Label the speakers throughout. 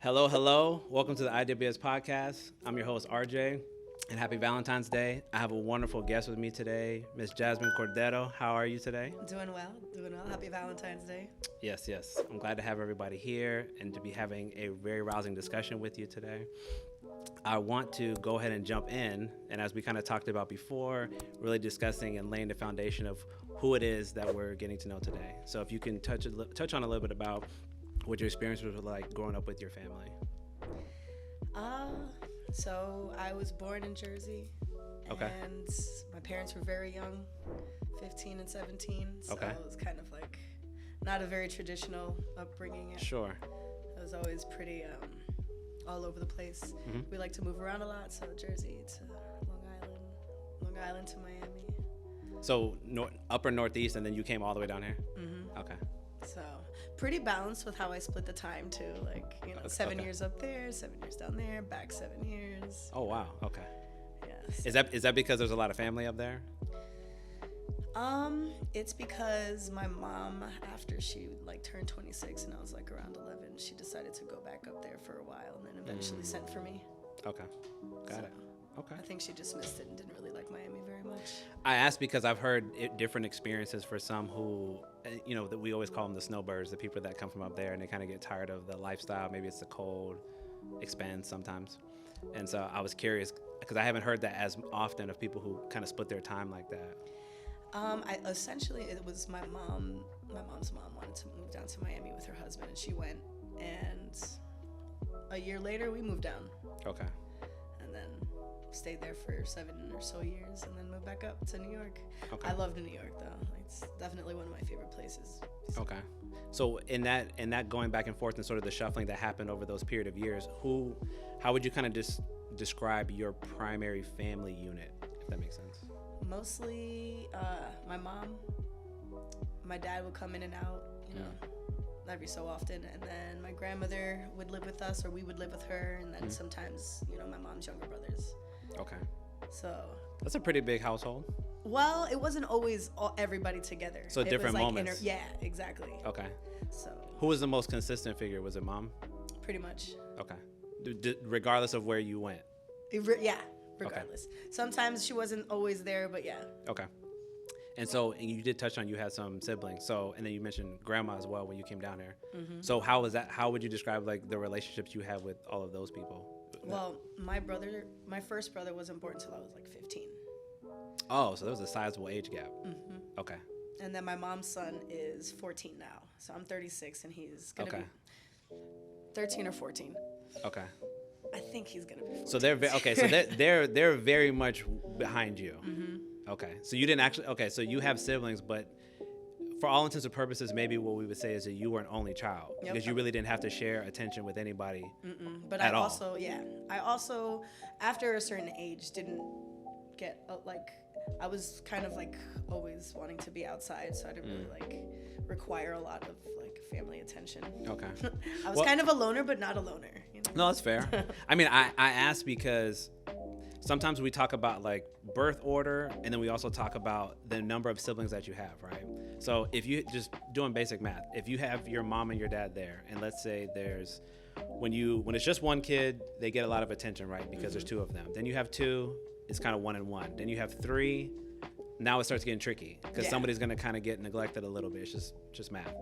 Speaker 1: Hello, hello. Welcome to the IWS Podcast. I'm your host, RJ, and happy Valentine's Day. I have a wonderful guest with me today, Miss Jasmin Cordero. How are you today?
Speaker 2: Doing well. Happy Valentine's Day.
Speaker 1: Yes. I'm glad to have everybody here and to be having a very rousing discussion with you today. I want to go ahead and jump in, and as we kind of talked about before, really discussing and laying the foundation of who it is that we're getting to know today. So if you can touch on a little bit about what your experience was like growing up with your family.
Speaker 2: So I was born in Jersey.
Speaker 1: Okay.
Speaker 2: And my parents were very young, 15 and 17. So
Speaker 1: Okay.
Speaker 2: it was kind of like not a very traditional upbringing.
Speaker 1: Sure.
Speaker 2: It was always pretty all over the place.
Speaker 1: Mm-hmm.
Speaker 2: We like to move around a lot. So Jersey to Long Island to Miami.
Speaker 1: So upper Northeast, and then you came all the way down here?
Speaker 2: Mm-hmm.
Speaker 1: Okay.
Speaker 2: So pretty balanced with how I split the time too. Like, 7 years up there, 7 years down there, back 7 years.
Speaker 1: Oh, wow. Okay.
Speaker 2: Yes.
Speaker 1: Is that because there's a lot of family up there?
Speaker 2: It's because my mom, after she turned 26 and I was around 11, she decided to go back up there for a while and then eventually sent for me.
Speaker 1: Okay. Got it. Okay.
Speaker 2: I think she dismissed it and didn't really like Miami very much.
Speaker 1: I asked because I've heard different experiences for some who, that we always call them the snowbirds, the people that come from up there and they kind of get tired of the lifestyle. Maybe it's the cold, expands sometimes. And so I was curious because I haven't heard that as often of people who kind of split their time like that.
Speaker 2: It was my mom's mom wanted to move down to Miami with her husband and she went, and a year later we moved down.
Speaker 1: Okay.
Speaker 2: And then stayed there for 7 or so years and then moved back up to New York.
Speaker 1: Okay.
Speaker 2: I loved New York though. It's definitely one of my favorite places.
Speaker 1: Okay. So in that going back and forth and sort of the shuffling that happened over those period of years, how would you kind of describe your primary family unit, if that makes sense?
Speaker 2: Mostly my mom. My dad would come in and out, every so often, and then my grandmother would live with us or we would live with her, and then sometimes, my mom's younger brothers.
Speaker 1: Okay.
Speaker 2: So
Speaker 1: that's a pretty big household.
Speaker 2: Well, it wasn't always everybody together.
Speaker 1: So different moments.
Speaker 2: Yeah, exactly.
Speaker 1: Okay.
Speaker 2: So
Speaker 1: who was the most consistent figure? Was it mom?
Speaker 2: Pretty much.
Speaker 1: Okay. Regardless of where you went?
Speaker 2: Yeah, regardless. Okay. Sometimes she wasn't always there, but yeah.
Speaker 1: Okay. And you did touch on you had some siblings. So, and then you mentioned grandma as well when you came down there. Mm-hmm. So how was that? How would you describe the relationships you had with all of those people?
Speaker 2: Well, my first brother wasn't born until I was 15.
Speaker 1: Oh, so there was a sizable age gap.
Speaker 2: Mm-hmm.
Speaker 1: Okay.
Speaker 2: And then my mom's son is 14 now. So I'm 36 and he's going to be 13 or 14.
Speaker 1: Okay.
Speaker 2: I think he's going to be 14.
Speaker 1: So they're very much behind you.
Speaker 2: Mm-hmm.
Speaker 1: Okay. So you didn't actually, so you have siblings, but for all intents and purposes, maybe what we would say is that you were an only child because you really didn't have to share attention with anybody.
Speaker 2: But
Speaker 1: at all.
Speaker 2: I also, after a certain age, didn't get, I was kind of always wanting to be outside, so I didn't really require a lot of family attention.
Speaker 1: Okay.
Speaker 2: I was kind of a loner, but not a loner.
Speaker 1: No, that's fair. I mean, I asked because sometimes we talk about birth order, and then we also talk about the number of siblings that you have, right? So if you just doing basic math, if you have your mom and your dad there, and let's say there's when it's just one kid, they get a lot of attention, right? Because there's two of them. Then you have two, it's kind of 1 and 1. Then you have 3. Now it starts getting tricky because somebody's going to kind of get neglected a little bit. It's just math.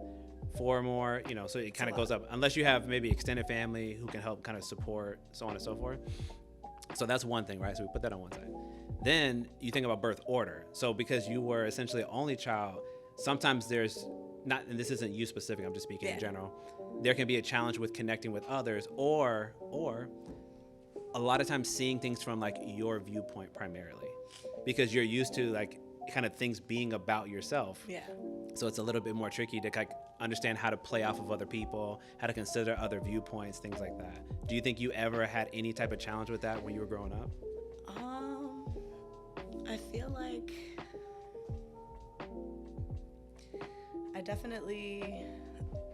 Speaker 1: 4 more, so it kind of goes up unless you have maybe extended family who can help kind of support, so on and so forth. So that's one thing, right? So we put that on one side. Then you think about birth order. So because you were essentially the only child, sometimes there's not, and this isn't you specific, I'm just speaking in general, there can be a challenge with connecting with others or a lot of times seeing things from your viewpoint primarily because you're used to kind of things being about yourself.
Speaker 2: Yeah.
Speaker 1: So it's a little bit more tricky to understand how to play off of other people, how to consider other viewpoints, things like that. Do you think you ever had any type of challenge with that when you were growing up?
Speaker 2: I feel like I definitely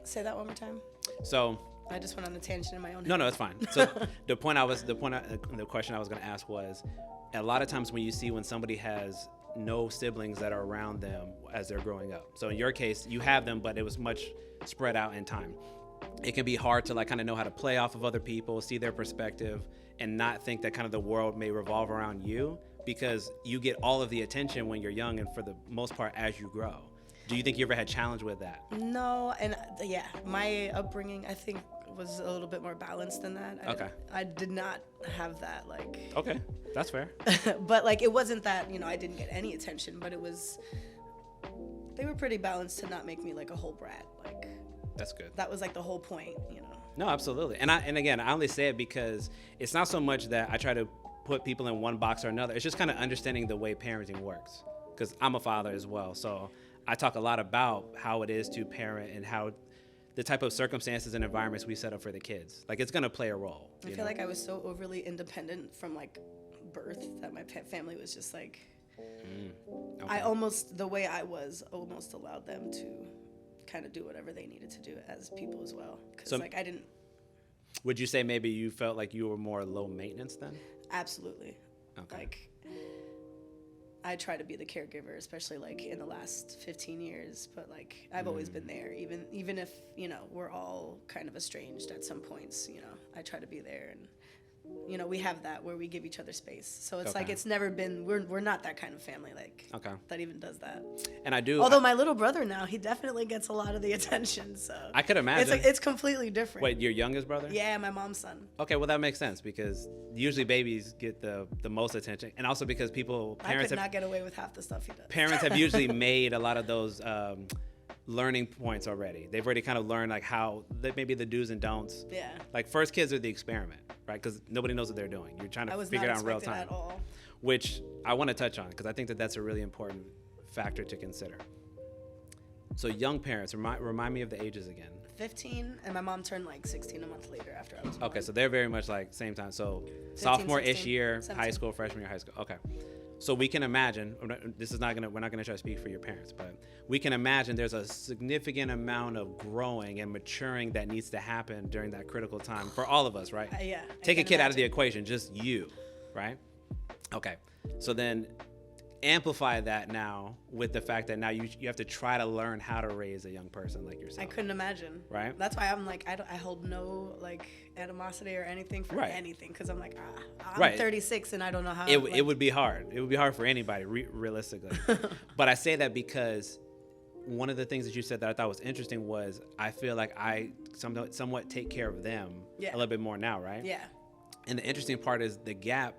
Speaker 2: say that one more time.
Speaker 1: So
Speaker 2: I just went on a tangent in my own head.
Speaker 1: No, it's fine. So the question I was going to ask was, a lot of times when somebody has no siblings that are around them as they're growing up. So in your case, you have them, but it was much spread out in time. it can be hard to like kind of know how to play off of other people, see their perspective, and not think that kind of the world may revolve around you, because you get all of the attention when you're young and for the most part as you grow. Do you think you ever had challenge with that?
Speaker 2: No, and yeah, my upbringing, I think, was a little bit more balanced than that.
Speaker 1: Okay.
Speaker 2: I did not have that, like...
Speaker 1: Okay, that's fair.
Speaker 2: But, like, it wasn't that, I didn't get any attention, but it was... They were pretty balanced to not make me, like, a whole brat. Like...
Speaker 1: That's good.
Speaker 2: That was, like, the whole point,
Speaker 1: No, absolutely. And again, I only say it because it's not so much that I try to put people in one box or another. It's just kind of understanding the way parenting works, because I'm a father as well. So I talk a lot about how it is to parent and how the type of circumstances and environments we set up for the kids. Like, it's going to play a role.
Speaker 2: I feel like I was so overly independent from, like, birth that my family was just like, okay. The way I was almost allowed them to kind of do whatever they needed to do as people as well. Because, I didn't...
Speaker 1: Would you say maybe you felt like you were more low maintenance then?
Speaker 2: Absolutely.
Speaker 1: Okay.
Speaker 2: Like, I try to be the caregiver, especially like in the last 15 years, but like I've always been there, even if, we're all kind of estranged at some points, I try to be there, and we have that where we give each other space. So it's like, it's never been, we're not that kind of family, like, that even does that.
Speaker 1: And I do.
Speaker 2: Although my little brother now, he definitely gets a lot of the attention. So
Speaker 1: I could imagine.
Speaker 2: It's completely different.
Speaker 1: Wait, your youngest brother?
Speaker 2: Yeah, my mom's son.
Speaker 1: Okay, well that makes sense, because usually babies get the most attention, and also because parents
Speaker 2: I could not get away with half the stuff he does.
Speaker 1: Parents have usually made a lot of those learning points already. They've already kind of learned like how maybe the do's and don'ts.
Speaker 2: Yeah. Like,
Speaker 1: first kids are the experiment, right? Because nobody knows what they're doing. You're trying to figure it out in real time.
Speaker 2: At all.
Speaker 1: Which I want to touch on, because I think that that's a really important factor to consider. So young parents, remind me of the ages again. 15,
Speaker 2: and my mom turned like 16 a month later after I was born.
Speaker 1: Okay, so they're very much like same time. So
Speaker 2: 15,
Speaker 1: sophomore-ish
Speaker 2: 16,
Speaker 1: year,
Speaker 2: 17.
Speaker 1: high school, freshman year, high school. Okay. So we can imagine, we're not gonna try to speak for your parents, but we can imagine there's a significant amount of growing and maturing that needs to happen during that critical time for all of us, right?
Speaker 2: Yeah.
Speaker 1: Take a kid out of the equation, just you, right? Okay. So then amplify that now with the fact that now you have to try to learn how to raise a young person like yourself.
Speaker 2: I couldn't imagine.
Speaker 1: Right?
Speaker 2: That's why I'm like, I hold no like animosity or anything for anything, because I'm like, I'm 36 and I don't know how.
Speaker 1: It would be hard. It would be hard for anybody, realistically. But I say that because one of the things that you said that I thought was interesting was I feel like I somewhat take care of them a little bit more now, right?
Speaker 2: Yeah.
Speaker 1: And the interesting part is the gap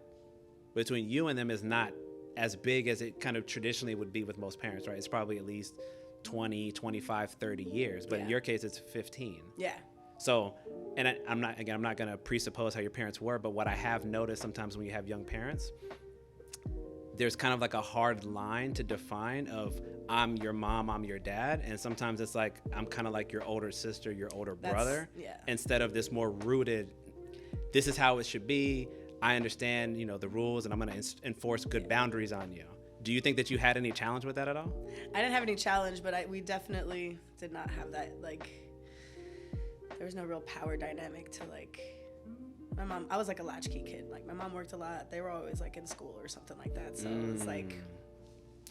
Speaker 1: between you and them is not as big as it kind of traditionally would be with most parents, right? It's probably at least 20, 25, 30 years, but in your case, it's 15.
Speaker 2: Yeah.
Speaker 1: So, and I'm not going to presuppose how your parents were, but what I have noticed sometimes when you have young parents, there's kind of like a hard line to define of I'm your mom, I'm your dad. And sometimes it's like, I'm kind of like your older sister, your older brother, instead of this more rooted, this is how it should be. I understand, the rules, and I'm going to enforce good boundaries on you. Do you think that you had any challenge with that at all?
Speaker 2: I didn't have any challenge, but we definitely did not have that, like, there was no real power dynamic to, like, my mom. I was like a latchkey kid. Like, my mom worked a lot. They were always, like, in school or something like that. So it was like.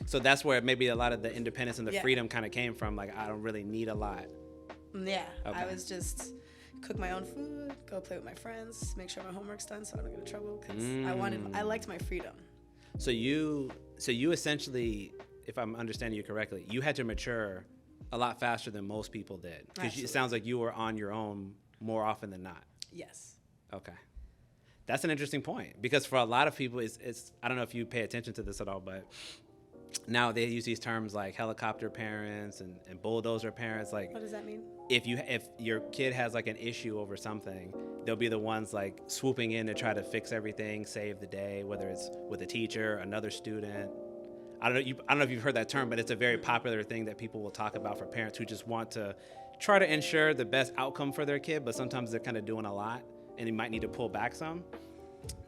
Speaker 1: So that's where maybe a lot of the independence and the freedom kind of came from. Like, I don't really need a lot.
Speaker 2: Yeah. Okay. I was just cook my own food, go play with my friends, make sure my homework's done so I don't get in trouble, because I liked my freedom. So you
Speaker 1: essentially, if I'm understanding you correctly, you had to mature a lot faster than most people did, because it sounds like you were on your own more often than not.
Speaker 2: Yes.
Speaker 1: Okay. That's an interesting point, because for a lot of people, it's I don't know if you pay attention to this at all, but now they use these terms like helicopter parents and bulldozer parents. Like,
Speaker 2: what does that mean?
Speaker 1: If your kid has like an issue over something, they'll be the ones like swooping in to try to fix everything, save the day, whether it's with a teacher, another student. I don't know if you've heard that term, but it's a very popular thing that people will talk about for parents who just want to try to ensure the best outcome for their kid, but sometimes they're kind of doing a lot and they might need to pull back some.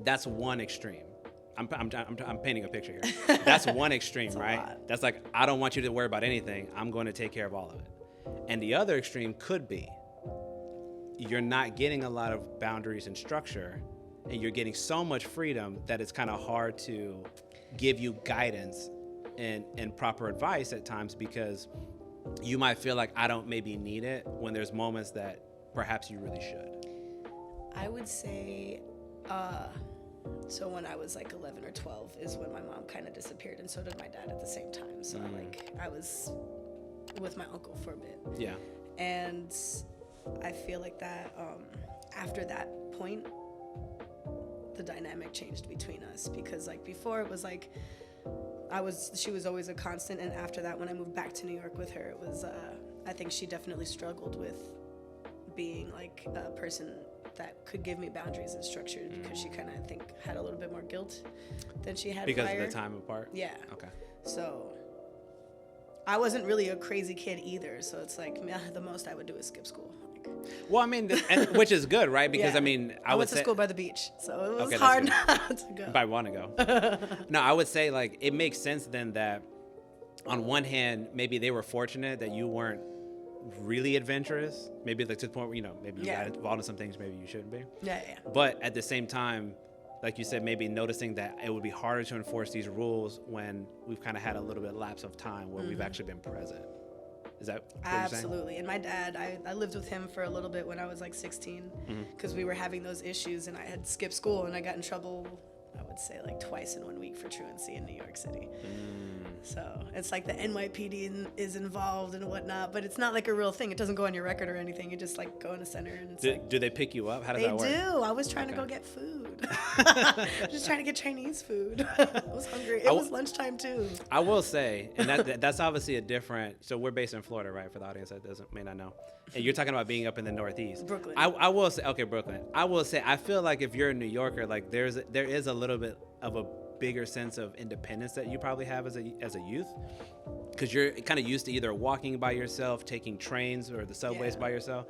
Speaker 1: That's one extreme. I'm painting a picture here. That's one extreme, right? That's like, I don't want you to worry about anything. I'm going to take care of all of it. And the other extreme could be you're not getting a lot of boundaries and structure, and you're getting so much freedom that it's kind of hard to give you guidance and proper advice at times, because you might feel like I don't maybe need it when there's moments that perhaps you really should?
Speaker 2: I would say, so when I was like 11 or 12 is when my mom kind of disappeared, and so did my dad at the same time. So like I was with my uncle for a bit.
Speaker 1: Yeah.
Speaker 2: And I feel like that after that point, the dynamic changed between us, because like before it was like she was always a constant, and after that, when I moved back to New York with her, it was I think she definitely struggled with being like a person that could give me boundaries and structure, because she kind of, I think, had a little bit more guilt than she had
Speaker 1: because
Speaker 2: prior.
Speaker 1: of the time apart.
Speaker 2: Yeah.
Speaker 1: Okay.
Speaker 2: So I wasn't really a crazy kid either, so it's like the most I would do is skip school.
Speaker 1: Well, I mean, which is good, right? Because
Speaker 2: yeah.
Speaker 1: I mean,
Speaker 2: I went to school by the beach, so it was hard not to go.
Speaker 1: If I want to go. No, I would say like it makes sense then that on one hand, maybe they were fortunate that you weren't really adventurous. Maybe like to the point where, you know, maybe you got involved in some things maybe you shouldn't be.
Speaker 2: Yeah.
Speaker 1: But at the same time, like you said, maybe noticing that it would be harder to enforce these rules when we've kind of had a little bit lapse of time where we've actually been present. Is that what
Speaker 2: Absolutely.
Speaker 1: you're saying?
Speaker 2: And my dad, I lived with him for a little bit when I was like 16, because we were having those issues, and I had skipped school, and I got in trouble, I would say like twice in 1 week for truancy in New York City. So it's like the NYPD is involved and whatnot, but it's not like a real thing. It doesn't go on your record or anything. You just like go in a center, and it's
Speaker 1: Do they pick you up? How does that work?
Speaker 2: They do. I was trying to go get food. Just trying to get Chinese food. I was hungry. It was lunchtime too.
Speaker 1: I will say, and that's obviously a different. So we're based in Florida, right? For the audience that may not know, and you're talking about being up in the Northeast,
Speaker 2: Brooklyn.
Speaker 1: I will say, okay, Brooklyn. I will say, I feel like if you're a New Yorker, like there is a little bit of a bigger sense of independence that you probably have as a youth, because you're kind of used to either walking by yourself, taking trains or the subways by yourself.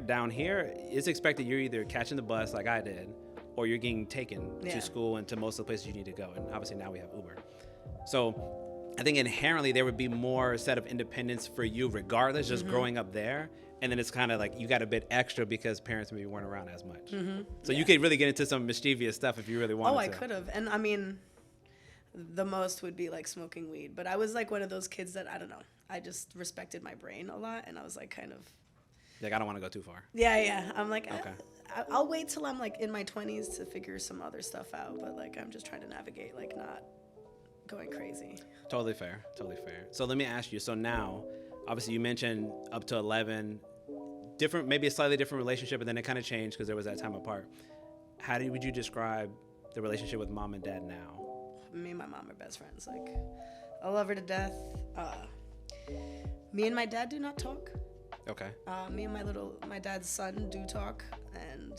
Speaker 1: Down here, it's expected you're either catching the bus like I did, or you're getting taken to school and to most of the places you need to go. And obviously now we have Uber. So I think inherently there would be more set of independence for you regardless, just growing up there. And then it's kind of like you got a bit extra because parents maybe weren't around as much. So you could really get into some mischievous stuff if you really wanted to.
Speaker 2: I could have. And I mean, the most would be like smoking weed. But I was like one of those kids that, I don't know, I just respected my brain a lot. And I was like kind of...
Speaker 1: Like, I don't want to go too far.
Speaker 2: Yeah. I'm like,
Speaker 1: okay.
Speaker 2: I'll wait till I'm like in my 20s to figure some other stuff out. But like, I'm just trying to navigate, like not going crazy.
Speaker 1: Totally fair. So let me ask you. So now, obviously you mentioned up to 11, different, maybe a slightly different relationship, and then it kind of changed because there was that time apart. Would you describe the relationship with mom and dad now?
Speaker 2: Me and my mom are best friends. Like, I love her to death. Me and my dad do not talk.
Speaker 1: Okay.
Speaker 2: Me and my dad's son do talk, and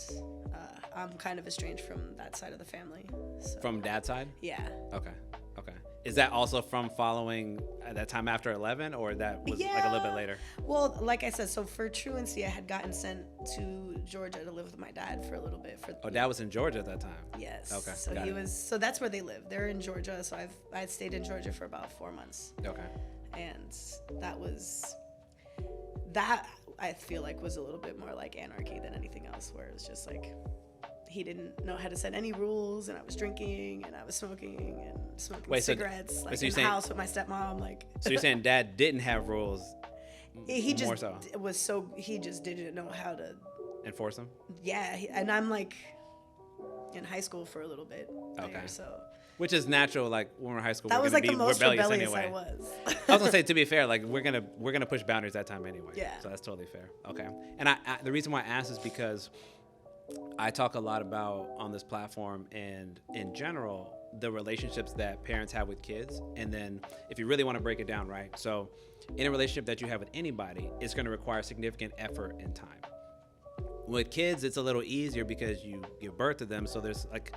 Speaker 2: I'm kind of estranged from that side of the family. So.
Speaker 1: From dad's side?
Speaker 2: Yeah.
Speaker 1: Okay. Is that also from following that time after 11, or that was like a little bit later?
Speaker 2: Well, like I said, so for truancy, I had gotten sent to Georgia to live with my dad for a little bit.
Speaker 1: Dad was in Georgia at that time?
Speaker 2: Yes.
Speaker 1: Okay.
Speaker 2: So so that's where they live. They're in Georgia, so I stayed in Georgia for about 4 months.
Speaker 1: Okay.
Speaker 2: And that I feel like was a little bit more like anarchy than anything else, where it was just like he didn't know how to set any rules, and I was drinking and I was smoking cigarettes in the house with my stepmom. Like,
Speaker 1: so you're saying dad didn't have rules?
Speaker 2: He just didn't know how to
Speaker 1: enforce them.
Speaker 2: Yeah, and I'm like in high school for a little bit.
Speaker 1: Okay.
Speaker 2: There, so.
Speaker 1: Which is natural, like when we're in high school.
Speaker 2: That was like the most rebellious
Speaker 1: anyway.
Speaker 2: I was.
Speaker 1: I was gonna say, to be fair, like we're gonna push boundaries that time anyway.
Speaker 2: Yeah.
Speaker 1: So that's totally fair. Okay. And I the reason why I asked is because I talk a lot about on this platform and in general the relationships that parents have with kids, and then if you really want to break it down, right? So in a relationship that you have with anybody, it's going to require significant effort and time. With kids, it's a little easier because you give birth to them, so there's like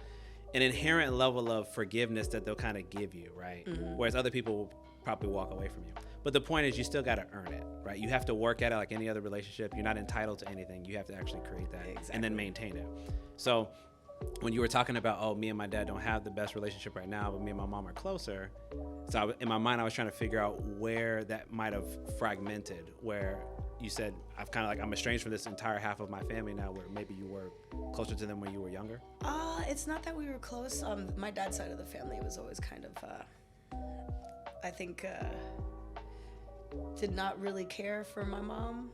Speaker 1: an inherent level of forgiveness that they'll kind of give you, right? Whereas other people will probably walk away from you. But the point is, you still got to earn it, right? You have to work at it like any other relationship. You're not entitled to anything. You have to actually create that and then maintain it. So when you were talking about, me and my dad don't have the best relationship right now, but me and my mom are closer. So in my mind, I was trying to figure out where that might have fragmented, where you said, I'm estranged from this entire half of my family now, where maybe you were closer to them when you were younger?
Speaker 2: It's not that we were close. My dad's side of the family was always kind of, I think, did not really care for my mom.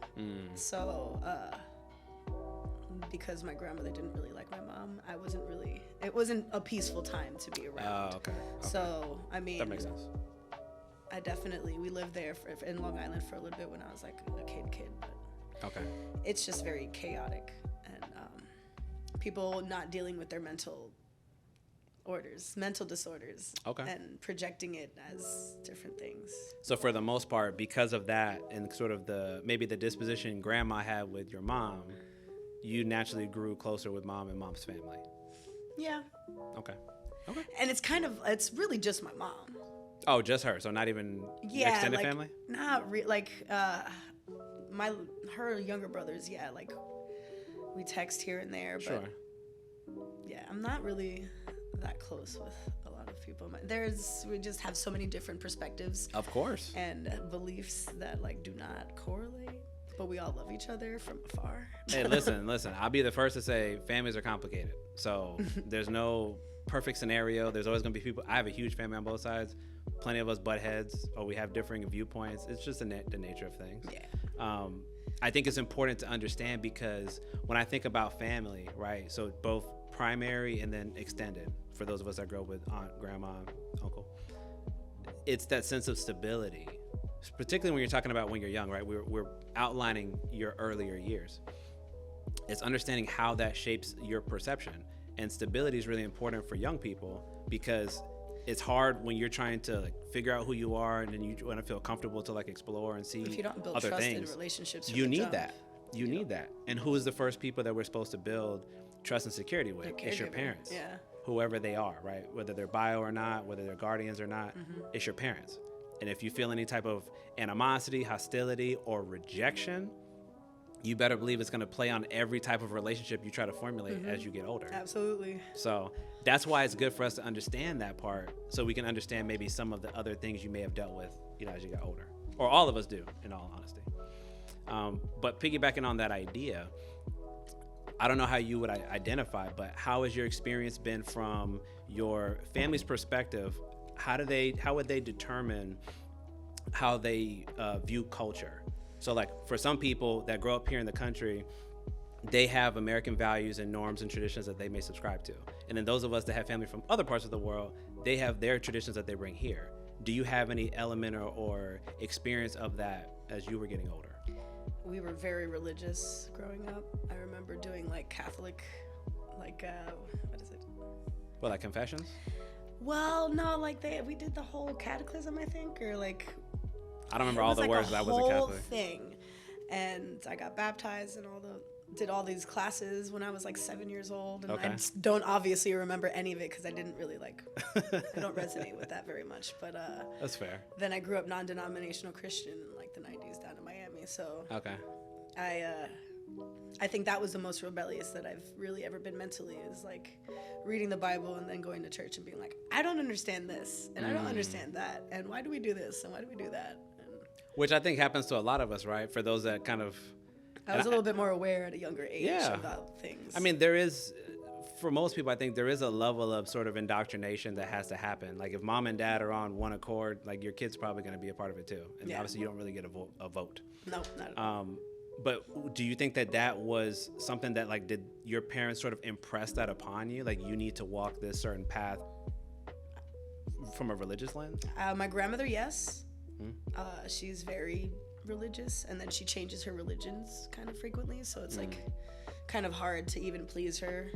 Speaker 2: So because my grandmother didn't really like my mom, it wasn't a peaceful time to be around.
Speaker 1: Oh, okay.
Speaker 2: So I mean,
Speaker 1: That makes sense.
Speaker 2: we lived there in Long Island for a little bit when I was like a kid, but
Speaker 1: Okay.
Speaker 2: it's just very chaotic, and people not dealing with their mental disorders,
Speaker 1: Okay.
Speaker 2: and projecting it as different things.
Speaker 1: So for the most part, because of that and sort of maybe the disposition grandma had with your mom, you naturally grew closer with mom and mom's family.
Speaker 2: Yeah.
Speaker 1: Okay.
Speaker 2: And it's really just my mom.
Speaker 1: Oh, just her. So not even your extended family?
Speaker 2: Not her younger brothers. Yeah, like we text here and there, but
Speaker 1: Sure.
Speaker 2: yeah, I'm not really that close with a lot of people. We just have so many different perspectives.
Speaker 1: Of course.
Speaker 2: And beliefs that like do not correlate, but we all love each other from afar.
Speaker 1: Hey, listen. I'll be the first to say families are complicated. So there's no perfect scenario. There's always going to be people. I have a huge family on both sides. Plenty of us butt heads, or we have differing viewpoints. It's just the nature of things.
Speaker 2: Yeah.
Speaker 1: I think it's important to understand, because when I think about family, right? So both primary and then extended, for those of us that grow up with aunt, grandma, uncle, it's that sense of stability, particularly when you're talking about when you're young, right? We're outlining your earlier years. It's understanding how that shapes your perception, and stability is really important for young people, because it's hard when you're trying to like figure out who you are, and then you want to feel comfortable to like explore and see
Speaker 2: If you don't build
Speaker 1: other
Speaker 2: trust
Speaker 1: things.
Speaker 2: in relationships,
Speaker 1: You need that. You need that. And who is the first people that we're supposed to build trust and security with? It's your parents.
Speaker 2: Yeah.
Speaker 1: Whoever they are, right? Whether they're bio or not, whether they're guardians or not, it's your parents. And if you feel any type of animosity, hostility, or rejection, you better believe it's going to play on every type of relationship you try to formulate as you get older.
Speaker 2: Absolutely.
Speaker 1: So that's why it's good for us to understand that part, so we can understand maybe some of the other things you may have dealt with, as you got older, or all of us do, in all honesty. But piggybacking on that idea, I don't know how you would identify, but how has your experience been from your family's perspective? How would they determine how they view culture? So like for some people that grow up here in the country, they have American values and norms and traditions that they may subscribe to. And then those of us that have family from other parts of the world, they have their traditions that they bring here. Do you have any element or experience of that as you were getting older?
Speaker 2: We were very religious growing up. I remember doing like Catholic, what is it?
Speaker 1: Well, like confessions?
Speaker 2: Well, no, like we did the whole catechism, I think, or like.
Speaker 1: I don't remember all the words, but I wasn't Catholic.
Speaker 2: Thing, and I got baptized and did all these classes when I was like 7 years old, and I don't obviously remember any of it because I didn't really I don't resonate with that very much. But
Speaker 1: that's fair.
Speaker 2: Then I grew up non-denominational Christian in like the 90s down in Miami, so I think that was the most rebellious that I've really ever been mentally, is like reading the Bible and then going to church and being like, I don't understand this and I don't understand that, and why do we do this and why do we do that?
Speaker 1: Which I think happens to a lot of us, right? For those that kind of...
Speaker 2: I was a little bit more aware at a younger age about things.
Speaker 1: I mean, there is, for most people, I think there is a level of sort of indoctrination that has to happen. Like if mom and dad are on one accord, like your kid's probably going to be a part of it too. And obviously you don't really get a vote.
Speaker 2: No, not at all.
Speaker 1: But do you think that was something that like, did your parents sort of impress that upon you? Like you need to walk this certain path from a religious lens?
Speaker 2: My grandmother, yes. She's very religious, and then she changes her religions kind of frequently, so it's like kind of hard to even please her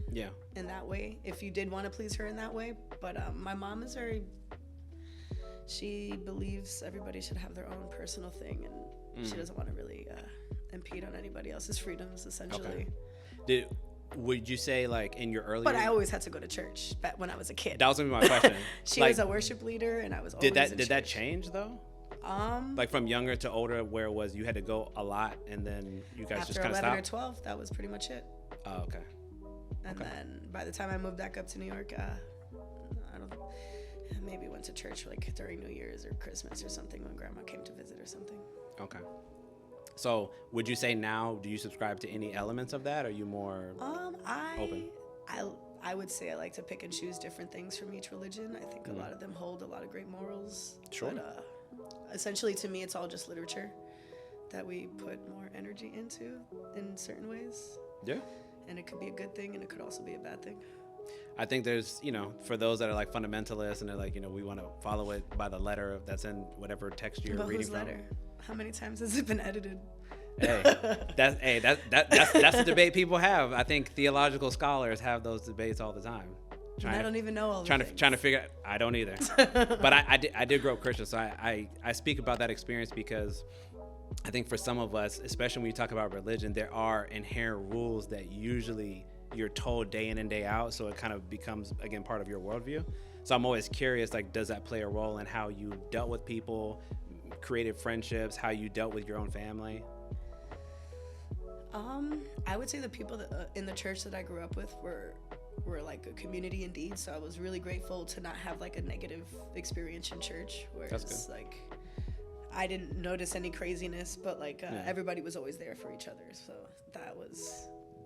Speaker 2: in that way, if you did want to please her in that way. But my mom is she believes everybody should have their own personal thing, and she doesn't want to really impede on anybody else's freedoms, essentially.
Speaker 1: Would you say like in your earlier...
Speaker 2: But I always had to go to church back when I was a kid.
Speaker 1: That was gonna be my question.
Speaker 2: She was a worship leader, and I was always in church.
Speaker 1: Did that change though? Like from younger to older, where it was you had to go a lot, and then you guys just kind of stopped?
Speaker 2: After 11 or 12, that was pretty much it.
Speaker 1: Oh, okay.
Speaker 2: And then by the time I moved back up to New York, I don't know, maybe went to church like during New Year's or Christmas or something when Grandma came to visit or something.
Speaker 1: Okay. So would you say now, do you subscribe to any elements of that? Or are you more open?
Speaker 2: I would say I like to pick and choose different things from each religion. I think a lot of them hold a lot of great morals.
Speaker 1: Sure.
Speaker 2: But Essentially, to me, it's all just literature that we put more energy into in certain ways.
Speaker 1: Yeah.
Speaker 2: And it could be a good thing, and it could also be a bad thing.
Speaker 1: I think there's, for those that are like fundamentalists and they're like, we want to follow it by the letter that's in whatever text you're reading
Speaker 2: whose
Speaker 1: from.
Speaker 2: letter? How many times has it been edited?
Speaker 1: That's the debate people have. I think theological scholars have those debates all the time.
Speaker 2: I don't even know all the things.
Speaker 1: Trying to figure out. I don't either. But I did grow up Christian, so I speak about that experience because I think for some of us, especially when you talk about religion, there are inherent rules that usually you're told day in and day out, so it kind of becomes, again, part of your worldview. So I'm always curious, like, does that play a role in how you dealt with people, created friendships, how you dealt with your own family?
Speaker 2: I would say the people that, in the church that I grew up with were like a community indeed. So I was really grateful to not have like a negative experience in church, where it's like I didn't notice any craziness, but like everybody was always there for each other. So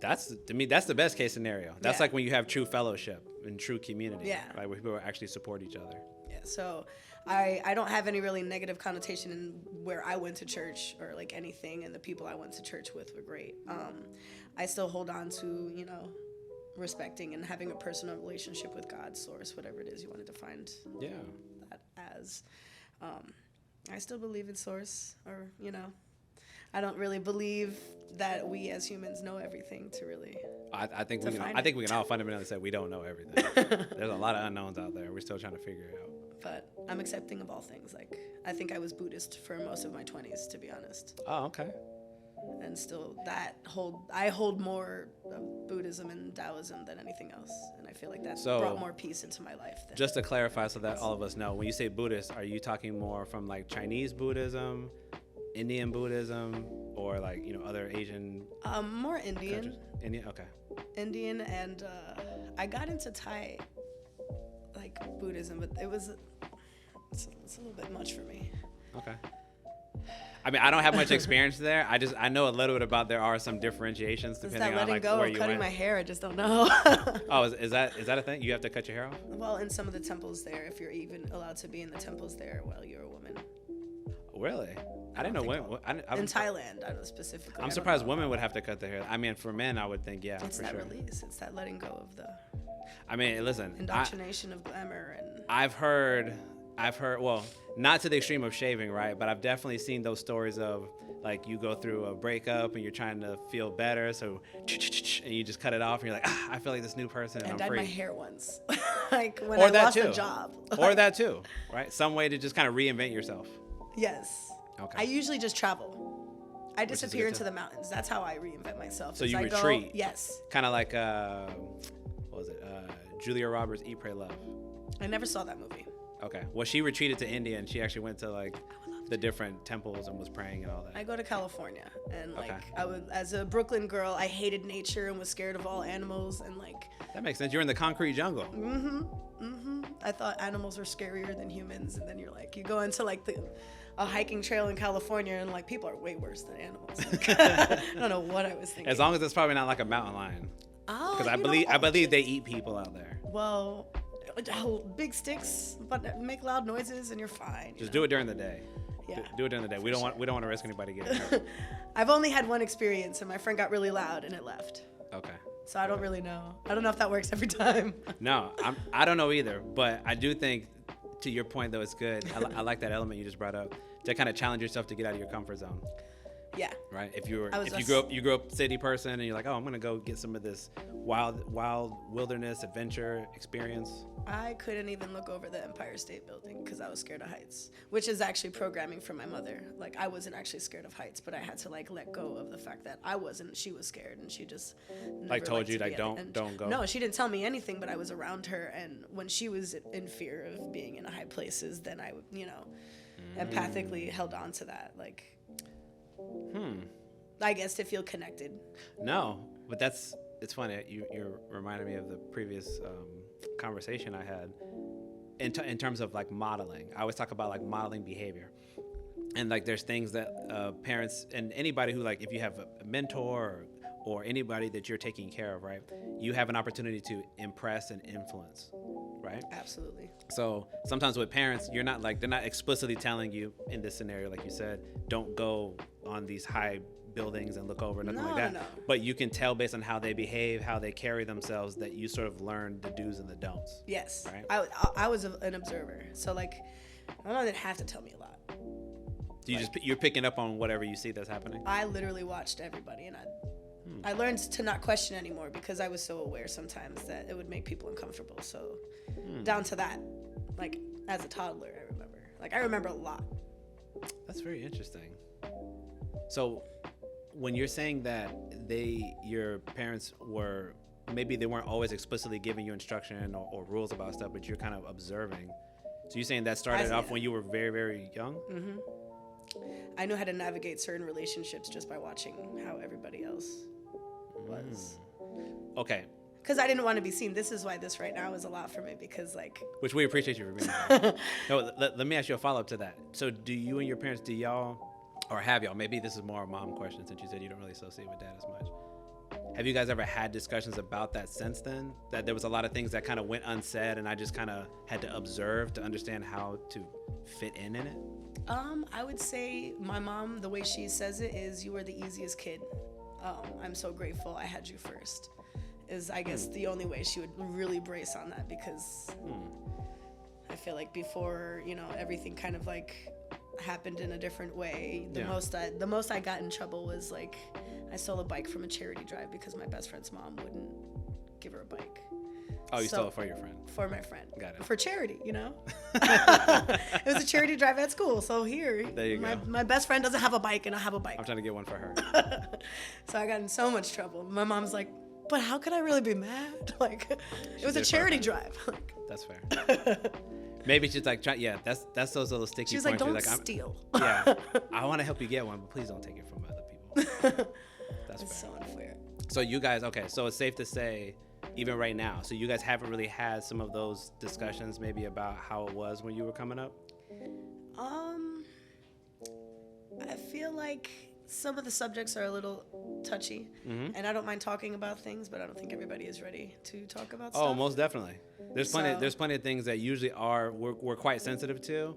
Speaker 2: that's to me, that's the best case scenario. That's like when you have true fellowship and true community, right? Where people actually support each other. Yeah. So I don't have any really negative connotation in where I went to church or like anything, and the people I went to church with were great. I still hold on to, respecting and having a personal relationship with God, source, whatever it is you want to define that as. I still believe in source, or, I don't really believe that we as humans know everything to really.
Speaker 1: I think we can all fundamentally say we don't know everything. There's a lot of unknowns out there. We're still trying to figure it out.
Speaker 2: But I'm accepting of all things. Like, I think I was Buddhist for most of my 20s, to be honest.
Speaker 1: Oh, okay.
Speaker 2: And still I hold more of Buddhism and Taoism than anything else. And I feel like that brought more peace into my life.
Speaker 1: Just to clarify so that all of us know, when you say Buddhist, are you talking more from like Chinese Buddhism, Indian Buddhism, or like, other Asian?
Speaker 2: More Indian.
Speaker 1: Countries? Indian, okay.
Speaker 2: Indian, and I got into Thai, like Buddhism, but it's a little bit much for me.
Speaker 1: Okay. I mean, I don't have much experience there. I know a little bit about there are some differentiations depending on like where you went.
Speaker 2: Cutting my hair, I just don't know.
Speaker 1: Oh, is that a thing? You have to cut your hair off?
Speaker 2: Well, in some of the temples there, if you're even allowed to be in the temples there while you're a woman.
Speaker 1: Really? I didn't know when.
Speaker 2: In Thailand, I know specifically.
Speaker 1: I'm surprised women would have to cut their hair. I mean, for men, I would think, yeah,
Speaker 2: it's
Speaker 1: for
Speaker 2: that
Speaker 1: sure.
Speaker 2: release. It's that letting go of the.
Speaker 1: I mean, listen.
Speaker 2: Indoctrination of glamour and.
Speaker 1: I've heard. Well, not to the extreme of shaving, right? But I've definitely seen those stories of like you go through a breakup and you're trying to feel better, so and you just cut it off and you're like, I feel like this new person and I'm
Speaker 2: dyed
Speaker 1: free.
Speaker 2: My hair once, like when I lost a job.
Speaker 1: Or that too, right? Some way to just kind of reinvent yourself.
Speaker 2: Yes.
Speaker 1: Okay.
Speaker 2: I usually just travel. I disappear into the mountains. That's how I reinvent myself.
Speaker 1: So you retreat.
Speaker 2: Yes.
Speaker 1: Kind of like what was it? Julia Roberts' Eat, Pray, Love.
Speaker 2: I never saw that movie.
Speaker 1: Okay. Well, she retreated to India and she actually went to like the different temples and was praying and all that.
Speaker 2: I go to California and like I was, as a Brooklyn girl, I hated nature and was scared of all animals and like.
Speaker 1: That makes sense. You're in the concrete jungle.
Speaker 2: I thought animals were scarier than humans, and then you're like, you go into like a hiking trail in California and like people are way worse than animals. Like, I don't know what I was thinking.
Speaker 1: As long as it's probably not like a mountain lion.
Speaker 2: Oh.
Speaker 1: Because I believe they eat people out there.
Speaker 2: Well. Big sticks, but make loud noises, and you're fine.
Speaker 1: Just do it during the day.
Speaker 2: Yeah.
Speaker 1: Do it during the day. We don't want to risk anybody getting hurt.
Speaker 2: I've only had one experience, and my friend got really loud, and it left.
Speaker 1: Okay.
Speaker 2: So I don't really know. I don't know if that works every time.
Speaker 1: No, I don't know either. But I do think, to your point though, it's good. I like that element you just brought up to kind of challenge yourself to get out of your comfort zone.
Speaker 2: Yeah.
Speaker 1: Right. If you grew up city person and you're like, oh, I'm gonna go get some of this wild wilderness adventure experience.
Speaker 2: I couldn't even look over the Empire State Building because I was scared of heights, which is actually programming from my mother. Like I wasn't actually scared of heights, but I had to like let go of the fact that I wasn't. She was scared, and she just
Speaker 1: like told you like don't go.
Speaker 2: No, she didn't tell me anything, but I was around her, and when she was in fear of being in high places, then I empathically held on to that like. I guess to feel connected.
Speaker 1: No, but it's funny. You reminded me of the previous conversation I had in terms of like modeling. I always talk about like modeling behavior, and like there's things that parents and anybody who like if you have a mentor or anybody that you're taking care of, right? You have an opportunity to impress and influence, right?
Speaker 2: Absolutely.
Speaker 1: So sometimes with parents, you're not like, they're not explicitly telling you in this scenario, like you said, don't go on these high buildings and look over, nothing like that.
Speaker 2: No.
Speaker 1: But you can tell based on how they behave, how they carry themselves, that you sort of learn the do's and the don'ts.
Speaker 2: Yes.
Speaker 1: Right?
Speaker 2: I was an observer. So like, my mom didn't have to tell me a lot.
Speaker 1: You're picking up on whatever you see that's happening?
Speaker 2: I literally watched everybody, and I learned to not question anymore because I was so aware sometimes that it would make people uncomfortable. So down to that, like as a toddler, I remember a lot.
Speaker 1: That's very interesting. So when you're saying that your parents were, maybe they weren't always explicitly giving you instruction or rules about stuff, but you're kind of observing. So you're saying that started off when you were very, very young?
Speaker 2: Mm-hmm. I knew how to navigate certain relationships just by watching how everybody else was.
Speaker 1: Okay.
Speaker 2: Because I didn't want to be seen. This is why this right now is a lot for me, because like...
Speaker 1: Which we appreciate you for being here. No, let me ask you a follow-up to that. So do you and your parents, do y'all, or have y'all, maybe this is more a mom question since you said you don't really associate with dad as much. Have you guys ever had discussions about that since then? That there was a lot of things that kind of went unsaid and I just kind of had to observe to understand how to fit in it?
Speaker 2: I would say my mom, the way she says it is, you were the easiest kid. I'm so grateful I had you first. Is I guess the only way she would really brace on that, because I feel like before, everything kind of like happened in a different way. The most I got in trouble was like I stole a bike from a charity drive because my best friend's mom wouldn't give her a bike.
Speaker 1: Oh, you stole it for your friend?
Speaker 2: For my friend.
Speaker 1: Got it.
Speaker 2: For charity, It was a charity drive at school. So here,
Speaker 1: there you go.
Speaker 2: My best friend doesn't have a bike and I have a bike.
Speaker 1: I'm trying to get one for her.
Speaker 2: So I got in so much trouble. My mom's like, but how could I really be mad? Like, it was a charity drive.
Speaker 1: That's fair. Maybe she's like, that's those little sticky
Speaker 2: points. She's
Speaker 1: like,
Speaker 2: don't steal.
Speaker 1: I want to help you get one, but please don't take it from other people. That's fair.
Speaker 2: So unfair.
Speaker 1: So you guys, so it's safe to say, even right now, so you guys haven't really had some of those discussions maybe about how it was when you were coming up?
Speaker 2: I feel like some of the subjects are a little touchy, and I don't mind talking about things, but I don't think everybody is ready to talk about stuff.
Speaker 1: Oh, most definitely. There's plenty of things that usually we're quite sensitive to.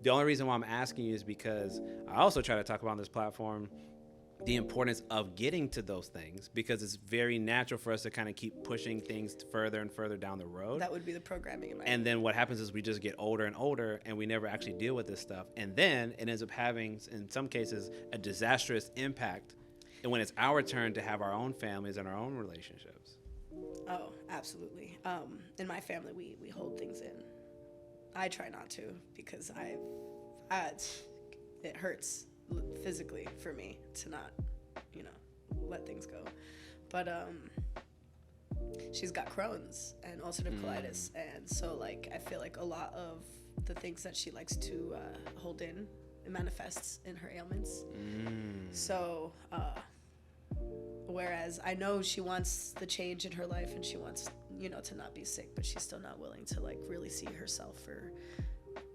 Speaker 1: The only reason why I'm asking you is because I also try to talk about on this platform the importance of getting to those things, because it's very natural for us to kind of keep pushing things further and further down the road.
Speaker 2: That would be the programming in my
Speaker 1: And then what happens is we just get older and older and we never actually deal with this stuff. And then it ends up having, in some cases, a disastrous impact. And when it's our turn to have our own families and our own relationships.
Speaker 2: Oh, absolutely. In my family, we hold things in. I try not to, because it hurts physically for me to not, let things go. But she's got Crohn's and ulcerative colitis, and so like I feel like a lot of the things that she likes to hold in, it manifests in her ailments. So whereas I know she wants the change in her life and she wants, to not be sick, but she's still not willing to like really see herself for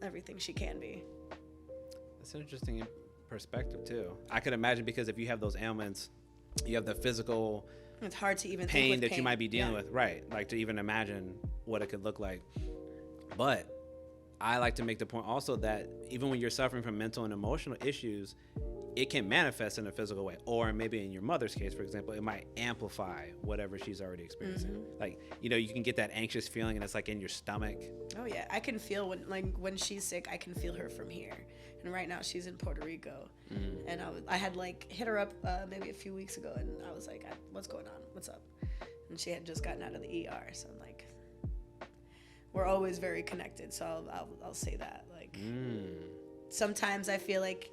Speaker 2: everything she can be.
Speaker 1: That's an interesting perspective too. I could imagine, because if you have those ailments, you have the physical,
Speaker 2: it's hard to even
Speaker 1: pain
Speaker 2: think with
Speaker 1: that you might be dealing with, right? Like to even imagine what it could look like. But I like to make the point also that even when you're suffering from mental and emotional issues, it can manifest in a physical way, or maybe in your mother's case, for example, it might amplify whatever she's already experiencing. Like, you can get that anxious feeling and it's like in your stomach.
Speaker 2: Oh yeah, I can feel when she's sick, I can feel her from here. And right now she's in Puerto Rico, and I had like hit her up maybe a few weeks ago, and I was like, what's going on? What's up? And she had just gotten out of the ER, so I'm like, we're always very connected. So I'll say that. Like, sometimes I feel like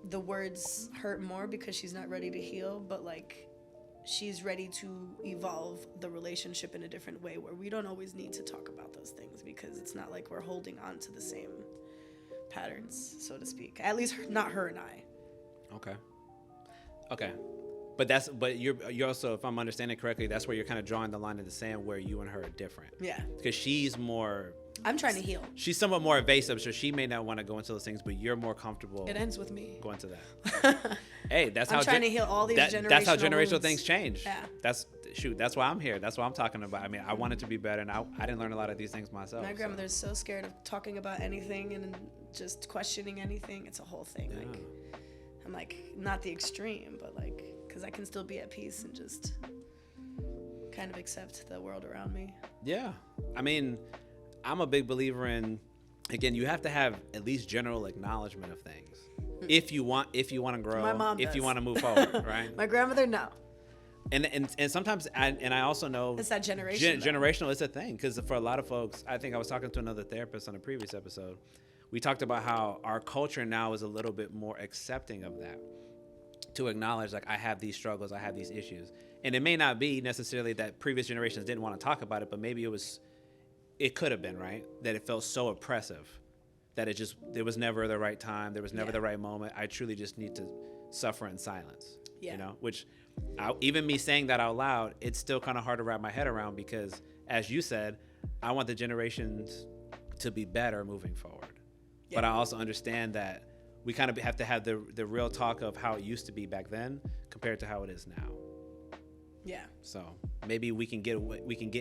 Speaker 2: the words hurt more because she's not ready to heal, but like she's ready to evolve the relationship in a different way where we don't always need to talk about those things, because it's not like we're holding on to the same patterns, so to speak. At least not her and I.
Speaker 1: Okay. But you're also, if I'm understanding correctly, that's where you're kind of drawing the line in the sand where you and her are different.
Speaker 2: Yeah.
Speaker 1: Because she's more...
Speaker 2: I'm trying to heal.
Speaker 1: She's somewhat more evasive, so she may not want to go into those things, but you're more comfortable.
Speaker 2: It ends with me.
Speaker 1: Going to that. Hey, that's
Speaker 2: I'm trying to heal all these generational
Speaker 1: That's how generational
Speaker 2: wounds.
Speaker 1: things change.
Speaker 2: Yeah.
Speaker 1: That's shoot, that's why I'm here. That's what I'm talking about. I mean, I wanted to be better, and I didn't learn a lot of these things myself.
Speaker 2: My grandmother's so scared of talking about anything and just questioning anything. It's a whole thing.
Speaker 1: Yeah.
Speaker 2: Like, I'm like, not the extreme, but like, because I can still be at peace and just kind of accept the world around me.
Speaker 1: Yeah. I mean, I'm a big believer in, again, you have to have at least general acknowledgement of things. If you want to grow,
Speaker 2: My mom
Speaker 1: if
Speaker 2: does.
Speaker 1: you want to move forward, right?
Speaker 2: My grandmother, no.
Speaker 1: And sometimes, I also know
Speaker 2: It's that generation.
Speaker 1: generational is a thing, because for a lot of folks, I think I was talking to another therapist on a previous episode. We talked about how our culture now is a little bit more accepting of that, to acknowledge, like, I have these struggles, I have these issues. And it may not be necessarily that previous generations didn't want to talk about it, but maybe it could have been, right? That it felt so oppressive that there was never the right time, there was never the right moment. I truly just need to suffer in silence, you know, which even me saying that out loud, it's still kind of hard to wrap my head around, because as you said, I want the generations to be better moving forward. Yeah. But I also understand that we kind of have to have the real talk of how it used to be back then compared to how it is now.
Speaker 2: Yeah.
Speaker 1: So maybe we can get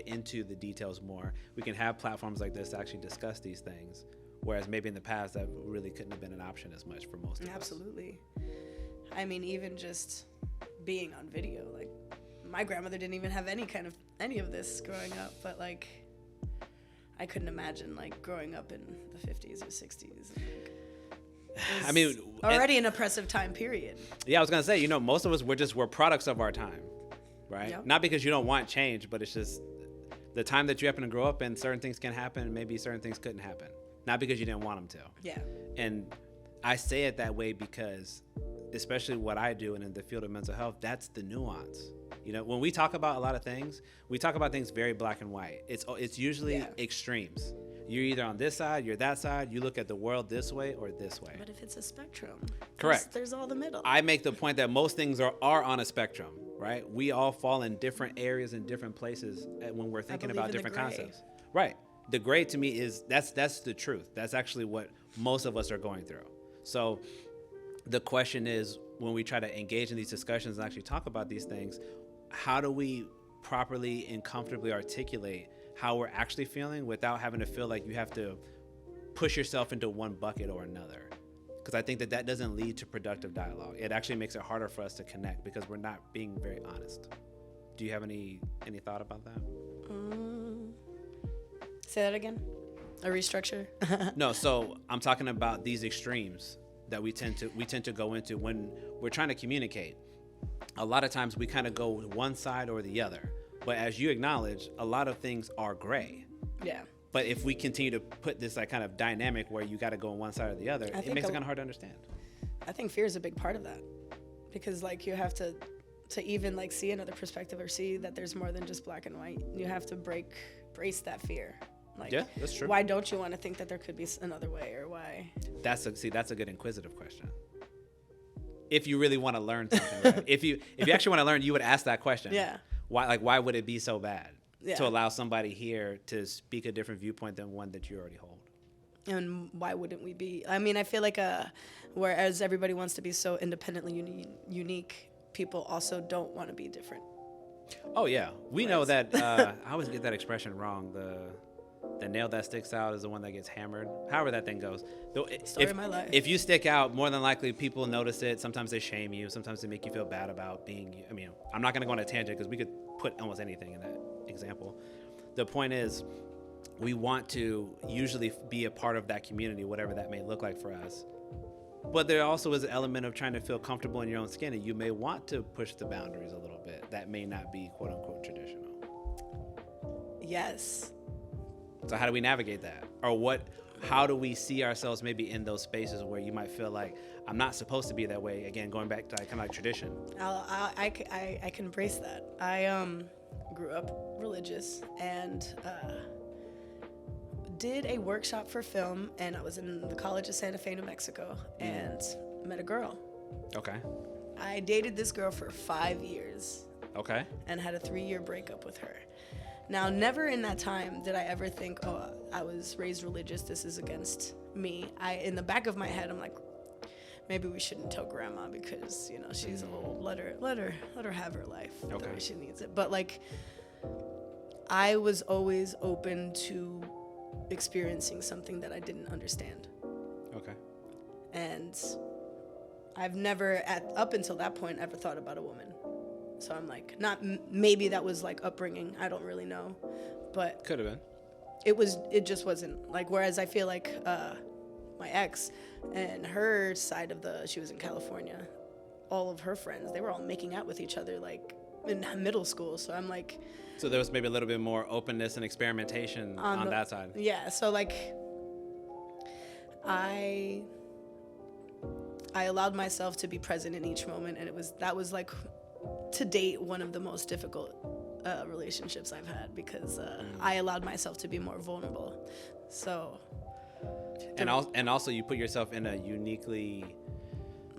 Speaker 1: into the details more. We can have platforms like this to actually discuss these things, whereas maybe in the past that really couldn't have been an option as much for most of us.
Speaker 2: Absolutely. I mean, even just being on video, like, my grandmother didn't even have any of this growing up, but like, I couldn't imagine like growing up in the 50s or 60s.
Speaker 1: I mean,
Speaker 2: already an oppressive time period.
Speaker 1: Yeah, I was gonna say, you know, most of us we're products of our time, right?
Speaker 2: Yep.
Speaker 1: Not because you don't want change, but it's just the time that you happen to grow up in. Certain things can happen, and maybe certain things couldn't happen. Not because you didn't want them to.
Speaker 2: Yeah.
Speaker 1: And I say it that way because, especially what I do and in the field of mental health, that's the nuance. You know, when we talk about a lot of things, we talk about things very black and white. It's usually extremes. You're either on this side, you're that side. You look at the world this way or this way.
Speaker 2: But if it's a spectrum,
Speaker 1: correct.
Speaker 2: There's all the middle.
Speaker 1: I make the point that most things are on a spectrum, right? We all fall in different areas and different places when we're thinking about different concepts. Right. The gray to me is that's the truth. That's actually what most of us are going through. So the question is, when we try to engage in these discussions and actually talk about these things, how do we properly and comfortably articulate how we're actually feeling without having to feel like you have to push yourself into one bucket or another? Because I think that doesn't lead to productive dialogue. It actually makes it harder for us to connect because we're not being very honest. Do you have any thought about that?
Speaker 2: Say that again. A restructure?
Speaker 1: No, so I'm talking about these extremes that we tend to go into when we're trying to communicate. A lot of times we kind of go one side or the other. But as you acknowledge, a lot of things are gray.
Speaker 2: Yeah.
Speaker 1: But if we continue to put this like kind of dynamic where you got to go on one side or the other, it makes it kind of hard to understand.
Speaker 2: I think fear is a big part of that, because like you have to even like see another perspective or see that there's more than just black and white. You have to brace that fear. Like,
Speaker 1: yeah, that's true.
Speaker 2: Why don't you want to think that there could be another way, or why?
Speaker 1: That's a good inquisitive question. If you really want to learn something, right? if you actually want to learn, you would ask that question.
Speaker 2: Yeah.
Speaker 1: Why would it be so bad
Speaker 2: to
Speaker 1: allow somebody here to speak a different viewpoint than one that you already hold?
Speaker 2: And why wouldn't we be? I mean, I feel like whereas everybody wants to be so independently unique, people also don't want to be different.
Speaker 1: Oh yeah, we know that. I always get that expression wrong. The nail that sticks out is the one that gets hammered. However that thing goes.
Speaker 2: Story of my life.
Speaker 1: If you stick out, more than likely people notice it. Sometimes they shame you. Sometimes they make you feel bad about being you. I mean, I'm not going to go on a tangent because we could put almost anything in that example. The point is, we want to usually be a part of that community, whatever that may look like for us. But there also is an element of trying to feel comfortable in your own skin, and you may want to push the boundaries a little bit. That may not be quote unquote traditional.
Speaker 2: Yes.
Speaker 1: So how do we navigate that? Or how do we see ourselves maybe in those spaces where you might feel like, I'm not supposed to be that way? Again, going back to kind of like tradition.
Speaker 2: I can embrace that. I grew up religious and did a workshop for film, and I was in the College of Santa Fe, New Mexico, and met a girl.
Speaker 1: Okay.
Speaker 2: I dated this girl for 5 years.
Speaker 1: Okay.
Speaker 2: And had a 3-year breakup with her. Now, never in that time did I ever think, I was raised religious, this is against me. In the back of my head, I'm like, maybe we shouldn't tell grandma because, you know, she's old. Let her have her life the way she needs it. But like, I was always open to experiencing something that I didn't understand.
Speaker 1: Okay.
Speaker 2: And I've never, up until that point, ever thought about a woman. So I'm like, maybe that was like upbringing. I don't really know, but
Speaker 1: could have been.
Speaker 2: It just wasn't like. Whereas I feel like my ex and her side of she was in California. All of her friends, they were all making out with each other like in middle school. So I'm like.
Speaker 1: So there was maybe a little bit more openness and experimentation on that side.
Speaker 2: Yeah. So like, I allowed myself to be present in each moment, and that was like, to date, one of the most difficult relationships I've had because I allowed myself to be more vulnerable. So.
Speaker 1: And also, you put yourself in a uniquely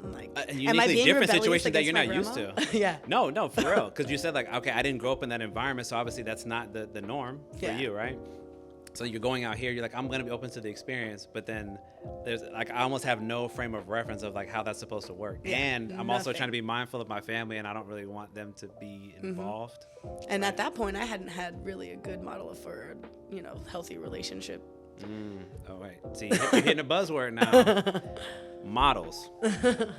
Speaker 2: am I being
Speaker 1: different
Speaker 2: rebellious
Speaker 1: situation that
Speaker 2: against
Speaker 1: you're
Speaker 2: my
Speaker 1: not used to.
Speaker 2: Yeah.
Speaker 1: No, for real. Because you said like, okay, I didn't grow up in that environment, so obviously that's not the norm for you, right? So you're going out here, you're like, I'm gonna be open to the experience, but then there's like, I almost have no frame of reference of like how that's supposed to work. Yeah, and I'm also trying to be mindful of my family, and I don't really want them to be involved.
Speaker 2: And at that point, I hadn't had really a good model for a healthy relationship.
Speaker 1: Oh, right. See, you're hitting a buzzword now. Models,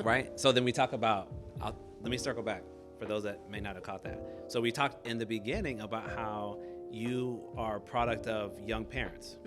Speaker 1: right? So then we talk about, let me circle back for those that may not have caught that. So we talked in the beginning about how you are a product of young parents.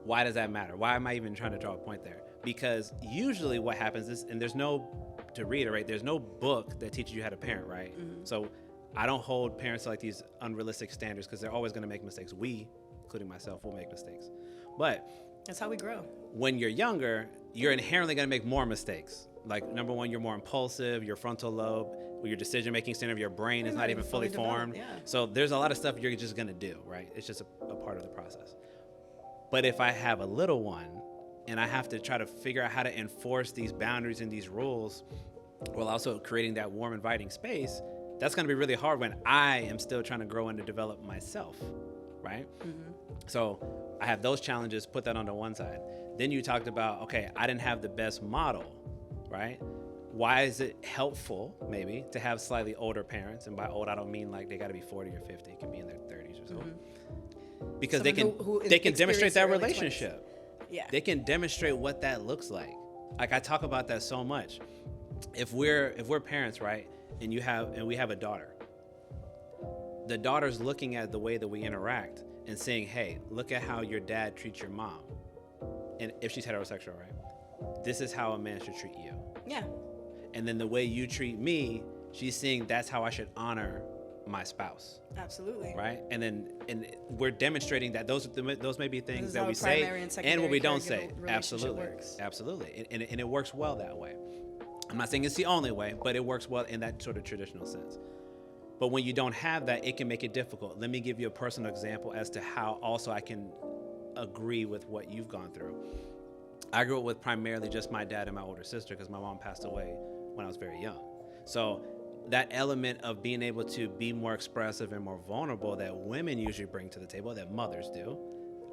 Speaker 1: Why does that matter? Why am I even trying to draw a point there? Because usually what happens is, and there's no, to reiterate, there's no book that teaches you how to parent, right? So I don't hold parents to like these unrealistic standards because they're always going to make mistakes. We, including myself, will make mistakes. But
Speaker 2: that's how we grow.
Speaker 1: When you're younger, you're inherently going to make more mistakes. Like, number one, you're more impulsive, your frontal lobe, your decision-making center of your brain is not even fully formed.
Speaker 2: Yeah.
Speaker 1: So there's a lot of stuff you're just going to do, right? It's just a part of the process. But if I have a little one and I have to try to figure out how to enforce these boundaries and these rules while also creating that warm, inviting space, that's going to be really hard when I am still trying to grow and to develop myself, right? So I have those challenges, put that on the one side. Then you talked about, okay, I didn't have the best model, right? Why is it helpful, maybe, to have slightly older parents? And by old, I don't mean like they got to be 40 or 50. It can be in their 30s or so. Because they can demonstrate that relationship.
Speaker 2: Yeah.
Speaker 1: They can demonstrate what that looks like. Like, I talk about that so much. If we're parents, right, and we have a daughter, the daughter's looking at the way that we interact and saying, hey, look at how your dad treats your mom. And if she's heterosexual, right, this is how a man should treat you.
Speaker 2: Yeah.
Speaker 1: And then the way you treat me, she's seeing that's how I should honor my spouse.
Speaker 2: Absolutely.
Speaker 1: Right? And we're demonstrating that those may be things that we say and what we don't say. Absolutely.
Speaker 2: Works.
Speaker 1: Absolutely. And it works well that way. I'm not saying it's the only way, but it works well in that sort of traditional sense. But when you don't have that, it can make it difficult. Let me give you a personal example as to how also I can agree with what you've gone through. I grew up with primarily just my dad and my older sister because my mom passed away when I was very young. So that element of being able to be more expressive and more vulnerable that women usually bring to the table, that mothers do,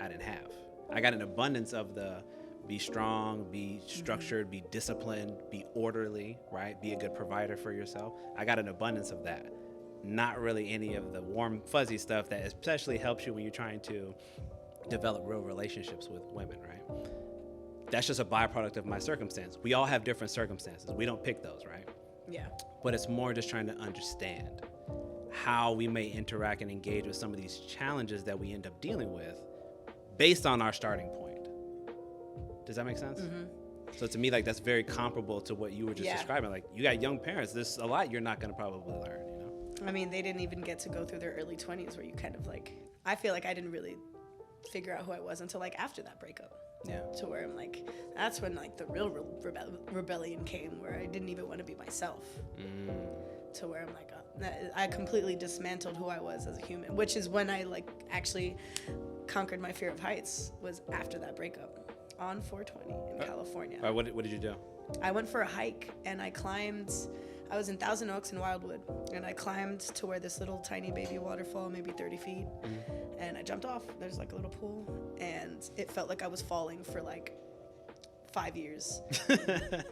Speaker 1: I didn't have. I got an abundance of the be strong, be structured, be disciplined, be orderly, right? Be a good provider for yourself. I got an abundance of that. Not really any of the warm, fuzzy stuff that especially helps you when you're trying to develop real relationships with women, right? That's just a byproduct of my circumstance. We all have different circumstances. We don't pick those, right?
Speaker 2: Yeah. But
Speaker 1: it's more just trying to understand how we may interact and engage with some of these challenges that we end up dealing with based on our starting point. Does that make sense? So to me, like, that's very comparable to what you were just describing. Like, you got young parents. There's a lot you're not going to probably learn, you know?
Speaker 2: I mean, they didn't even get to go through their early 20s where you kind of like, I feel like I didn't really figure out who I was until like after that breakup.
Speaker 1: Yeah.
Speaker 2: To where I'm like, that's when like the real rebellion came, where I didn't even want to be myself. To where I'm like, I completely dismantled who I was as a human, which is when I like actually conquered my fear of heights, was after that breakup on 420 in California.
Speaker 1: What did you do?
Speaker 2: I went for a hike and I climbed. I was in Thousand Oaks and Wildwood, and I climbed to where this little tiny baby waterfall, maybe 30 feet, and I jumped off. There's like a little pool, and it felt like I was falling for like 5 years.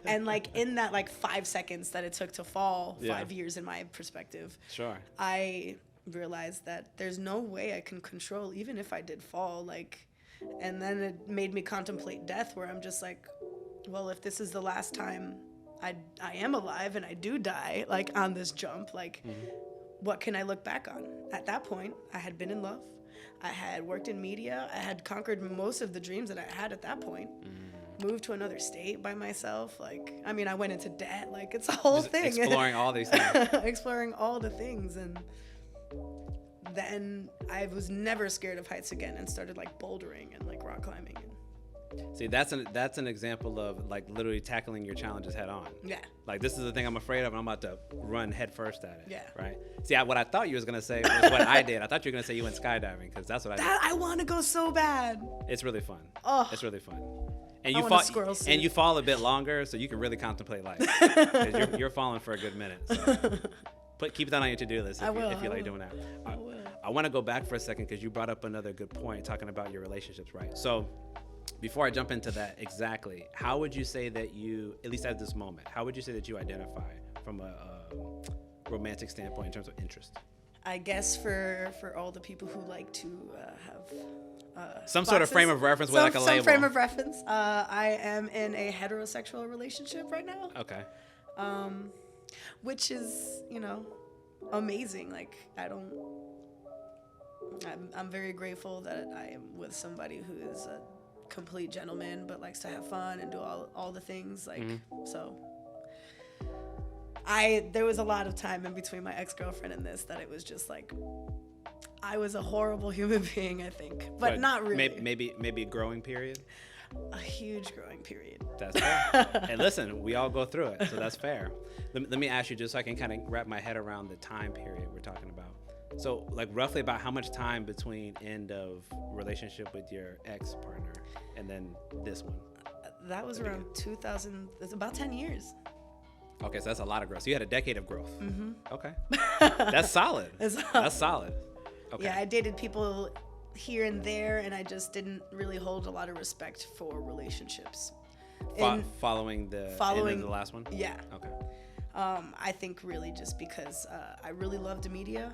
Speaker 2: And like in that like 5 seconds that it took to fall, 5 years in my perspective,
Speaker 1: Sure.
Speaker 2: I realized that there's no way I can control, even if I did fall, like, and then it made me contemplate death, where I'm just like, well, if this is the last time I am alive and I do die, like on this jump, like, what can I look back on? At that point, I had been in love. I had worked in media. I had conquered most of the dreams that I had at that point. Moved to another state by myself. Like, I mean, I went into debt. Like, it's a whole thing.
Speaker 1: Exploring all these things.
Speaker 2: Exploring all the things. And then I was never scared of heights again and started like bouldering and like rock climbing.
Speaker 1: See, that's an example of like literally tackling your challenges head on.
Speaker 2: Yeah. Like,
Speaker 1: this is the thing I'm afraid of, and I'm about to run head first at it.
Speaker 2: Yeah.
Speaker 1: Right. See, what I thought you was gonna say was what I did. I thought you were gonna say you went skydiving, because that's what I did.
Speaker 2: I want to go so bad.
Speaker 1: It's really fun.
Speaker 2: Oh.
Speaker 1: It's really fun.
Speaker 2: And you
Speaker 1: fall a bit longer, so you can really contemplate life. 'Cause you're falling for a good minute. So. Keep that on your to-do list if you like doing that. I want to go back for a second, because you brought up another good point, talking about your relationships, right? So before I jump into that, exactly, how would you say that you, at least at this moment, how would you say that you identify from a romantic standpoint in terms of interest?
Speaker 2: I guess for all the people who like to have
Speaker 1: some
Speaker 2: boxes,
Speaker 1: sort of frame of reference with like a label.
Speaker 2: Some frame of reference. I am in a heterosexual relationship right now.
Speaker 1: Okay.
Speaker 2: Which is, amazing. Like, I'm very grateful that I am with somebody who is a complete gentleman, but likes to have fun and do all the things. Like, so there was a lot of time in between my ex-girlfriend and this that it was just like, I was a horrible human being, I think, but not really.
Speaker 1: Maybe a growing period.
Speaker 2: A huge growing period.
Speaker 1: That's fair. And listen, we all go through it, so that's fair. Let me ask you, just so I can kind of wrap my head around the time period we're talking about. So, like, roughly about how much time between end of relationship with your ex-partner and then this one?
Speaker 2: That was around 2000. It's about 10 years.
Speaker 1: Okay, so that's a lot of growth. So you had a decade of growth.
Speaker 2: Mm-hmm.
Speaker 1: Okay. That's solid. That's solid. Okay.
Speaker 2: Yeah, I dated people here and there, and I just didn't really hold a lot of respect for relationships.
Speaker 1: Following end of the last one?
Speaker 2: Yeah.
Speaker 1: Okay.
Speaker 2: I think really just because I really loved media,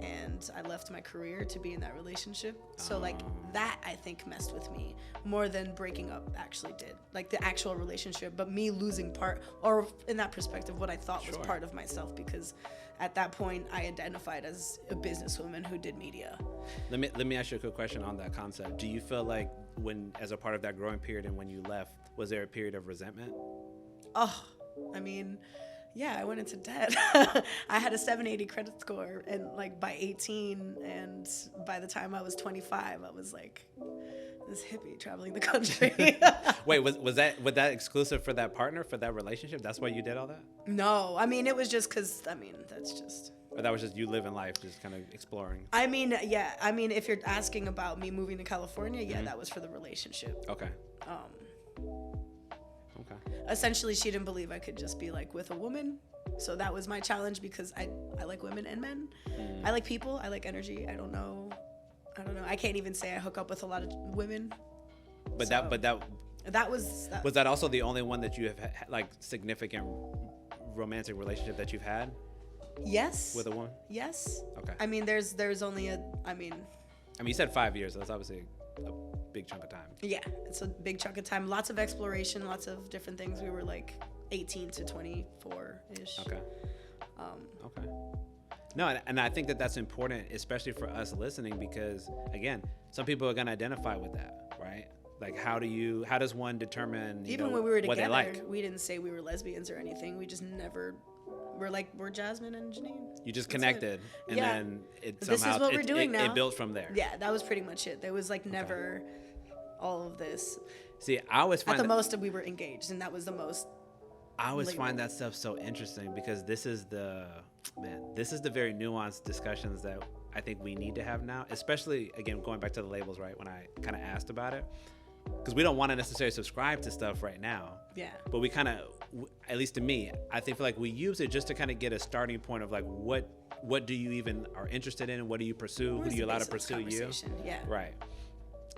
Speaker 2: and I left my career to be in that relationship. So like that, I think, messed with me more than breaking up actually did. Like the actual relationship, but me losing part, or in that perspective, what I thought was part of myself, because at that point I identified as a businesswoman who did media.
Speaker 1: Let me ask you a quick question on that concept. Do you feel like as a part of that growing period and when you left, was there a period of resentment?
Speaker 2: Oh, I mean, yeah, I went into debt. I had a 780 credit score, and like by 18, and by the time I was 25, I was like this hippie traveling the country.
Speaker 1: Wait, was that exclusive for that partner, for that relationship? That's why you did all that?
Speaker 2: No, I mean, it was just because, that's just...
Speaker 1: Or that was just you living life, just kind of exploring?
Speaker 2: I mean, yeah. I mean, if you're asking about me moving to California, yeah, that was for the relationship.
Speaker 1: Okay.
Speaker 2: Okay. Essentially, she didn't believe I could just be like with a woman. So that was my challenge, because I like women and men. I like people. I like energy. I don't know. I can't even say I hook up with a lot of women.
Speaker 1: Was that also the only one that you have had, like, significant romantic relationship that you've had?
Speaker 2: Yes.
Speaker 1: With a woman?
Speaker 2: Yes.
Speaker 1: Okay.
Speaker 2: I mean, there's only
Speaker 1: you said 5 years. So that's obviously a big chunk of time.
Speaker 2: Yeah, it's a big chunk of time. Lots of exploration, lots of different things. We were like 18 to 24-ish.
Speaker 1: Okay. Okay. No, and I think that that's important, especially for us listening, because again, some people are going to identify with that, right? Like, how does one determine
Speaker 2: even when we were
Speaker 1: what
Speaker 2: together,
Speaker 1: they like?
Speaker 2: We didn't say we were lesbians or anything. We just never. We're Jasmine and Janine.
Speaker 1: You just connected, and then it somehow
Speaker 2: this is what we're doing now.
Speaker 1: It built from there.
Speaker 2: Yeah, that was pretty much it. There was like never all of this.
Speaker 1: See, I always find
Speaker 2: at the most we were engaged, and that was the most.
Speaker 1: I always find that stuff so interesting, because this is the very nuanced discussions that I think we need to have now, especially, again, going back to the labels, right, when I kind of asked about it, because we don't want to necessarily subscribe to stuff right now.
Speaker 2: Yeah.
Speaker 1: But we kind of, at least to me, I think like we use it just to kind of get a starting point of like, what do you even are interested in, and what do you pursue? Who do you allow to pursue you?
Speaker 2: Yeah.
Speaker 1: Right.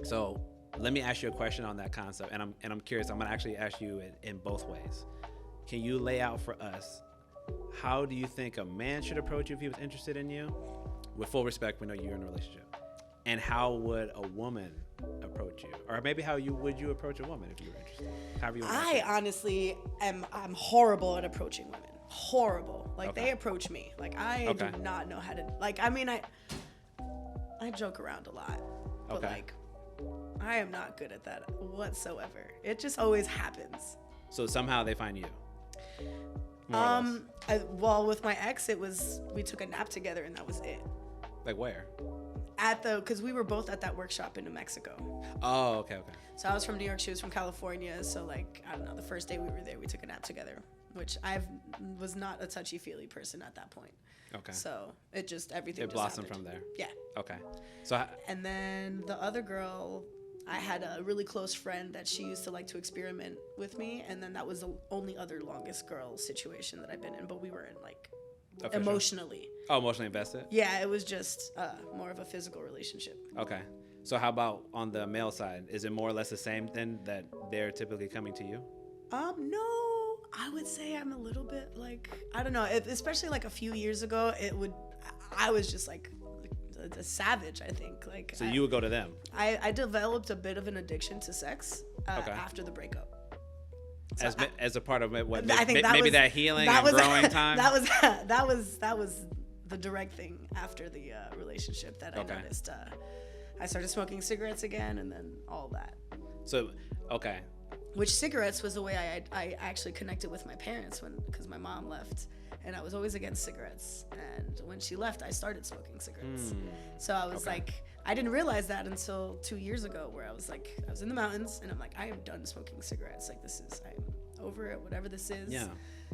Speaker 1: So let me ask you a question on that concept, and I'm curious. I'm gonna actually ask you in both ways. Can you lay out for us, how do you think a man should approach you if he was interested in you? With full respect, we know you're in a relationship. And how would a woman approach you? Or maybe would you approach a woman if you were interested? However you want to
Speaker 2: I honestly I'm horrible at approaching women. Horrible. Like, they approach me. Like, I do not know how to, like, I mean, I joke around a lot, but like, I am not good at that whatsoever. It just always happens.
Speaker 1: So somehow they find you.
Speaker 2: Well, with my ex, we took a nap together and that was it.
Speaker 1: Like where?
Speaker 2: Because we were both at that workshop in New Mexico.
Speaker 1: Oh, okay.
Speaker 2: So I was from New York, she was from California. So like, I don't know, the first day we were there, we took a nap together, which was not a touchy-feely person at that point.
Speaker 1: Okay.
Speaker 2: So everything
Speaker 1: It blossomed from there.
Speaker 2: Yeah.
Speaker 1: Okay. So.
Speaker 2: And then the other girl, I had a really close friend that she used to like to experiment with me, and then that was the only other longest girl situation that I've been in, but we were in like emotionally.
Speaker 1: Oh, emotionally invested?
Speaker 2: Yeah, it was just more of a physical relationship.
Speaker 1: Okay. So how about on the male side? Is it more or less the same then, that they're typically coming to you?
Speaker 2: No, I would say I'm a little bit like, I don't know, especially like a few years ago, I was just like a savage, I think. Like,
Speaker 1: so you would go to them?
Speaker 2: I developed a bit of an addiction to sex after the breakup. So
Speaker 1: as a part of what
Speaker 2: I think
Speaker 1: that healing and growing time.
Speaker 2: That was the direct thing after the relationship that I noticed. I started smoking cigarettes again, and then all that.
Speaker 1: So, okay.
Speaker 2: Which cigarettes was the way I actually connected with my parents because my mom left, and I was always against cigarettes. And when she left, I started smoking cigarettes. So I was like, I didn't realize that until 2 years ago, where I was in the mountains, and I'm like, I am done smoking cigarettes. Like, I'm over it, whatever this is. Yeah.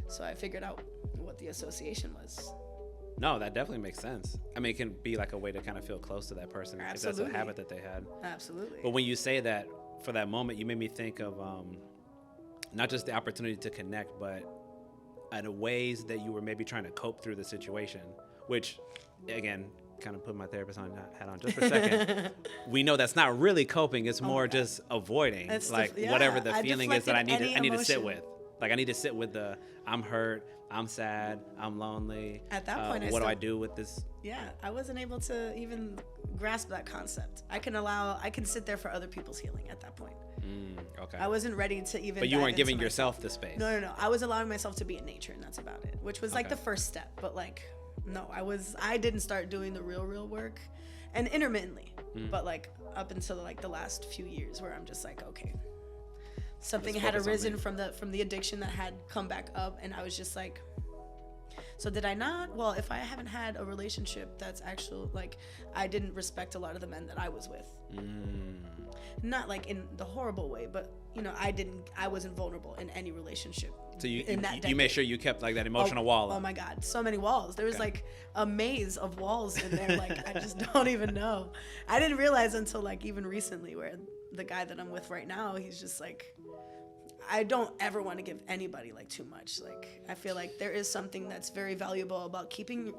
Speaker 2: So I figured out what the association was.
Speaker 1: No, that definitely makes sense. I mean, it can be like a way to kind of feel close to that person. Absolutely. If that's a habit that they had.
Speaker 2: Absolutely.
Speaker 1: But when you say that, for that moment, you made me think of not just the opportunity to connect, but in ways that you were maybe trying to cope through the situation, which, again, kind of put my therapist hat on just for a second. We know that's not really coping. It's more just avoiding, whatever the feeling is that I need to sit with. Like, I need to sit with I'm hurt, I'm sad, I'm lonely. At that point, what do I do with this?
Speaker 2: Yeah, I wasn't able to even grasp that concept. I can sit there for other people's healing at that point. Okay. I wasn't ready to even.
Speaker 1: But you weren't giving yourself the space.
Speaker 2: No. I was allowing myself to be in nature, and that's about it. Which was like the first step. But like, no, I didn't start doing the real work, and intermittently. But like up until like the last few years, where I'm just like, okay. Something had arisen from the addiction that had come back up, and I was just like, so did I not? Well, if I haven't had a relationship that's actual, like, I didn't respect a lot of the men that I was with. Not like in the horrible way, but I wasn't vulnerable in any relationship.
Speaker 1: So you made sure you kept like that emotional wall up.
Speaker 2: Oh my God, so many walls. There was like a maze of walls in there. Like, I just don't even know. I didn't realize until like even recently, where the guy that I'm with right now, he's just like, I don't ever want to give anybody like too much. Like, I feel like there is something that's very valuable about keeping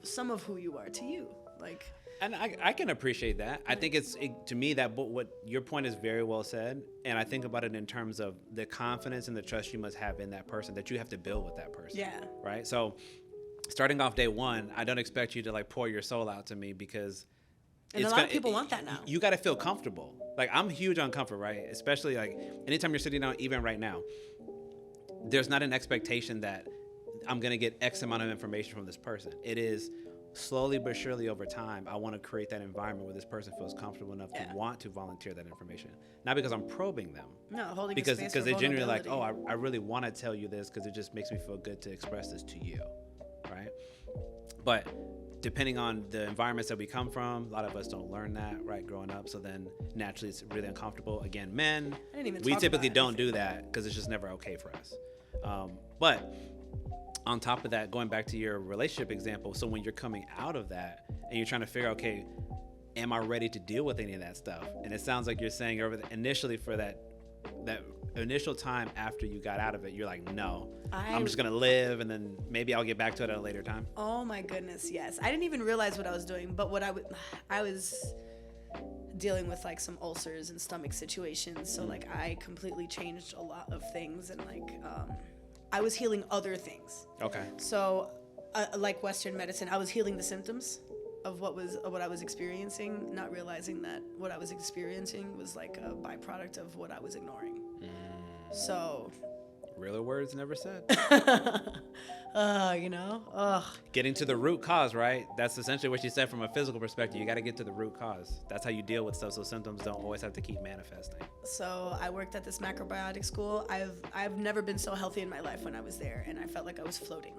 Speaker 2: some of who you are to you. Like,
Speaker 1: and I can appreciate that. I think to me that what your point is very well said, and I think about it in terms of the confidence and the trust you must have in that person that you have to build with that person. Yeah. Right. So, starting off day one, I don't expect you to like pour your soul out to me because.
Speaker 2: And a lot of people want that now.
Speaker 1: You got to feel comfortable. Like, I'm huge on comfort, right? Especially like anytime you're sitting down, even right now, there's not an expectation that I'm going to get X amount of information from this person. It is slowly but surely over time, I want to create that environment where this person feels comfortable enough to want to volunteer that information. Not because I'm probing them.
Speaker 2: No, holding
Speaker 1: because
Speaker 2: space
Speaker 1: because they're genuinely like, oh, I really want to tell you this because it just makes me feel good to express this to you, right? But depending on the environments that we come from, a lot of us don't learn that, right, growing up. So then naturally it's really uncomfortable. Again, men, we typically don't do that because it's just never okay for us. But on top of that, going back to your relationship example, so when you're coming out of that and you're trying to figure out, okay, am I ready to deal with any of that stuff? And it sounds like you're saying initially for that initial time after you got out of it, you're like, no, I'm just gonna live, and then maybe I'll get back to it at a later time.
Speaker 2: Oh my goodness, yes. I didn't even realize what I was doing, but what I was dealing with like some ulcers and stomach situations. So like I completely changed a lot of things, and like I was healing other things.
Speaker 1: Okay.
Speaker 2: So like Western medicine, I was healing the symptoms of what I was experiencing, not realizing that what I was experiencing was like a byproduct of what I was ignoring. So
Speaker 1: realer words never said. Getting to the root cause, right? That's essentially what you said from a physical perspective. You got to get to the root cause. That's how you deal with stuff, so symptoms don't always have to keep manifesting.
Speaker 2: So I worked at this macrobiotic school. I've never been so healthy in my life when I was there, and I felt like I was floating.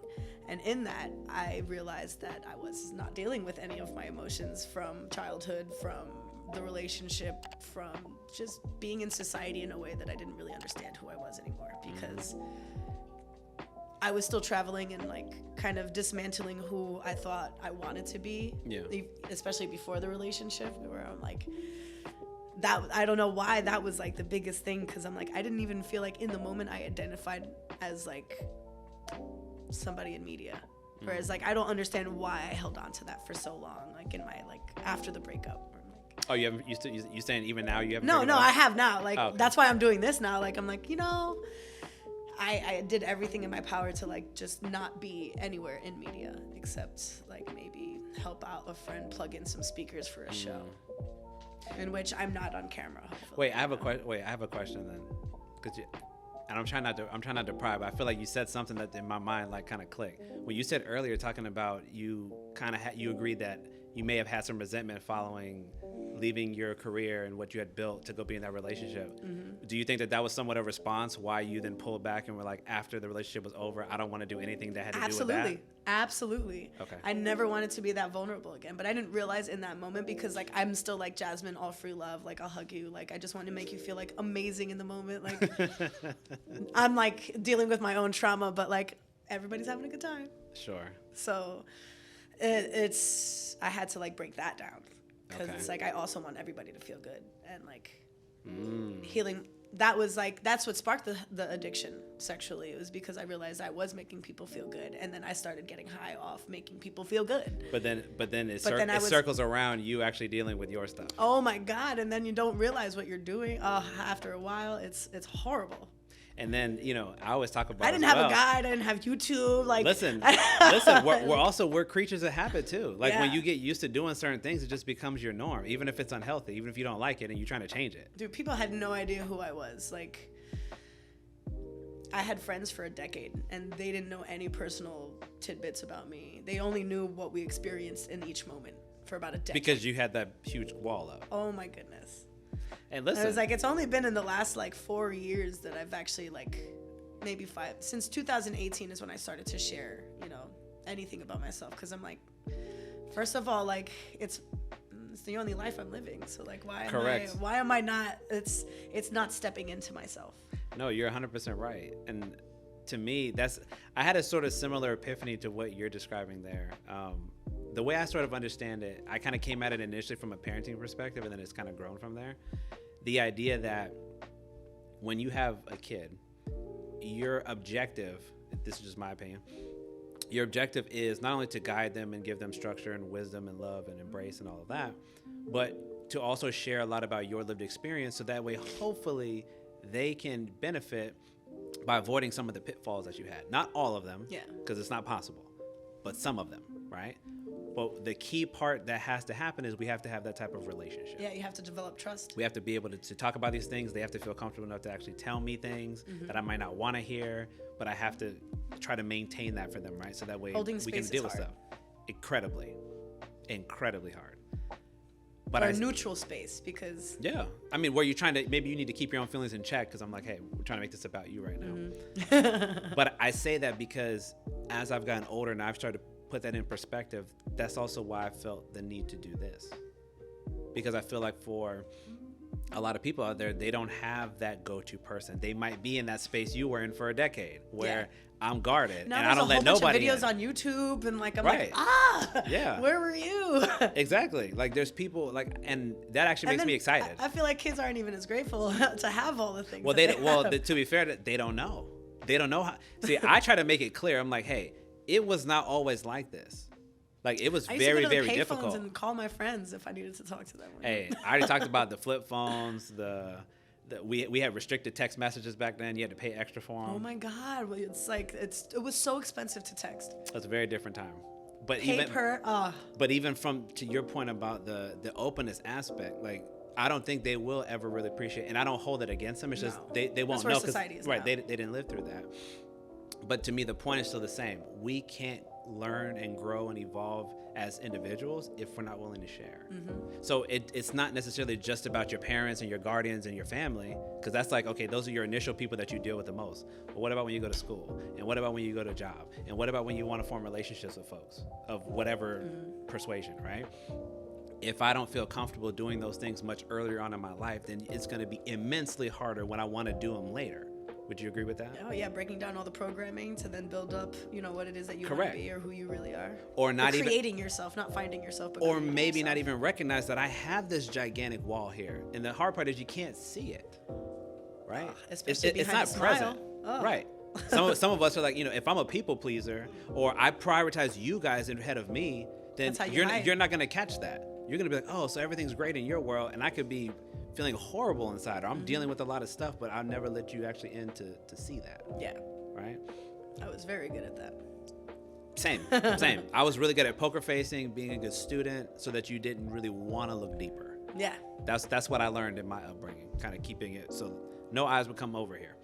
Speaker 2: And in that, I realized that I was not dealing with any of my emotions from childhood, from the relationship, from just being in society in a way that I didn't really understand who I was anymore, because I was still traveling and like kind of dismantling who I thought I wanted to be, especially before the relationship, where I'm like, that, I don't know why that was like the biggest thing, because I'm like, I didn't even feel like in the moment I identified as like somebody in media. Whereas like I don't understand why I held on to that for so long, like in my like after the breakup.
Speaker 1: Oh, you haven't? You saying even now you haven't?
Speaker 2: No, I have now. Like that's why I'm doing this now. Like I'm like, I did everything in my power to like just not be anywhere in media, except like maybe help out a friend plug in some speakers for a show, in which I'm not on camera.
Speaker 1: Wait, I have a question then, and I'm trying not to pry, but I feel like you said something that in my mind like kind of clicked when you said earlier, talking about you kind of you agreed that you may have had some resentment following leaving your career and what you had built to go be in that relationship. Do you think that was somewhat a response why you then pulled back and were like, after the relationship was over, I don't want to do anything that had to do with that?
Speaker 2: Absolutely.
Speaker 1: Okay.
Speaker 2: I never wanted to be that vulnerable again, but I didn't realize in that moment, because like I'm still like Jasmin, all free love, like I'll hug you, like I just want to make you feel like amazing in the moment, like I'm like dealing with my own trauma, but like everybody's having a good time.
Speaker 1: Sure.
Speaker 2: So it's I had to like break that down, because it's like I also want everybody to feel good, and like healing. That's what sparked the addiction sexually. It was because I realized I was making people feel good, and then I started getting high off making people feel good.
Speaker 1: But then it circles around you actually dealing with your stuff.
Speaker 2: Oh my God! And then you don't realize what you're doing. After a while, it's horrible.
Speaker 1: And then, I always talk about
Speaker 2: I didn't have a guide. I didn't have YouTube. Like,
Speaker 1: listen, we're creatures of habit too. Like when you get used to doing certain things, it just becomes your norm, even if it's unhealthy, even if you don't like it and you're trying to change it.
Speaker 2: Dude, people had no idea who I was. Like, I had friends for a decade, and they didn't know any personal tidbits about me. They only knew what we experienced in each moment for about a decade.
Speaker 1: Because you had that huge wall up.
Speaker 2: Oh my goodness.
Speaker 1: And listen,
Speaker 2: I was like, it's only been in the last like 4 years that I've actually like, maybe 5, since 2018 is when I started to share, anything about myself. Cause I'm like, first of all, like it's the only life I'm living. So like, why am I not, it's not stepping into myself.
Speaker 1: No, you're 100% right. And to me, I had a sort of similar epiphany to what you're describing there. The way I sort of understand it, I kind of came at it initially from a parenting perspective, and then it's kind of grown from there. The idea that when you have a kid, your objective, this is just my opinion, your objective is not only to guide them and give them structure and wisdom and love and embrace and all of that, but to also share a lot about your lived experience, so that way hopefully they can benefit by avoiding some of the pitfalls that you had. Not all of them, because it's not possible, but some of them, right? But the key part that has to happen is we have to have that type of relationship.
Speaker 2: Yeah, you have to develop trust.
Speaker 1: We have to be able to talk about these things. They have to feel comfortable enough to actually tell me things that I might not want to hear, but I have to try to maintain that for them, right? So that way we can deal with stuff. Incredibly hard. But
Speaker 2: a neutral space, because...
Speaker 1: Yeah. I mean, where you're trying to... Maybe you need to keep your own feelings in check, because I'm like, hey, we're trying to make this about you right now. But I say that because as I've gotten older and I've started to put that in perspective, that's also why I felt the need to do this. Because I feel like for a lot of people out there, they don't have that go-to person. They might be in that space you were in for a decade, where I'm guarded
Speaker 2: now
Speaker 1: and I don't let nobody in.
Speaker 2: There's a whole bunch of videos on YouTube, and like I'm like, where were you?
Speaker 1: Exactly. Like there's people like, and that actually makes me excited.
Speaker 2: I feel like kids aren't even as grateful to have all the things.
Speaker 1: Well, to be fair, they don't know. They don't know how. See, I try to make it clear. I'm like, hey, it was not always like this. Like, it was
Speaker 2: I
Speaker 1: very,
Speaker 2: used to go to
Speaker 1: very
Speaker 2: the pay
Speaker 1: difficult.
Speaker 2: phones and call my friends if I needed to talk to them.
Speaker 1: Hey, I already talked about the flip phones. We had restricted text messages back then. You had to pay extra for them.
Speaker 2: Oh my God! Well, it's like it was so expensive to text.
Speaker 1: That's a very different time. But even from to your point about the openness aspect, like, I don't think they will ever really appreciate, and I don't hold it against them. It's just they won't know because right, they didn't live through that. But to me, the point is still the same. We can't learn and grow and evolve as individuals if we're not willing to share. So it's not necessarily just about your parents and your guardians and your family, because that's like, okay, those are your initial people that you deal with the most. But what about when you go to school? And what about when you go to a job? And what about when you want to form relationships with folks of whatever persuasion, right? If I don't feel comfortable doing those things much earlier on in my life, then it's going to be immensely harder when I want to do them later. Would you agree with that?
Speaker 2: Oh yeah, breaking down all the programming to then build up, what it is that you want to be or who you really are.
Speaker 1: Or not even
Speaker 2: creating yourself, not finding yourself. But
Speaker 1: or maybe yourself. Not even recognize that I have this gigantic wall here, and the hard part is you can't see it, right?
Speaker 2: Especially
Speaker 1: it's not present, right? Some of us are like, if I'm a people pleaser or I prioritize you guys ahead of me, then you're not gonna catch that. You're gonna be like, oh, so everything's great in your world, and I could be feeling horrible inside, or I'm dealing with a lot of stuff, but I'll never let you actually in to see that.
Speaker 2: Yeah.
Speaker 1: Right?
Speaker 2: I was very good at that.
Speaker 1: Same. I was really good at poker facing, being a good student, so that you didn't really want to look deeper.
Speaker 2: Yeah.
Speaker 1: That's what I learned in my upbringing, kind of keeping it so no eyes would come over here.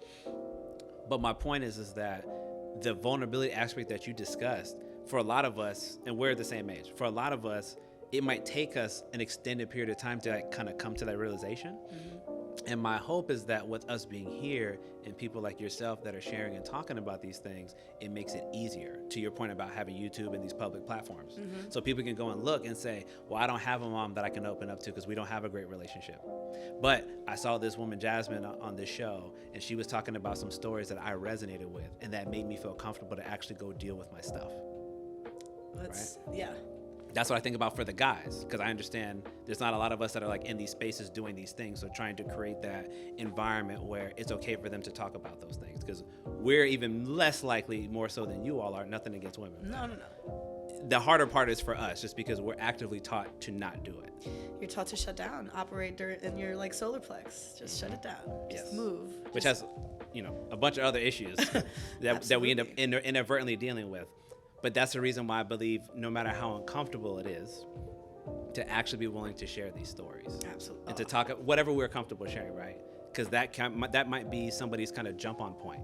Speaker 1: But my point is that the vulnerability aspect that you discussed, for a lot of us, and we're the same age, for a lot of us, it might take us an extended period of time to kind of come to that realization. And my hope is that with us being here and people like yourself that are sharing and talking about these things, it makes it easier, to your point about having YouTube and these public platforms. So people can go and look and say, well, I don't have a mom that I can open up to because we don't have a great relationship. But I saw this woman, Jasmin, on this show, and she was talking about some stories that I resonated with, and that made me feel comfortable to actually go deal with my stuff.
Speaker 2: Yeah.
Speaker 1: That's what I think about for the guys, because I understand there's not a lot of us that are like in these spaces doing these things. So trying to create that environment where it's okay for them to talk about those things, because we're even less likely, more so than you all are. Nothing against women.
Speaker 2: No.
Speaker 1: The harder part is for us, just because we're actively taught to not do it.
Speaker 2: You're taught to shut down, operate in your solar plex. Just shut it down. Just move.
Speaker 1: Which has, a bunch of other issues that we end up inadvertently dealing with. But that's the reason why I believe no matter how uncomfortable it is, to actually be willing to share these stories.
Speaker 2: Absolutely.
Speaker 1: And to talk whatever we're comfortable sharing, right? Because that might be somebody's kind of jump on point.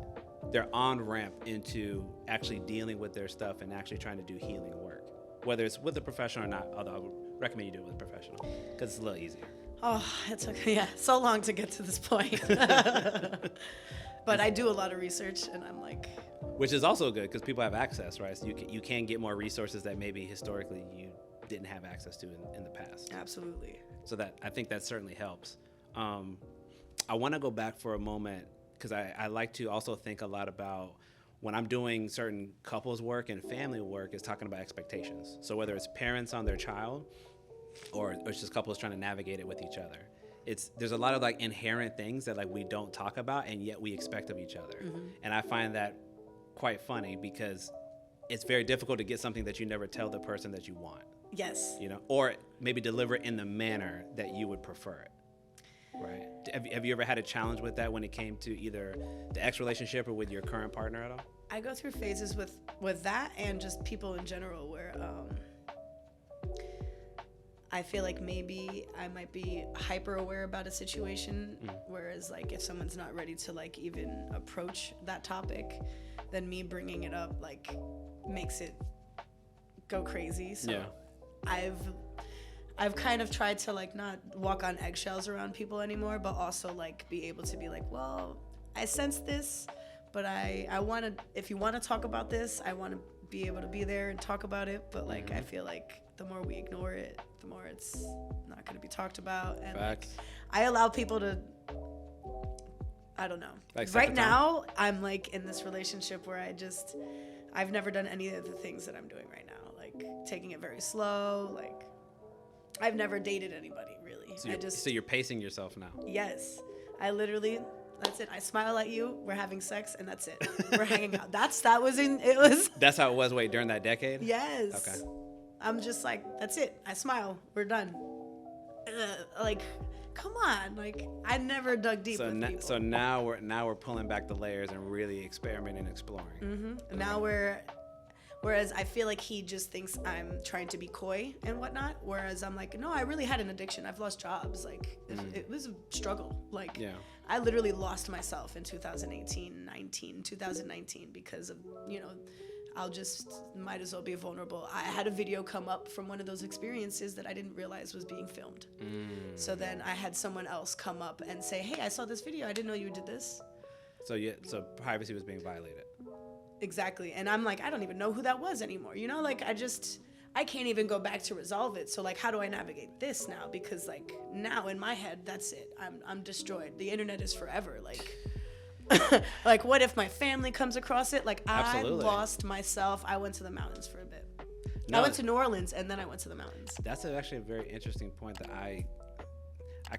Speaker 1: Their on-ramp into actually dealing with their stuff and actually trying to do healing work. Whether it's with a professional or not, although I would recommend you do it with a professional because it's a little easier.
Speaker 2: Oh, it took so long to get to this point. But I do a lot of research, and I'm like...
Speaker 1: Which is also good because people have access, right? So you can get more resources that maybe historically you didn't have access to in the past.
Speaker 2: Absolutely.
Speaker 1: So I think that certainly helps. I want to go back for a moment because I like to also think a lot about when I'm doing certain couples work and family work is talking about expectations. So whether it's parents on their child or it's just couples trying to navigate it with each other. There's a lot of like inherent things that like we don't talk about and yet we expect of each other. And I find that quite funny because it's very difficult to get something that you never tell the person that you want.
Speaker 2: Yes.
Speaker 1: Or maybe deliver it in the manner that you would prefer it. Right. Have you ever had a challenge with that when it came to either the ex relationship or with your current partner at all?
Speaker 2: I go through phases with that and just people in general where I feel like maybe I might be hyper aware about a situation, whereas like if someone's not ready to like even approach that topic, then me bringing it up like makes it go crazy. So yeah. I've kind of tried to like not walk on eggshells around people anymore, but also like be able to be like, well, I sense this, but I want to, if you want to talk about this, I want to be able to be there and talk about it. But like, I feel like the more we ignore it, the more it's not going to be talked about. And like, I allow people to, I don't know. Like right now, I'm like in this relationship where I've never done any of the things that I'm doing right now. Like taking it very slow. Like I've never dated anybody really.
Speaker 1: So you're pacing yourself now.
Speaker 2: Yes. I literally, that's it. I smile at you. We're having sex, and that's it. We're hanging out. That's how it was. Wait, during that decade?
Speaker 1: Yes.
Speaker 2: Okay. I'm just like, that's it. I smile. We're done. Like, come on. Like, I never dug deep with people.
Speaker 1: So now we're pulling back the layers and really experimenting and exploring.
Speaker 2: Mm-hmm. Now whereas I feel like he just thinks I'm trying to be coy and whatnot. Whereas I'm like, no, I really had an addiction. I've lost jobs. Like, it was a struggle. Like, I literally lost myself in 2019 because of, I'll just might as well be vulnerable. I had a video come up from one of those experiences that I didn't realize was being filmed. So then I had someone else come up and say, hey, I saw this video. I didn't know you did this.
Speaker 1: So privacy was being violated.
Speaker 2: Exactly. And I'm like, I don't even know who that was anymore. Like, I can't even go back to resolve it. So like, how do I navigate this now? Because like now in my head, that's it. I'm destroyed. The internet is forever. Like, like what if my family comes across it? Like,
Speaker 1: Absolutely.
Speaker 2: I lost myself. I went to the mountains for a bit.
Speaker 1: No,
Speaker 2: I went to New Orleans and then I went to the mountains.
Speaker 1: That's actually a very interesting point that I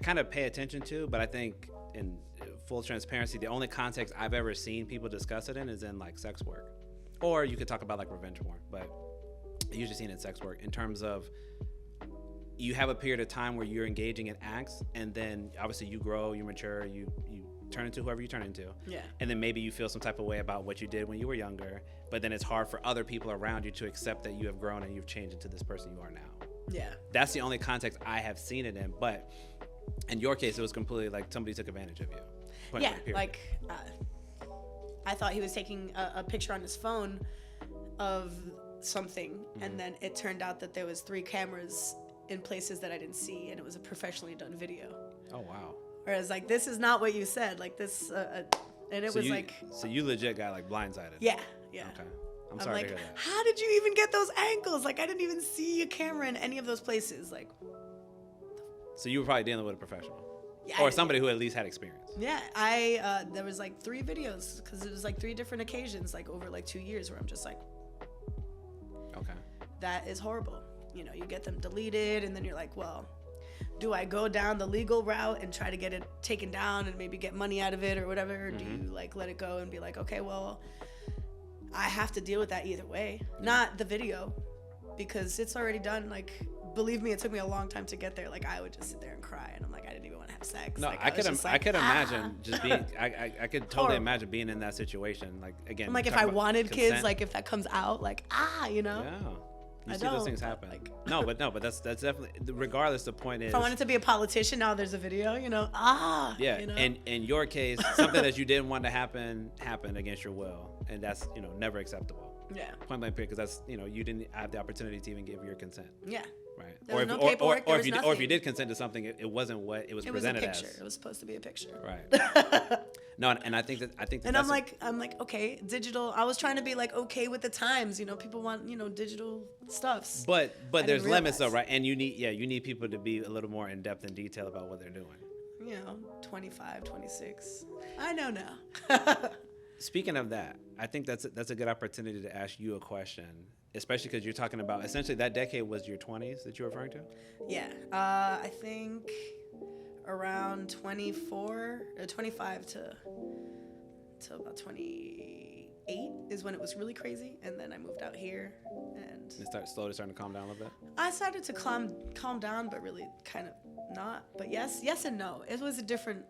Speaker 1: kind of pay attention to, but I think in full transparency, the only context I've ever seen people discuss it in is in like sex work, or you could talk about like revenge porn, but I usually seen it in sex work in terms of you have a period of time where you're engaging in acts, and then obviously you grow, you mature, you turn into whoever you turn into.
Speaker 2: Yeah.
Speaker 1: And then maybe you feel some type of way about what you did when you were younger, but then it's hard for other people around you to accept that you have grown and you've changed into this person you are now.
Speaker 2: Yeah.
Speaker 1: That's the only context I have seen it in, but in your case, it was completely like somebody took advantage of you.
Speaker 2: Yeah, like I thought he was taking a picture on his phone of something, and then it turned out that there was 3 cameras in places that I didn't see, and it was a professionally done video.
Speaker 1: Oh wow.
Speaker 2: Whereas like, this is not what you said, like this, and it was like.
Speaker 1: So you legit got like blindsided.
Speaker 2: Yeah.
Speaker 1: Okay. I'm sorry to hear that.
Speaker 2: How did you even get those angles? Like, I didn't even see a camera in any of those places. Like.
Speaker 1: So you were probably dealing with a professional.
Speaker 2: Yeah,
Speaker 1: or somebody who at least had experience.
Speaker 2: Yeah, there was like 3 videos, because it was like 3 different occasions, like over like 2 years, where I'm just like,
Speaker 1: okay,
Speaker 2: that is horrible. You get them deleted, and then you're like, well, do I go down the legal route and try to get it taken down and maybe get money out of it or whatever? Or do you like let it go and be like, okay, well, I have to deal with that either way. Not the video, because it's already done. Like, believe me, it took me a long time to get there. Like, I would just sit there and cry, and I'm like, I didn't even want to have sex.
Speaker 1: No,
Speaker 2: like,
Speaker 1: I could imagine just being. I could totally
Speaker 2: Horrible.
Speaker 1: imagine being in that situation. Like, again,
Speaker 2: I'm like, if I wanted kids, like if that comes out, like
Speaker 1: Yeah, you see those things happen.
Speaker 2: Like,
Speaker 1: but that's definitely, regardless. The point is,
Speaker 2: if I wanted to be a politician, now there's a video.
Speaker 1: Yeah, and in your case, something that you didn't want to happen happened against your will, and that's never acceptable.
Speaker 2: Yeah.
Speaker 1: Point blank period, because that's you didn't have the opportunity to even give your consent.
Speaker 2: Yeah.
Speaker 1: Right.
Speaker 2: There was no paperwork,
Speaker 1: or
Speaker 2: there was
Speaker 1: if you did consent to something, it wasn't what it was presented
Speaker 2: as. It was a picture.
Speaker 1: as.
Speaker 2: It was supposed to be a picture.
Speaker 1: Right. No, and I think that
Speaker 2: and I'm like, okay, digital. I was trying to be like okay with the times. People want digital stuffs.
Speaker 1: But there's limits though, right? And you need people to be a little more in depth and detail about what they're doing.
Speaker 2: 25, 26. I know now.
Speaker 1: Speaking of that, I think that's a good opportunity to ask you a question, especially because you're talking about essentially that decade was your 20s that you're referring to.
Speaker 2: Yeah, I think around 24 or 25 to about 28 is when it was really crazy, and then I moved out here, and
Speaker 1: it starting to calm down a little bit.
Speaker 2: I started to calm down, but really kind of not. But yes and no. It was a different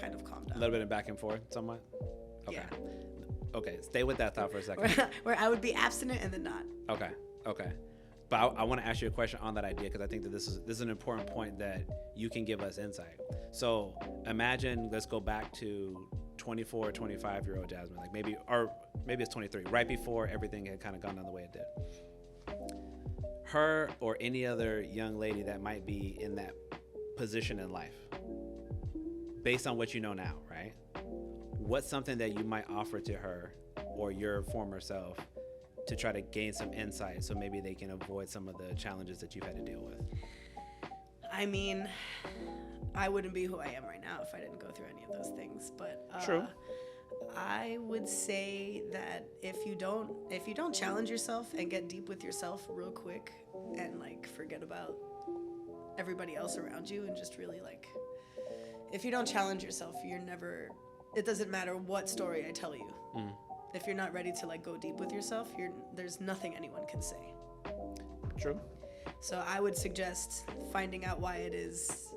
Speaker 2: kind of calm down.
Speaker 1: A little bit of back and forth, somewhat. Okay.
Speaker 2: Yeah.
Speaker 1: Okay. Stay with that thought for a second.
Speaker 2: Where I would be abstinent and then not.
Speaker 1: Okay. But I want to ask you a question on that idea, because I think that this is an important point that you can give us insight. So imagine, let's go back to 24 or 25-year-old Jasmin, like maybe it's 23, right before everything had kind of gone down the way it did. Her or any other young lady that might be in that position in life, based on what you know now, right? What's something that you might offer to her or your former self to try to gain some insight, so maybe they can avoid some of the challenges that you've had to deal with?
Speaker 2: I mean, I wouldn't be who I am right now if I didn't go through any of those things. But
Speaker 1: True.
Speaker 2: I would say that if you don't challenge yourself and get deep with yourself real quick and like forget about everybody else around you and just really like, if you don't challenge yourself, it doesn't matter what story I tell you. If you're not ready to like go deep with yourself, there's nothing anyone can say.
Speaker 1: True.
Speaker 2: So I would suggest finding out why it is,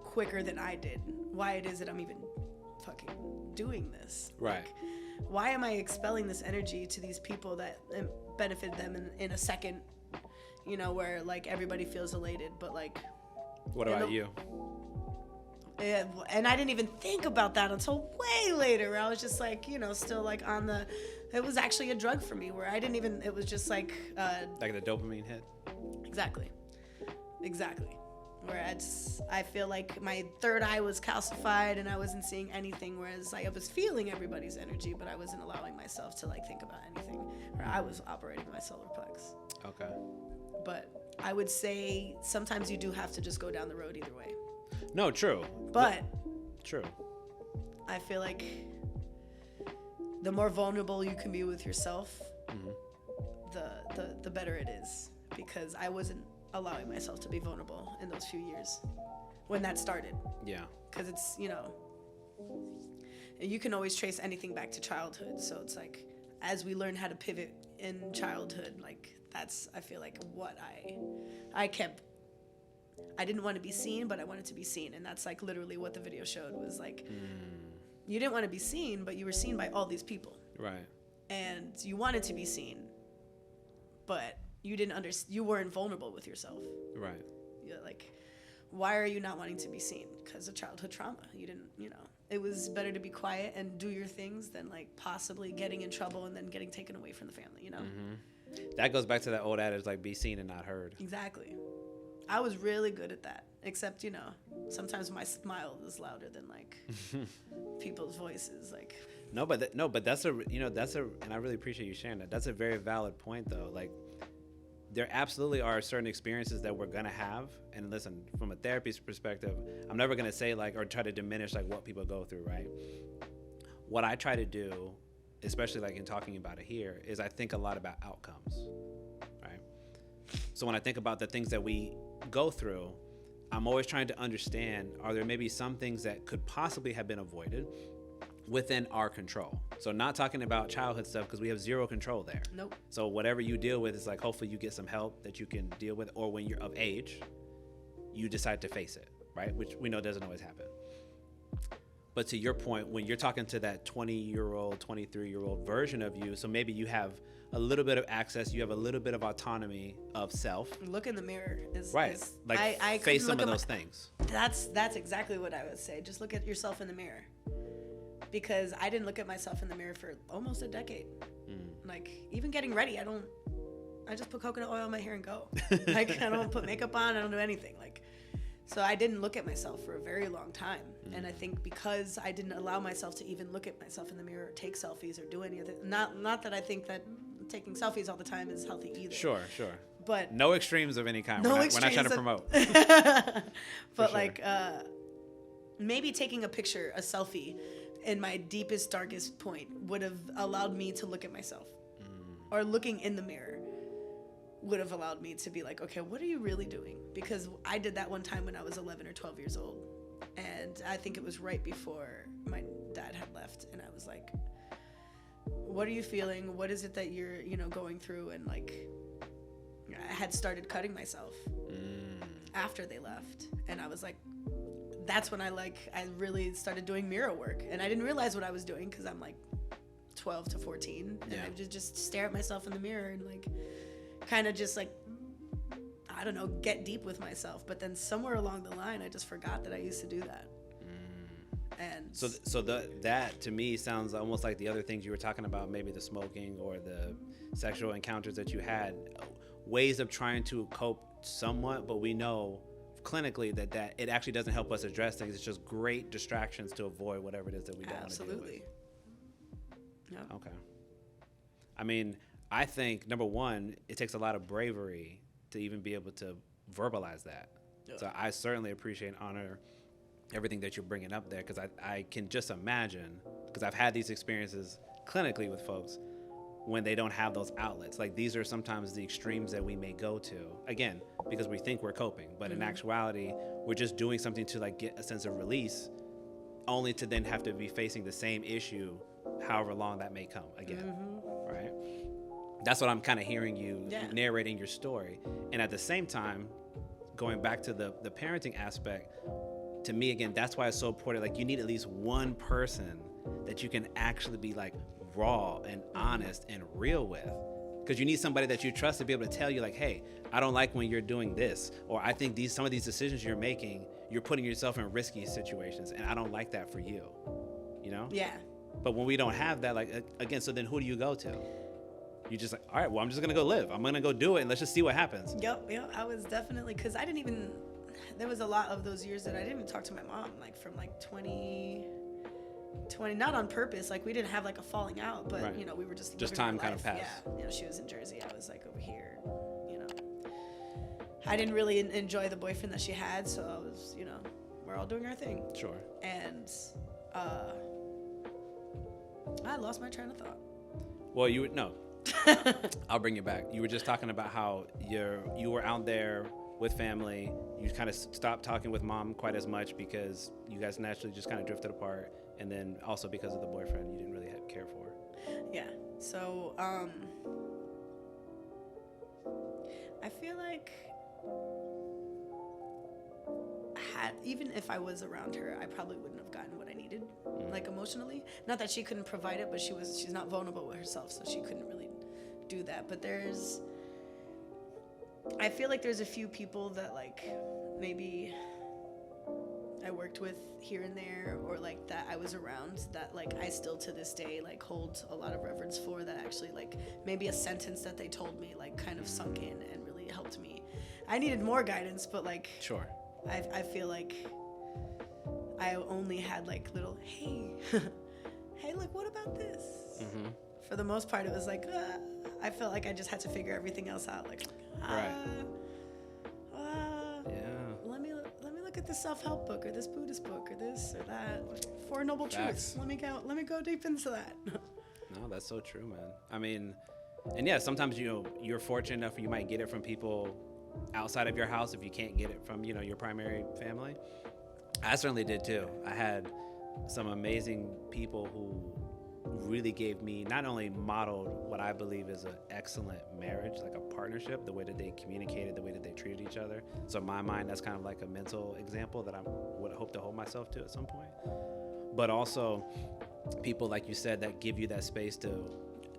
Speaker 2: quicker than I did. Why it is that I'm even fucking doing this.
Speaker 1: Right.
Speaker 2: Like, why am I expelling this energy to these people that benefit them in a second, where like everybody feels elated, but like.
Speaker 1: What about you?
Speaker 2: And I didn't even think about that until way later, where I was just like, still like on the, it was actually a drug for me where I didn't even, it was just like.
Speaker 1: Like the dopamine hit?
Speaker 2: Exactly. Whereas I feel like my third eye was calcified and I wasn't seeing anything, whereas I was feeling everybody's energy, but I wasn't allowing myself to like think about anything, or I was operating my solar plex.
Speaker 1: Okay.
Speaker 2: But I would say sometimes you do have to just go down the road either way.
Speaker 1: No, true.
Speaker 2: But
Speaker 1: true.
Speaker 2: I feel like the more vulnerable you can be with yourself, the better it is, because I wasn't allowing myself to be vulnerable in those few years when that started.
Speaker 1: Yeah.
Speaker 2: Because it's, you can always trace anything back to childhood. So it's like, as we learn how to pivot in childhood, like that's, I feel like what I kept. I didn't want to be seen, but I wanted to be seen. And that's like literally what the video showed, was like, you didn't want to be seen, but you were seen by all these people.
Speaker 1: Right.
Speaker 2: And you wanted to be seen, but you didn't you weren't vulnerable with yourself.
Speaker 1: Right.
Speaker 2: You're like, why are you not wanting to be seen? Because of childhood trauma. You didn't, it was better to be quiet and do your things than like possibly getting in trouble and then getting taken away from the family,
Speaker 1: That goes back to that old adage, like, be seen and not heard.
Speaker 2: Exactly. I was really good at that, except, sometimes my smile is louder than like people's voices. Like, but
Speaker 1: that's and I really appreciate you sharing that. That's a very valid point though. Like, there absolutely are certain experiences that we're going to have. And listen, from a therapist perspective, I'm never going to say like, or try to diminish like what people go through. Right. What I try to do, especially like in talking about it here, is I think a lot about outcomes. Right. So when I think about the things that we go through, I'm always trying to understand, are there maybe some things that could possibly have been avoided within our control? So not talking about childhood stuff, because we have zero control there.
Speaker 2: Nope.
Speaker 1: So whatever you deal with is like, hopefully you get some help that you can deal with, or when you're of age, you decide to face it, right? Which we know doesn't always happen. But to your point, when you're talking to that 20-year-old, 23-year-old version of you, so maybe you have a little bit of access, you have a little bit of autonomy of self.
Speaker 2: Look in the mirror.
Speaker 1: I face some of those things.
Speaker 2: That's exactly what I would say. Just look at yourself in the mirror. Because I didn't look at myself in the mirror for almost a decade. Like, even getting ready, I just put coconut oil in my hair and go. Like, I don't put makeup on, I don't do anything. Like, so I didn't look at myself for a very long time. And I think because I didn't allow myself to even look at myself in the mirror, or take selfies, or do any of it. Not that I think that taking selfies all the time is healthy either.
Speaker 1: Sure.
Speaker 2: But
Speaker 1: no extremes of any kind.
Speaker 2: No
Speaker 1: we're not trying to promote.
Speaker 2: But like, maybe taking a picture, a selfie, in my deepest, darkest point would have allowed me to look at myself. Or looking in the mirror would have allowed me to be like, okay, what are you really doing? Because I did that one time when I was 11 or 12 years old. And I think it was right before my dad had left. And I was like, what are you feeling? What is it that you're, going through? And like, I had started cutting myself after they left. And I was like, that's when I really started doing mirror work. And I didn't realize what I was doing, because I'm like 12 to 14. And I would just stare at myself in the mirror and like kind of just like, I don't know, get deep with myself. But then somewhere along the line, I just forgot that I used to do that. And
Speaker 1: so that to me sounds almost like the other things you were talking about, maybe the smoking or the sexual encounters that you had, ways of trying to cope somewhat, but we know clinically that it actually doesn't help us address things. It's just great distractions to avoid whatever it is that we don't want to deal with.
Speaker 2: Yeah.
Speaker 1: Okay. I mean, I think number one, it takes a lot of bravery to even be able to verbalize that. Yeah. So I certainly appreciate and honor everything that you're bringing up there, because I can just imagine, because I've had these experiences clinically with folks when they don't have those outlets. Like, these are sometimes the extremes that we may go to, again, because we think we're coping, but in actuality, we're just doing something to like get a sense of release, only to then have to be facing the same issue however long that may come again. Right? That's what I'm kind of hearing you narrating your story. And at the same time, going back to the parenting aspect, to me, again, that's why it's so important. Like, you need at least one person that you can actually be like raw and honest and real with. Because you need somebody that you trust to be able to tell you, like, hey, I don't like when you're doing this, or I think some of these decisions you're making, you're putting yourself in risky situations, and I don't like that for you, you know?
Speaker 2: Yeah.
Speaker 1: But when we don't have that, like, again, so then who do you go to? You just like, all right, well, I'm just going to go live. I'm going to go do it, and let's just see what happens.
Speaker 2: Yep. I was definitely, because I didn't even, there was a lot of those years that I didn't even talk to my mom, like from like 20, not on purpose. Like, we didn't have like a falling out, but,
Speaker 1: right.
Speaker 2: you know, we were just
Speaker 1: time kind of passed.
Speaker 2: Yeah. You know, she was in Jersey. I was like over here, you know. I didn't really enjoy the boyfriend that she had, so I was, you know, we're all doing our thing.
Speaker 1: Sure.
Speaker 2: And I lost my train of thought.
Speaker 1: Well, I'll bring you back. You were just talking about how you were out there with family. You kind of stopped talking with mom quite as much because you guys naturally just kind of drifted apart, and then also because of the boyfriend you didn't really care for.
Speaker 2: Yeah. So I feel like even if I was around her, I probably wouldn't have gotten what I needed, like emotionally. Not that she couldn't provide it, but she's not vulnerable with herself, so she couldn't really do that. But I feel like there's a few people that like maybe I worked with here and there, or like that I was around, that like I still to this day like hold a lot of reverence for, that actually like maybe a sentence that they told me like kind of sunk in and really helped me. I needed more guidance, but like
Speaker 1: sure.
Speaker 2: I feel like I only had like little, hey, look, what about this? Mm-hmm. For the most part, it was like, I felt like I just had to figure everything else out. Like, let me look at this self-help book, or this Buddhist book, or this or that. Four Noble Truths. Let me go deep into that.
Speaker 1: No, that's so true, man. I mean, and yeah, sometimes you're fortunate enough you might get it from people outside of your house if you can't get it from your primary family. I certainly did too. I had some amazing people who really gave me, not only modeled what I believe is an excellent marriage, like a partnership, the way that they communicated, the way that they treated each other. So in my mind, that's kind of like a mental example that I would hope to hold myself to at some point. But also people, like you said, that give you that space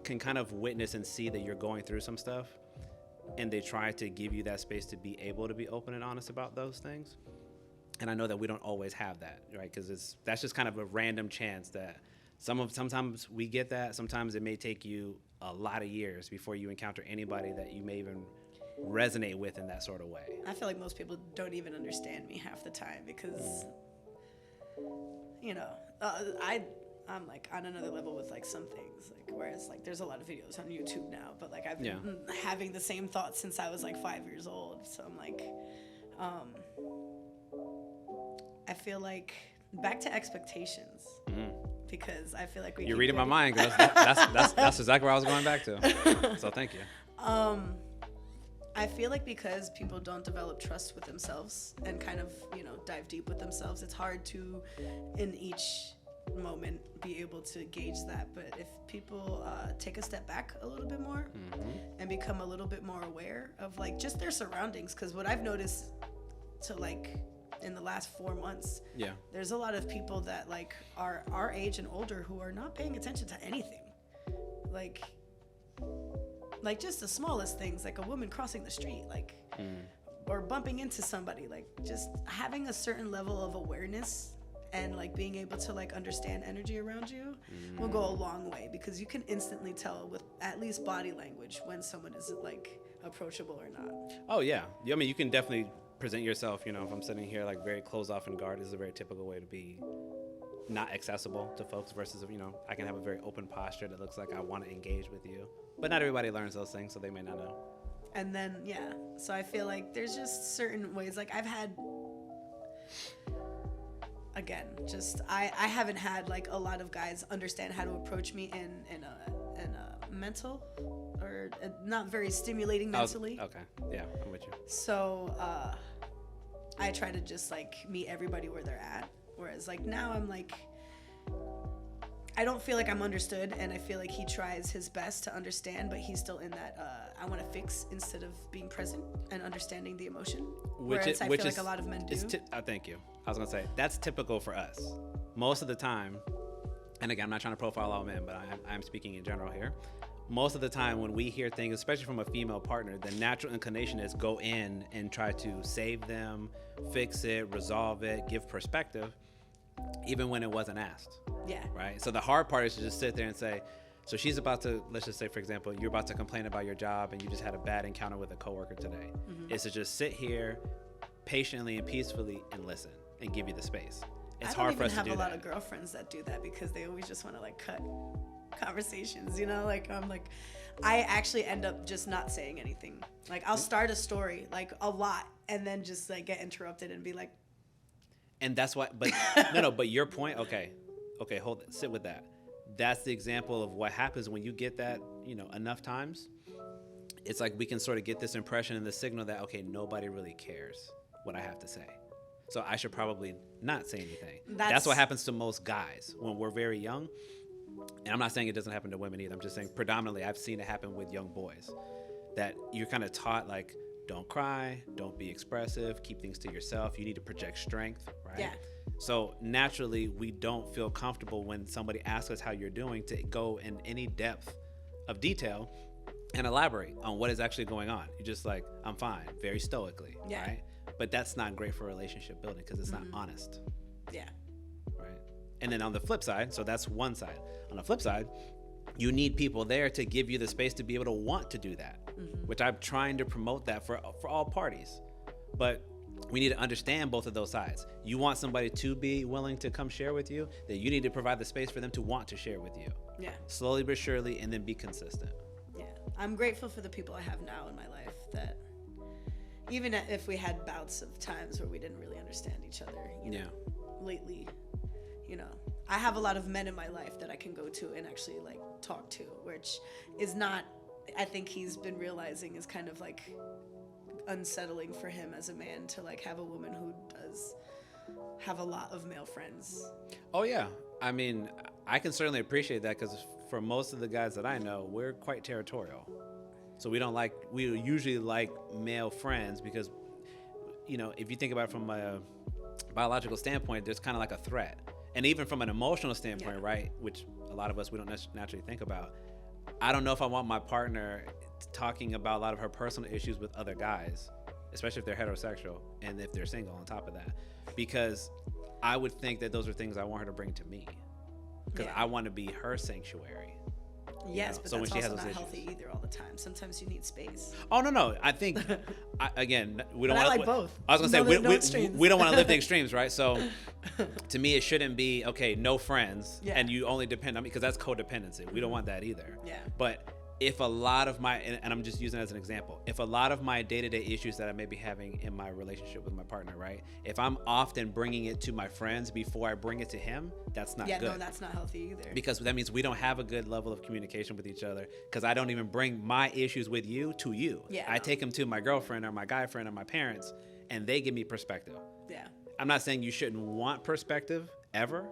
Speaker 1: can kind of witness and see that you're going through some stuff, and they try to give you that space to be able to be open and honest about those things. And I know that we don't always have that, right? Because that's just kind of a random chance that sometimes we get that. Sometimes it may take you a lot of years before you encounter anybody that you may even resonate with in that sort of way.
Speaker 2: I feel like most people don't even understand me half the time because, I'm like on another level with like some things, like whereas like there's a lot of videos on YouTube now, but like I've been having the same thoughts since I was like 5 years old. So I'm like, I feel like back to expectations, because I feel like
Speaker 1: you're reading my mind, because that's exactly where I was going back to. So thank you.
Speaker 2: I feel like because people don't develop trust with themselves and kind of dive deep with themselves, it's hard to in each moment be able to gauge that. But if people take a step back a little bit more and become a little bit more aware of like just their surroundings, because what I've noticed in the last 4 months, there's a lot of people that like are our age and older who are not paying attention to anything, like just the smallest things, like a woman crossing the street, like or bumping into somebody, like just having a certain level of awareness and like being able to like understand energy around you will go a long way, because you can instantly tell with at least body language when someone is like approachable or not.
Speaker 1: Oh yeah, I mean, you can definitely present yourself, if I'm sitting here like very closed off and guard, is a very typical way to be not accessible to folks, versus I can have a very open posture that looks like I want to engage with you. But not everybody learns those things, so they may not know.
Speaker 2: And then so I feel like there's just certain ways, like I've had, again, just I haven't had like a lot of guys understand how to approach me in a mental or not very stimulating mentally.
Speaker 1: Okay, yeah, I'm with you.
Speaker 2: So I try to just like meet everybody where they're at, whereas like now I'm like, I don't feel like I'm understood, and I feel like he tries his best to understand, but he's still in that I want to fix instead of being present and understanding the emotion. Whereas I feel like a lot of men do.
Speaker 1: Thank you. I was gonna say that's typical for us. Most of the time, and again, I'm not trying to profile all men, but I'm speaking in general here. Most of the time when we hear things, especially from a female partner, the natural inclination is go in and try to save them, fix it, resolve it, give perspective, even when it wasn't asked.
Speaker 2: Yeah.
Speaker 1: Right? So the hard part is to just sit there and say, so she's about to, let's just say, for example, you're about to complain about your job and you just had a bad encounter with a coworker today. Is to just sit here patiently and peacefully and listen and give you the space. It's hard for us to do that. I don't even have a lot of girlfriends
Speaker 2: that do that because they always just want to like cut conversations, you know, like I'm like, I actually end up just not saying anything. Like I'll start a story like a lot and then just like get interrupted and be like,
Speaker 1: and that's why, but no, but your point, okay, hold it, sit with that. That's the example of what happens when you get that, you know, enough times. It's like we can sort of get this impression and the signal that, okay, nobody really cares what I have to say. So I should probably not say anything. That's what happens to most guys when we're very young. And I'm not saying it doesn't happen to women either. I'm just saying predominantly I've seen it happen with young boys, that you're kind of taught like, don't cry, don't be expressive, keep things to yourself. You need to project strength, right?
Speaker 2: Yeah.
Speaker 1: So naturally we don't feel comfortable when somebody asks us how you're doing to go in any depth of detail and elaborate on what is actually going on. You're just like, I'm fine, very stoically, right? But that's not great for relationship building because it's not honest.
Speaker 2: Yeah.
Speaker 1: Right. And then on the flip side, so that's one side. On the flip side, you need people there to give you the space to be able to want to do that, which I'm trying to promote that for all parties. But we need to understand both of those sides. You want somebody to be willing to come share with you, then you need to provide the space for them to want to share with you.
Speaker 2: Yeah.
Speaker 1: Slowly but surely, and then be consistent.
Speaker 2: Yeah. I'm grateful for the people I have now in my life that even if we had bouts of times where we didn't really understand each other, you know, lately, you know, I have a lot of men in my life that I can go to and actually like talk to, which is not, I think he's been realizing is kind of like unsettling for him as a man to like have a woman who does have a lot of male friends.
Speaker 1: Oh yeah. I mean, I can certainly appreciate that because for most of the guys that I know, we're quite territorial. So we usually like male friends because, you know, if you think about it from a biological standpoint, there's kind of like a threat. And even from an emotional standpoint, right, which a lot of us, we don't naturally think about. I don't know if I want my partner talking about a lot of her personal issues with other guys, especially if they're heterosexual and if they're single on top of that, because I would think that those are things I want her to bring to me because I want to be her sanctuary.
Speaker 2: Yes, but so that's also not healthy either all the time. Sometimes you need space.
Speaker 1: Oh, no. I think, again, we don't
Speaker 2: want
Speaker 1: to...
Speaker 2: I like both.
Speaker 1: I was going to say, we don't want to live the extremes, right? So, to me, it shouldn't be, okay, no friends, and you only depend on me, because that's codependency. We don't want that either.
Speaker 2: Yeah.
Speaker 1: But if a lot of my, and I'm just using it as an example, if a lot of my day-to-day issues that I may be having in my relationship with my partner, right, if I'm often bringing it to my friends before I bring it to him, that's not good.
Speaker 2: Yeah, no, that's not healthy either.
Speaker 1: Because that means we don't have a good level of communication with each other, because I don't even bring my issues with you to you.
Speaker 2: Yeah,
Speaker 1: I take them to my girlfriend or my guy friend or my parents, and they give me perspective.
Speaker 2: Yeah.
Speaker 1: I'm not saying you shouldn't want perspective ever,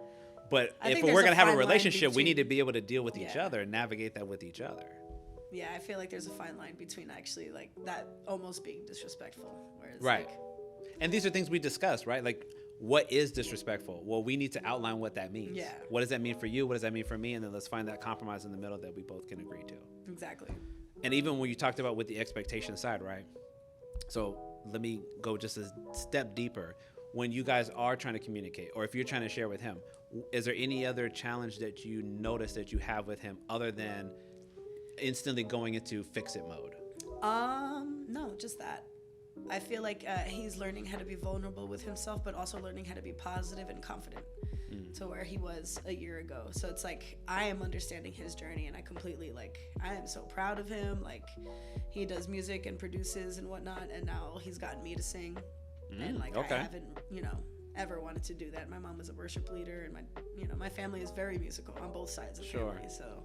Speaker 1: but if we're going to have a relationship, we need to be able to deal with each other and navigate that with each other.
Speaker 2: Yeah, I feel like there's a fine line between actually like that almost being disrespectful. Whereas
Speaker 1: right. And these are things we discussed, right? Like, what is disrespectful? Well, we need to outline what that means.
Speaker 2: Yeah.
Speaker 1: What does that mean for you? What does that mean for me? And then let's find that compromise in the middle that we both can agree to.
Speaker 2: Exactly.
Speaker 1: And even when you talked about with the expectation side, right? So let me go just a step deeper. When you guys are trying to communicate, or if you're trying to share with him, is there any other challenge that you notice that you have with him other than instantly going into fix-it mode?
Speaker 2: No, just that. I feel like he's learning how to be vulnerable with himself, but also learning how to be positive and confident to where he was a year ago. So it's like I am understanding his journey, and I completely I am so proud of him. Like, he does music and produces and whatnot, and now he's gotten me to sing. And I haven't, ever wanted to do that. My mom was a worship leader, and my family is very musical on both sides of the family. So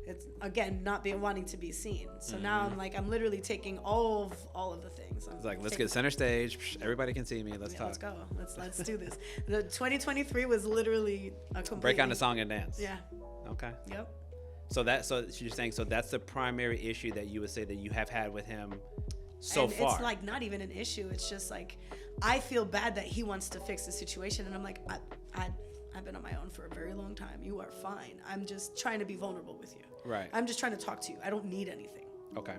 Speaker 2: it's again not being wanting to be seen. So now I'm literally taking all of the things.
Speaker 1: It's like, let's get center stage. Everybody can see me. Let's talk.
Speaker 2: Let's go. Let's do this. The 2023 was literally a complete
Speaker 1: break out the song and dance.
Speaker 2: Yeah.
Speaker 1: Okay.
Speaker 2: Yep.
Speaker 1: So you're saying, so that's the primary issue that you would say that you have had with him so
Speaker 2: and
Speaker 1: far.
Speaker 2: It's like not even an issue. It's just like I feel bad that he wants to fix the situation, and I'm like, I've been on my own for a very long time. You are fine. I'm just trying to be vulnerable with you.
Speaker 1: Right.
Speaker 2: I'm just trying to talk to you. I don't need anything.
Speaker 1: Okay.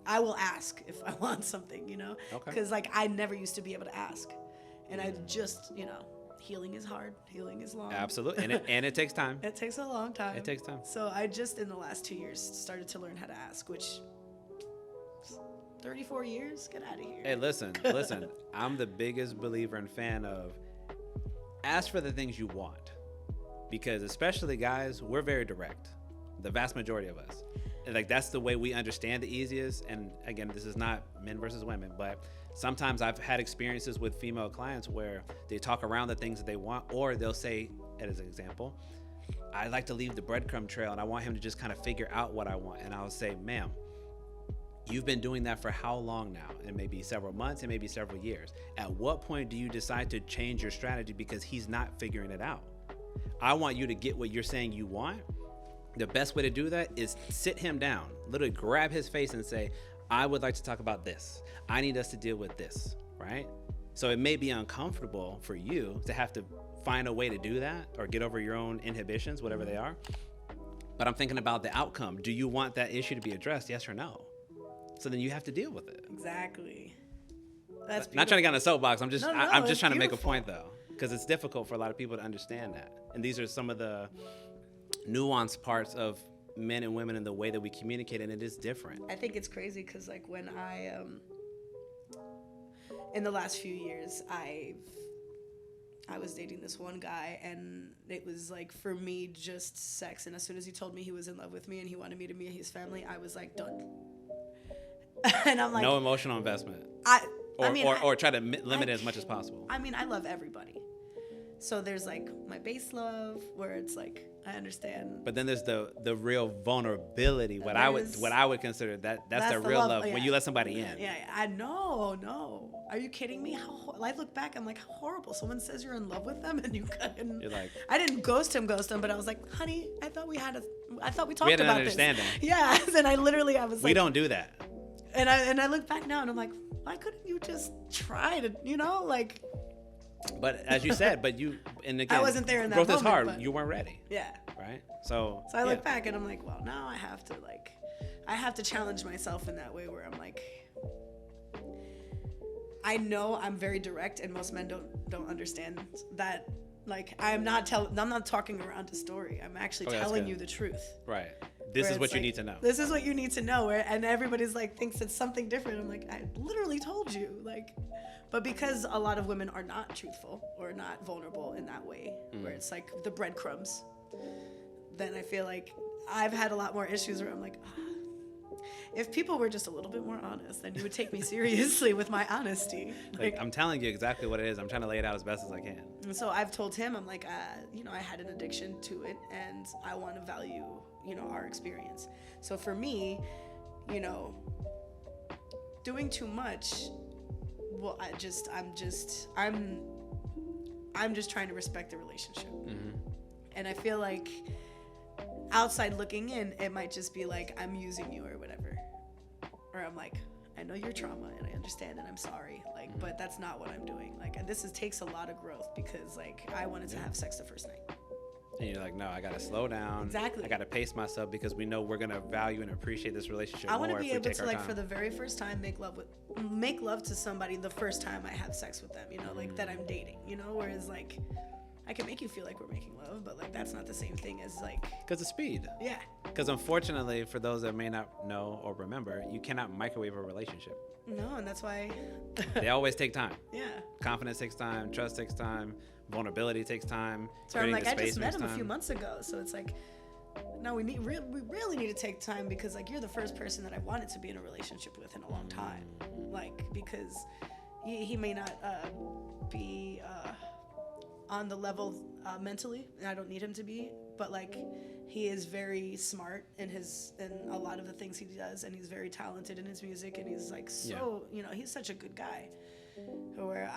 Speaker 2: I will ask if I want something, you know?
Speaker 1: Okay.
Speaker 2: Because like I never used to be able to ask, and I just, healing is hard. Healing is long.
Speaker 1: Absolutely. And it takes time.
Speaker 2: It takes a long time.
Speaker 1: It takes time.
Speaker 2: So I just in the last 2 years started to learn how to ask, which 34 years? Get out of here.
Speaker 1: Hey, listen. I'm the biggest believer and fan of ask for the things you want. Because especially guys, we're very direct. The vast majority of us. And like that's the way we understand the easiest. And again, this is not men versus women, but sometimes I've had experiences with female clients where they talk around the things that they want, or they'll say, as an example, I like to leave the breadcrumb trail and I want him to just kind of figure out what I want. And I'll say, ma'am, you've been doing that for how long now? It may be several months, it may be several years. At what point do you decide to change your strategy because he's not figuring it out? I want you to get what you're saying you want. The best way to do that is sit him down, literally grab his face and say, I would like to talk about this. I need us to deal with this, right? So it may be uncomfortable for you to have to find a way to do that or get over your own inhibitions, whatever they are. But I'm thinking about the outcome. Do you want that issue to be addressed? Yes or no? So then you have to deal with it.
Speaker 2: Exactly. That's
Speaker 1: not trying to get on a soapbox. I'm just trying to make a point though, because it's difficult for a lot of people to understand that. And these are some of the nuanced parts of men and women and the way that we communicate, and it is different.
Speaker 2: I think it's crazy because like when I in the last few years I was dating this one guy, and it was like for me just sex, and as soon as he told me he was in love with me and he wanted me to meet his family, I was like done. And I'm like,
Speaker 1: no emotional investment. Or try to limit it as much as possible.
Speaker 2: I mean, I love everybody. So there's like my base love where it's like I understand.
Speaker 1: But then there's the real vulnerability. What I would consider that's the real love when you let somebody in.
Speaker 2: Yeah, I know. No, are you kidding me? I look back, I'm like, how horrible. Someone says you're in love with them and you couldn't. You're like, I didn't ghost him, but I was like, honey, I thought we talked about this. We had an understanding. Yeah, and I was like,
Speaker 1: we don't do that.
Speaker 2: And I look back now and I'm like, why couldn't you just try to, like.
Speaker 1: But as you said, and again,
Speaker 2: I wasn't there in that
Speaker 1: growth
Speaker 2: moment,
Speaker 1: is hard.
Speaker 2: but,
Speaker 1: you weren't ready.
Speaker 2: Yeah.
Speaker 1: Right. So
Speaker 2: I look back and I'm like, well, now I have to challenge myself in that way where I'm like, I know I'm very direct and most men don't understand that. Like I'm not talking around a story. I'm actually telling you the truth.
Speaker 1: Right. This is what you need to know.
Speaker 2: This is what you need to know. And everybody's like thinks it's something different. I'm like, I literally told you. But because a lot of women are not truthful or not vulnerable in that way, where it's like the breadcrumbs, then I feel like I've had a lot more issues where I'm like, if people were just a little bit more honest, then you would take me seriously with my honesty.
Speaker 1: Like I'm telling you exactly what it is. I'm trying to lay it out as best as I can.
Speaker 2: And so I've told him, I'm like, I had an addiction to it, and I want to value, our experience. So for me, doing too much, well, I'm just trying to respect the relationship. Mm-hmm. And I feel like outside looking in, it might just be like, I'm using you or whatever. Or I'm like, I know your trauma and I understand and I'm sorry. But that's not what I'm doing. Takes a lot of growth because I wanted to have sex the first night.
Speaker 1: And you're like, no, I got to slow down.
Speaker 2: Exactly.
Speaker 1: I got to pace myself because we know we're going to value and appreciate this relationship more.
Speaker 2: I want to be able to
Speaker 1: for
Speaker 2: the very first time make love to somebody the first time I have sex with them, that I'm dating, whereas I can make you feel like we're making love, but that's not the same thing as
Speaker 1: because of speed.
Speaker 2: Yeah.
Speaker 1: Because unfortunately, for those that may not know or remember, you cannot microwave a relationship.
Speaker 2: No, and that's why
Speaker 1: they always take time.
Speaker 2: Yeah.
Speaker 1: Confidence takes time. Trust takes time. Vulnerability takes time.
Speaker 2: So I'm like, I just met him a few months ago, so it's like, no, we really need to take time because you're the first person that I wanted to be in a relationship with in a long time, because he may not be on the level mentally, and I don't need him to be, but he is very smart in a lot of the things he does, and he's very talented in his music, and he's like he's such a good guy. Where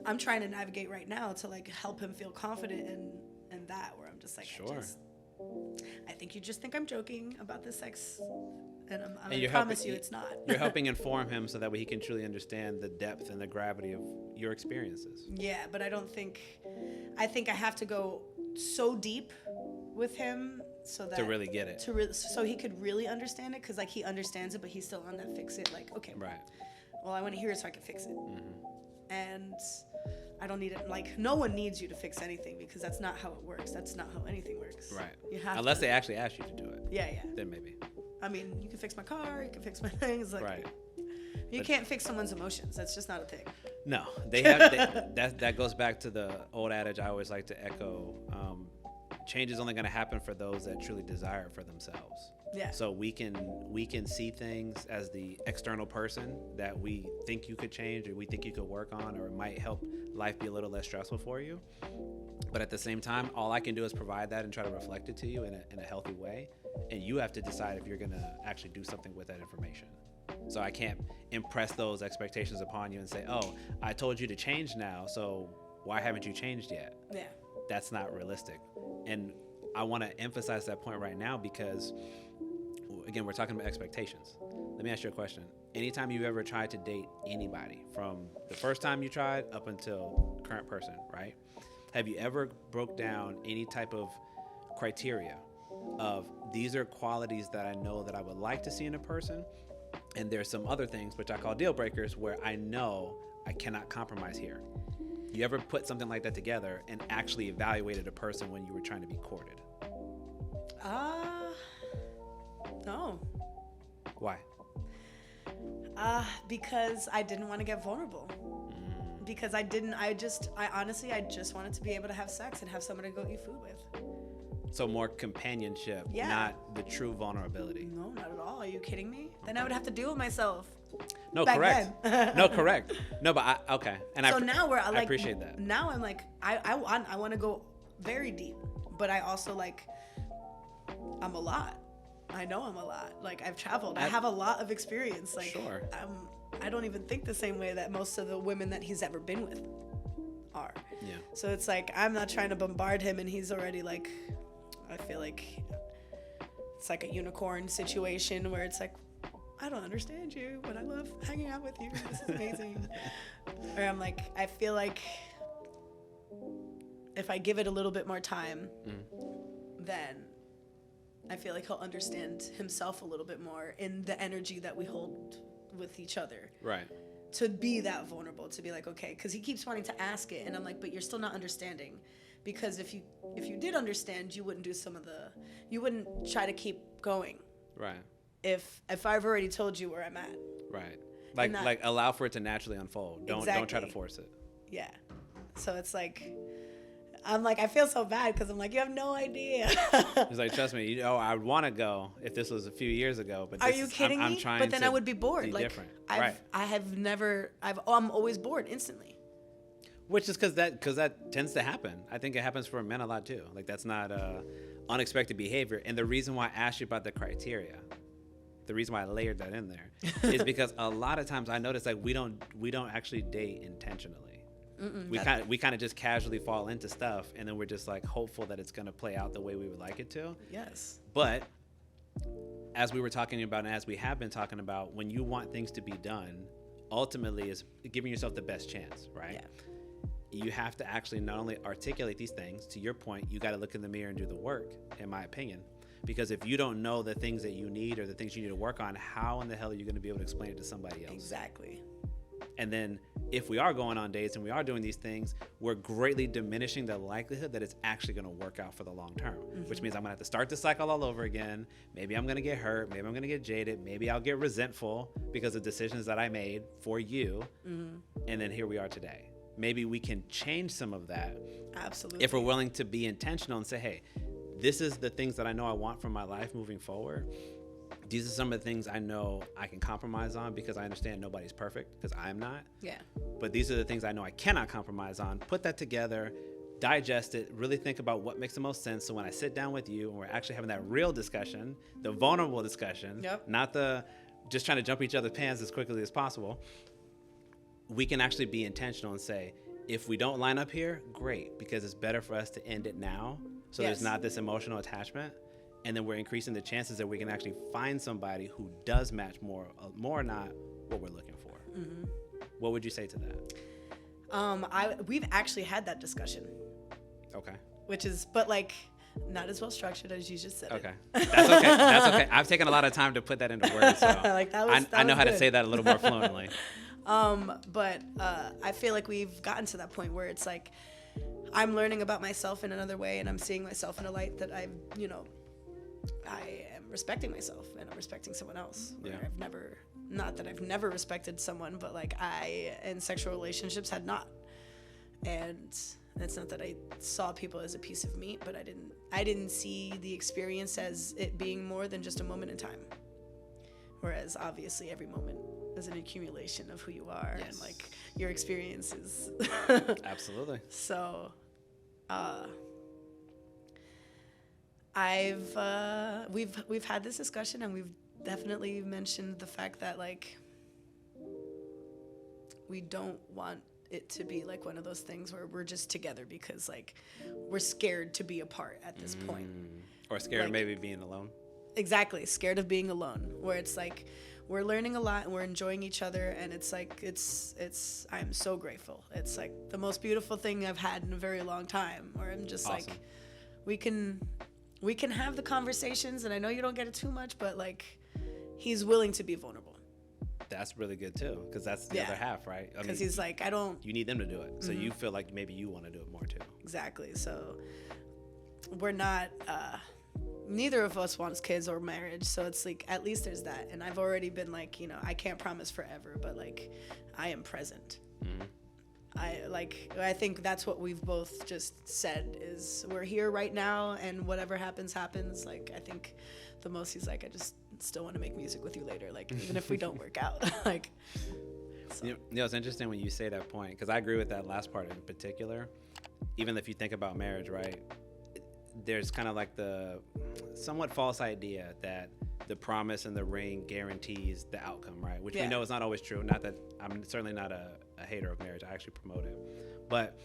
Speaker 2: I'm trying to navigate right now to like help him feel confident in that, where I'm just like,
Speaker 1: sure.
Speaker 2: I think you just think I'm joking about the sex, and I promise you it's not.
Speaker 1: You're helping inform him so that way he can truly understand the depth and the gravity of your experiences.
Speaker 2: Yeah, but I think I have to go so deep with him so that
Speaker 1: to really get it,
Speaker 2: so he could really understand it, because like he understands it, but he's still on that fix it, like, okay,
Speaker 1: right,
Speaker 2: well, I want to hear it so I can fix it. And I don't need it. Like, no one needs you to fix anything, because that's not how it works. That's not how anything works.
Speaker 1: Right.
Speaker 2: You have
Speaker 1: Unless they actually ask you to do it.
Speaker 2: Yeah.
Speaker 1: Then maybe.
Speaker 2: I mean, you can fix my car. You can fix my things. Like,
Speaker 1: right.
Speaker 2: You can't fix someone's emotions. That's just not a thing.
Speaker 1: No, that goes back to the old adage I always like to echo. Change is only going to happen for those that truly desire it for themselves.
Speaker 2: Yeah.
Speaker 1: So we can see things as the external person that we think you could change, or we think you could work on, or it might help life be a little less stressful for you. But at the same time, all I can do is provide that and try to reflect it to you in a healthy way. And you have to decide if you're going to actually do something with that information. So I can't impress those expectations upon you and say, oh, I told you to change now, so why haven't you changed yet?
Speaker 2: Yeah.
Speaker 1: That's not realistic. And I want to emphasize that point right now because, again, we're talking about expectations. Let me ask you a question. Anytime you've ever tried to date anybody, from the first time you tried up until current person, right? Have you ever broke down any type of criteria of these are qualities that I know that I would like to see in a person, and there's some other things which I call deal breakers where I know I cannot compromise here? You ever put something like that together and actually evaluated a person when you were trying to be courted?
Speaker 2: No.
Speaker 1: Why?
Speaker 2: Because I didn't want to get vulnerable. Because I honestly just wanted to be able to have sex and have someone to go eat food with.
Speaker 1: So more companionship, not the true vulnerability.
Speaker 2: No, not at all. Are you kidding me? Then I would have to deal with myself.
Speaker 1: No, correct. No, correct. No, but okay. And
Speaker 2: so now we're like,
Speaker 1: I appreciate that.
Speaker 2: Now I'm like, I want to go very deep, but I also like, I'm a lot. I know I'm a lot. Like, I've traveled. I have a lot of experience. Like,
Speaker 1: sure.
Speaker 2: I don't even think the same way that most of the women that he's ever been with are.
Speaker 1: Yeah.
Speaker 2: So it's like, I'm not trying to bombard him, and he's already like, I feel like it's like a unicorn situation where it's like, I don't understand you, but I love hanging out with you. This is amazing. Or I'm like, I feel like if I give it a little bit more time, then I feel like he'll understand himself a little bit more in the energy that we hold with each other. Right. To be that vulnerable, to be like, okay, because he keeps wanting to ask it, and I'm like, but you're still not understanding. Because if you did understand, you wouldn't you wouldn't try to keep going. Right. If I've already told you where I'm at.
Speaker 1: Right. Like allow for it to naturally unfold. Don't try to force it.
Speaker 2: Yeah. So it's like, I'm like, I feel so bad because I'm like, you have no idea.
Speaker 1: He's like, trust me, I would want to go if this was a few years ago, but
Speaker 2: are you kidding me?
Speaker 1: I'm trying
Speaker 2: but then
Speaker 1: to
Speaker 2: I would be bored.
Speaker 1: Be
Speaker 2: like
Speaker 1: different.
Speaker 2: I'm always bored instantly.
Speaker 1: Which is because that tends to happen. I think it happens for men a lot too. Like, that's not unexpected behavior. And the reason why I asked you about the criteria, the reason why I layered that in there, is because a lot of times I notice like we don't actually date intentionally. We kind of just casually fall into stuff, and then we're just like hopeful that it's going to play out the way we would like it to. Yes. But as we were talking about, and as we have been talking about, when you want things to be done, ultimately is giving yourself the best chance, right? Yeah. You have to actually not only articulate these things, to your point, you got to look in the mirror and do the work, in my opinion. Because if you don't know the things that you need or the things you need to work on, how in the hell are you going to be able to explain it to somebody else? Exactly. And then if we are going on dates and we are doing these things, we're greatly diminishing the likelihood that it's actually going to work out for the long term, which means I'm going to have to start the cycle all over again. Maybe I'm going to get hurt. Maybe I'm going to get jaded. Maybe I'll get resentful because of decisions that I made for you. And then here we are today. Maybe we can change some of that. Absolutely. If we're willing to be intentional and say, hey, this is the things that I know I want from my life moving forward. These are some of the things I know I can compromise on because I understand nobody's perfect, because I'm not. Yeah. But these are the things I know I cannot compromise on. Put that together, digest it, really think about what makes the most sense. So when I sit down with you and we're actually having that real discussion, the vulnerable discussion, not the just trying to jump each other's pants as quickly as possible, we can actually be intentional and say, if we don't line up here, great, because it's better for us to end it now. So there's not this emotional attachment. And then we're increasing the chances that we can actually find somebody who does match more or not what we're looking for. Mm-hmm. What would you say to that?
Speaker 2: We've actually had that discussion.
Speaker 1: Okay.
Speaker 2: Which is, but like, not as well structured as you just said.
Speaker 1: Okay. That's okay. That's okay. I've taken a lot of time to put that into words. So
Speaker 2: like
Speaker 1: I know how to say that a little more fluently.
Speaker 2: But I feel like we've gotten to that point where it's like, I'm learning about myself in another way, and I'm seeing myself in a light that I am respecting myself, and I'm respecting someone else. Yeah. Not that I've never respected someone, but like I, in sexual relationships, had not. And it's not that I saw people as a piece of meat, but I didn't see the experience as it being more than just a moment in time. Whereas obviously every moment is an accumulation of who you are, and like your experiences.
Speaker 1: Absolutely.
Speaker 2: So, we've had this discussion, and we've definitely mentioned the fact that like we don't want it to be like one of those things where we're just together because like we're scared to be apart at this point,
Speaker 1: or scared of maybe being alone.
Speaker 2: Exactly, scared of being alone, where it's like we're learning a lot and we're enjoying each other, and it's like it's I'm so grateful. It's like the most beautiful thing I've had in a very long time, where I'm just awesome. Like we can have the conversations, and I know you don't get it too much, but like he's willing to be vulnerable.
Speaker 1: That's really good too, because that's the other half, right?
Speaker 2: Because he's like,
Speaker 1: you need them to do it, so you feel like maybe you want to do it more too.
Speaker 2: Exactly. So we're not neither of us wants kids or marriage, so it's like at least there's that. And I've already been like, I can't promise forever, but like I am present. I think that's what we've both just said, is we're here right now, and whatever happens. Like I think the most he's like, I just still want to make music with you later, like even if we don't work out. Like so.
Speaker 1: It's interesting when you say that point, because I agree with that last part in particular. Even if you think about marriage, right, there's kind of like the somewhat false idea that the promise and the ring guarantees the outcome, right? Which we know is not always true. Not that I'm certainly not a hater of marriage. I actually promote it. But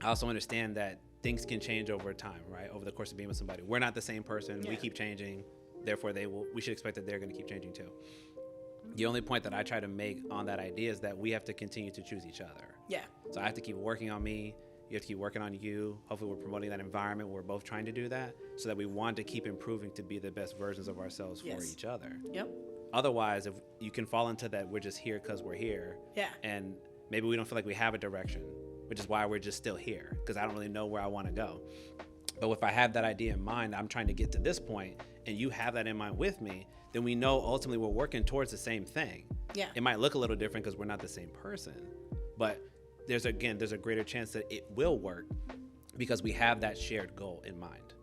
Speaker 1: I also understand that things can change over time, right? Over the course of being with somebody. We're not the same person. We keep changing. Therefore, we should expect that they're going to keep changing too. The only point that I try to make on that idea is that we have to continue to choose each other. Yeah. So I have to keep working on me. You have to keep working on you. Hopefully we're promoting that environment where we're both trying to do that, so that we want to keep improving to be the best versions of ourselves for each other. Yep. Otherwise, if you can fall into that, we're just here because we're here. Yeah. And maybe we don't feel like we have a direction, which is why we're just still here, because I don't really know where I want to go. But if I have that idea in mind, I'm trying to get to this point, and you have that in mind with me, then we know ultimately we're working towards the same thing. Yeah. It might look a little different because we're not the same person, but there's a greater chance that it will work because we have that shared goal in mind.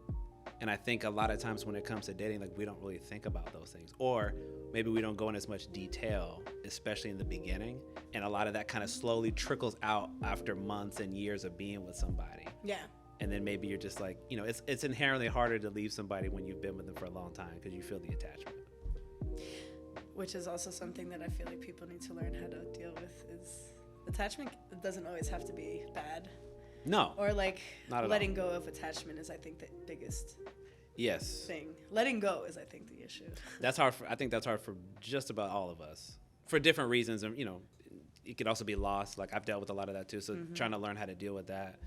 Speaker 1: And I think a lot of times when it comes to dating, like we don't really think about those things, or maybe we don't go in as much detail, especially in the beginning. And a lot of that kind of slowly trickles out after months and years of being with somebody. Yeah. And then maybe you're just like, it's inherently harder to leave somebody when you've been with them for a long time because you feel the attachment.
Speaker 2: Which is also something that I feel like people need to learn how to deal with, is attachment doesn't always have to be bad. No. Or like letting go of attachment is, I think, the biggest thing. Letting go is, I think, the issue.
Speaker 1: That's hard. I think that's hard for just about all of us for different reasons. And, it could also be loss. Like I've dealt with a lot of that too. So trying to learn how to deal with that.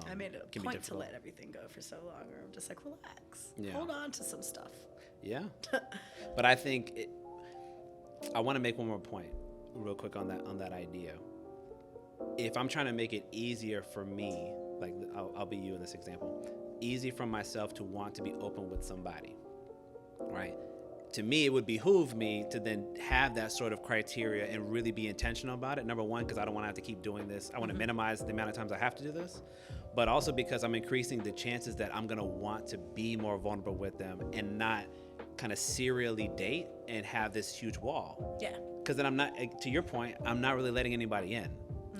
Speaker 2: I made a point to let everything go for so long, where I'm just like, relax, hold on to some stuff. Yeah. But
Speaker 1: I think I want to make one more point real quick on that idea. If I'm trying to make it easier for me, like I'll be you in this example, easy for myself to want to be open with somebody, right? To me, it would behoove me to then have that sort of criteria and really be intentional about it. Number one, because I don't want to have to keep doing this. I want to minimize the amount of times I have to do this, but also because I'm increasing the chances that I'm going to want to be more vulnerable with them and not kind of serially date and have this huge wall. Yeah. Because then I'm not, to your point, I'm not really letting anybody in.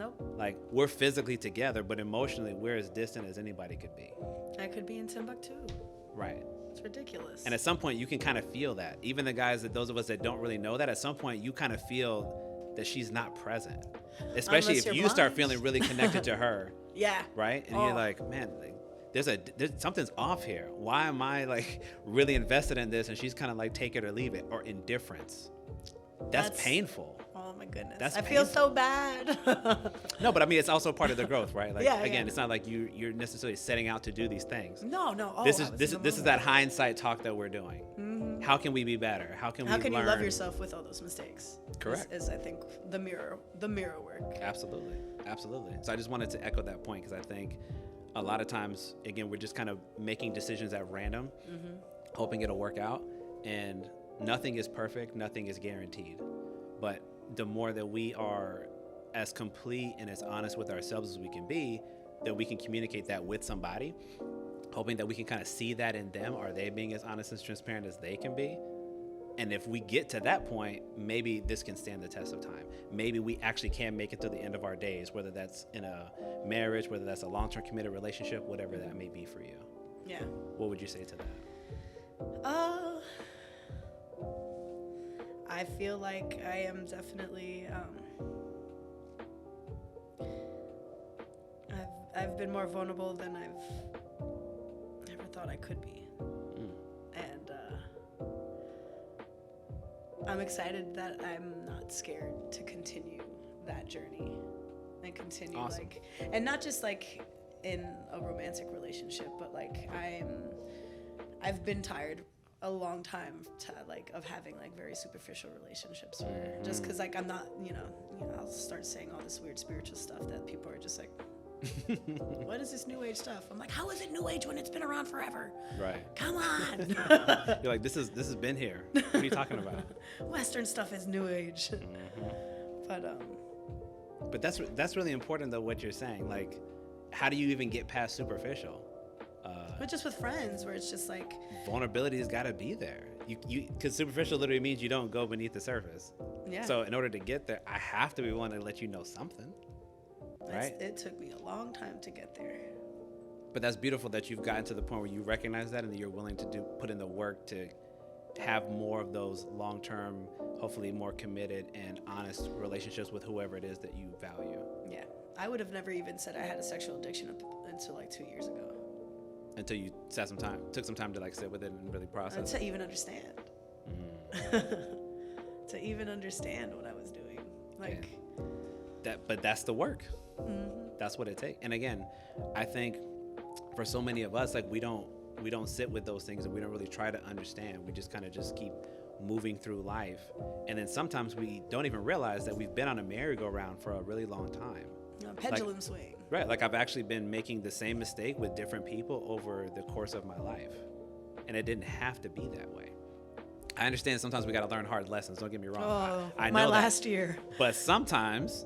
Speaker 2: Nope.
Speaker 1: Like, we're physically together, but emotionally, we're as distant as anybody could be.
Speaker 2: I could be in Timbuktu.
Speaker 1: Right.
Speaker 2: It's ridiculous.
Speaker 1: And at some point, you can kind of feel that. Even the guys those of us that don't really know that, at some point, you kind of feel that she's not present. Especially if you start feeling really connected to her.
Speaker 2: Yeah.
Speaker 1: Right? And you're like, man, like, there's something's off here. Why am I like really invested in this? And she's kind of like take it or leave it, or indifference. That's painful.
Speaker 2: Oh my goodness.
Speaker 1: I
Speaker 2: feel so bad.
Speaker 1: No, but I mean, it's also part of the growth, right? Like,
Speaker 2: again,
Speaker 1: it's not like you're necessarily setting out to do these things.
Speaker 2: No. Oh,
Speaker 1: this is that hindsight talk that we're doing.
Speaker 2: Mm-hmm.
Speaker 1: How can we be better? How can
Speaker 2: you love yourself with all those mistakes?
Speaker 1: Correct.
Speaker 2: Is I think the mirror work.
Speaker 1: Absolutely. So I just wanted to echo that point, because I think a lot of times, again, we're just kind of making decisions at random, hoping it'll work out, and nothing is perfect, nothing is guaranteed. But the more that we are as complete and as honest with ourselves as we can be, that we can communicate that with somebody, hoping that we can kind of see that in them. Are they being as honest and transparent as they can be? And if we get to that point, maybe this can stand the test of time. Maybe we actually can make it to the end of our days, whether that's in a marriage, whether that's a long-term committed relationship, whatever that may be for you.
Speaker 2: Yeah.
Speaker 1: What would you say to that?
Speaker 2: I feel like I am definitely, I've been more vulnerable than I've ever thought I could be. And I'm excited that I'm not scared to continue that journey and continue and not just like in a romantic relationship, but like I've been tired a long time of having like very superficial relationships where just because like I'm not, I'll start saying all this weird spiritual stuff that people are just like, what is this new age stuff? I'm like, how is it new age when it's been around forever?
Speaker 1: Right.
Speaker 2: Come on.
Speaker 1: You're like, this has been here. What are you talking about?
Speaker 2: Western stuff is new age.
Speaker 1: But that's really important though, what you're saying. Like, how do you even get past superficial?
Speaker 2: But just with friends, where it's just like
Speaker 1: vulnerability has got to be there. You because superficial literally means you don't go beneath the surface.
Speaker 2: Yeah.
Speaker 1: So in order to get there, I have to be willing to let you know something. Right.
Speaker 2: It took me a long time to get there.
Speaker 1: But that's beautiful that you've gotten to the point where you recognize that and that you're willing to put in the work to have more of those long-term, hopefully more committed and honest relationships with whoever it is that you value.
Speaker 2: Yeah. I would have never even said I had a sexual addiction until like 2 years ago.
Speaker 1: Until you took some time to like sit with it and really process.
Speaker 2: To even understand. To even understand what I was doing. Like
Speaker 1: but that's the work. That's what it takes. And again, I think for so many of us, like we don't sit with those things and we don't really try to understand. We just kind of just keep moving through life. And then sometimes we don't even realize that we've been on a merry-go-round for a really long time.
Speaker 2: Pendulum swing.
Speaker 1: Right. Like I've actually been making the same mistake with different people over the course of my life. And it didn't have to be that way. I understand sometimes we got to learn hard lessons. Don't get me wrong. I know
Speaker 2: my last year.
Speaker 1: But sometimes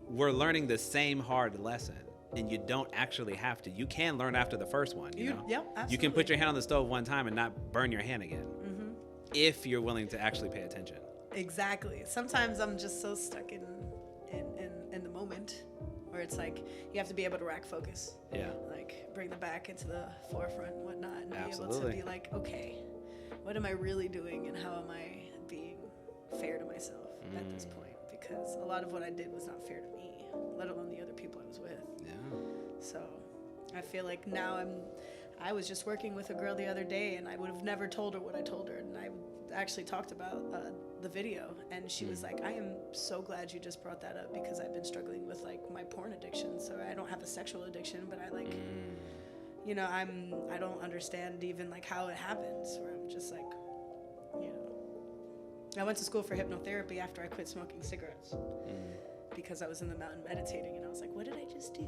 Speaker 1: we're learning the same hard lesson. And you don't actually have to. You can learn after the first one. You know?
Speaker 2: Yep, absolutely.
Speaker 1: You can put your hand on the stove one time and not burn your hand again. If you're willing to actually pay attention.
Speaker 2: Exactly. Sometimes I'm just so stuck in the moment where it's like you have to be able to rack focus.
Speaker 1: Yeah.
Speaker 2: Like bring the back into the forefront and whatnot, and
Speaker 1: Absolutely.
Speaker 2: be able to be like, okay, what am I really doing and how am I being fair to myself at this point? Because a lot of what I did was not fair to me, let alone the other people I was with.
Speaker 1: Yeah.
Speaker 2: So I feel like now I was just working with a girl the other day, and I would have never told her what I told her, and I actually talked about the video, and she was like, I am so glad you just brought that up because I've been struggling with like my porn addiction. So I don't have a sexual addiction, but I like I don't understand even like how it happens, where I'm just like, I went to school for hypnotherapy after I quit smoking cigarettes because I was in the mountain meditating, and I was like, what did I just do?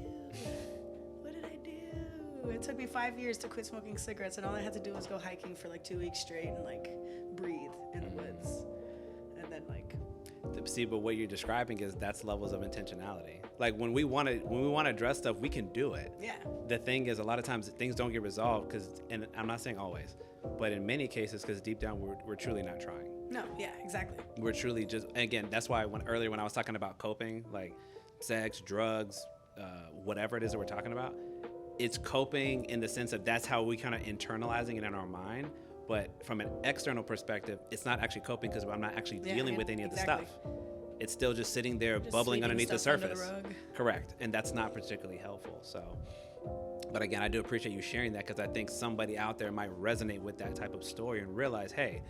Speaker 2: What did I do? It took me 5 years to quit smoking cigarettes, and all I had to do was go hiking for like 2 weeks straight and like breathe in the woods. And then like
Speaker 1: see, but what you're describing is that's levels of intentionality. Like when we want to address stuff, we can do it.
Speaker 2: Yeah.
Speaker 1: The thing is, a lot of times things don't get resolved because, and I'm not saying always, but in many cases, because deep down we're truly not trying.
Speaker 2: No, yeah, exactly.
Speaker 1: We're truly just, again, that's why when I was talking about coping, like sex, drugs, whatever it is that we're talking about, it's coping in the sense of that's how we kind of internalizing it in our mind. But from an external perspective, it's not actually coping because I'm not actually dealing with any of the stuff. It's still just sitting there bubbling underneath the surface. Correct. And that's not particularly helpful. So, but again, I do appreciate you sharing that, because I think somebody out there might resonate with that type of story and realize, hey,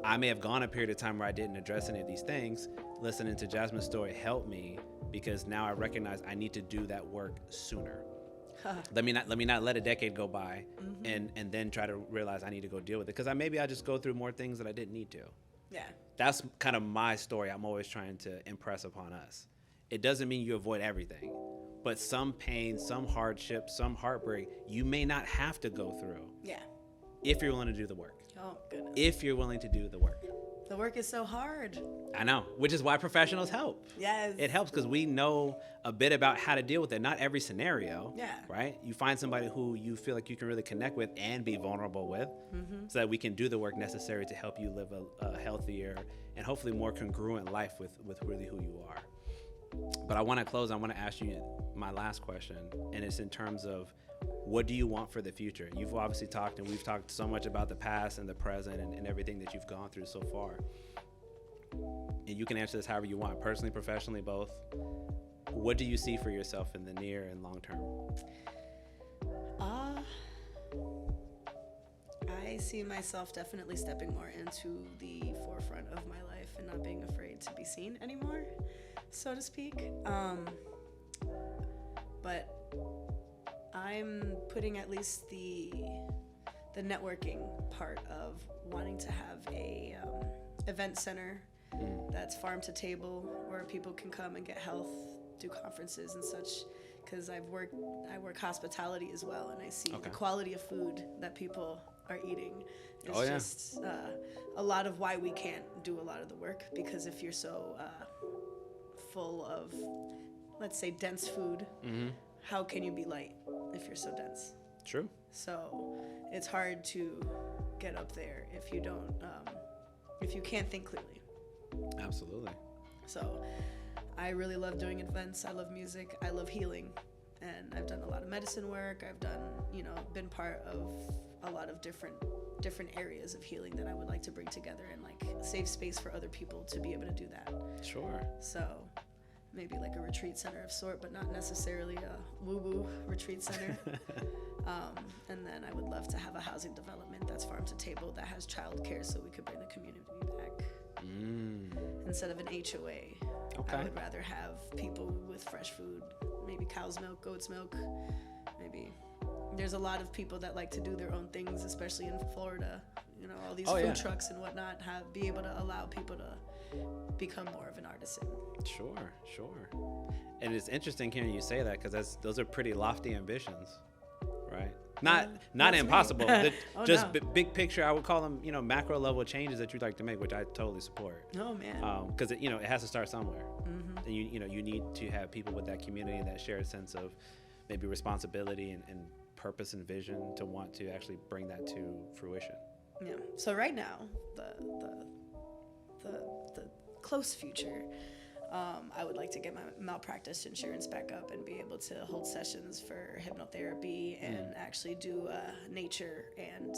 Speaker 1: I may have gone a period of time where I didn't address any of these things. Listening to Jasmin's story helped me, because now I recognize I need to do that work sooner. Let me not let a decade go by and then try to realize I need to go deal with it, because I just go through more things that I didn't need to.
Speaker 2: Yeah.
Speaker 1: That's kind of my story. I'm always trying to impress upon us. It doesn't mean you avoid everything, but some pain, some hardship, some heartbreak, you may not have to go through.
Speaker 2: Yeah.
Speaker 1: If you're willing to do the work.
Speaker 2: Oh, goodness.
Speaker 1: If you're willing to do the work.
Speaker 2: The work is so hard.
Speaker 1: I know, which is why professionals help.
Speaker 2: Yes.
Speaker 1: It helps because we know a bit about how to deal with it. Not every scenario.
Speaker 2: Yeah.
Speaker 1: Right? You find somebody who you feel like you can really connect with and be vulnerable with, so that we can do the work necessary to help you live a healthier and hopefully more congruent life with really who you are. But I want to close. I want to ask you my last question, and it's in terms of, what do you want for the future? You've obviously talked, and we've talked so much about the past and the present and everything that you've gone through so far. And you can answer this however you want, personally, professionally, both. What do you see for yourself in the near and long term?
Speaker 2: I see myself definitely stepping more into the forefront of my life and not being afraid to be seen anymore, so to speak. But I'm putting at least the networking part of wanting to have a event center that's farm to table, where people can come and get health, do conferences and such. Because I work hospitality as well, and I see the quality of food that people are eating is just a lot of why we can't do a lot of the work. Because if you're so full of, let's say, dense food, how can you be light if you're so dense?
Speaker 1: True.
Speaker 2: So it's hard to get up there if you don't, if you can't think clearly.
Speaker 1: Absolutely.
Speaker 2: So I really love doing events. I love music. I love healing. And I've done a lot of medicine work. I've done, been part of a lot of different areas of healing that I would like to bring together and like save space for other people to be able to do that.
Speaker 1: Sure.
Speaker 2: So maybe like a retreat center of sort, but not necessarily a woo-woo retreat center. And then I would love to have a housing development that's farm to table, that has childcare, so we could bring the community back. Instead of an HOA. I would rather have people with fresh food, maybe cow's milk, goat's milk. Maybe there's a lot of people that like to do their own things, especially in Florida. All these food trucks and whatnot be able to allow people to become more of an artisan. Sure.
Speaker 1: And it's interesting hearing you say that, because those are pretty lofty ambitions, right? Not impossible. Big picture, I would call them, macro level changes that you'd like to make, which I totally support.
Speaker 2: Oh man.
Speaker 1: Because it has to start somewhere. And you need to have people with that community and that shared sense of maybe responsibility and purpose and vision to want to actually bring that to fruition.
Speaker 2: Yeah. So right now, the close future, I would like to get my malpractice insurance back up and be able to hold sessions for hypnotherapy and actually do nature and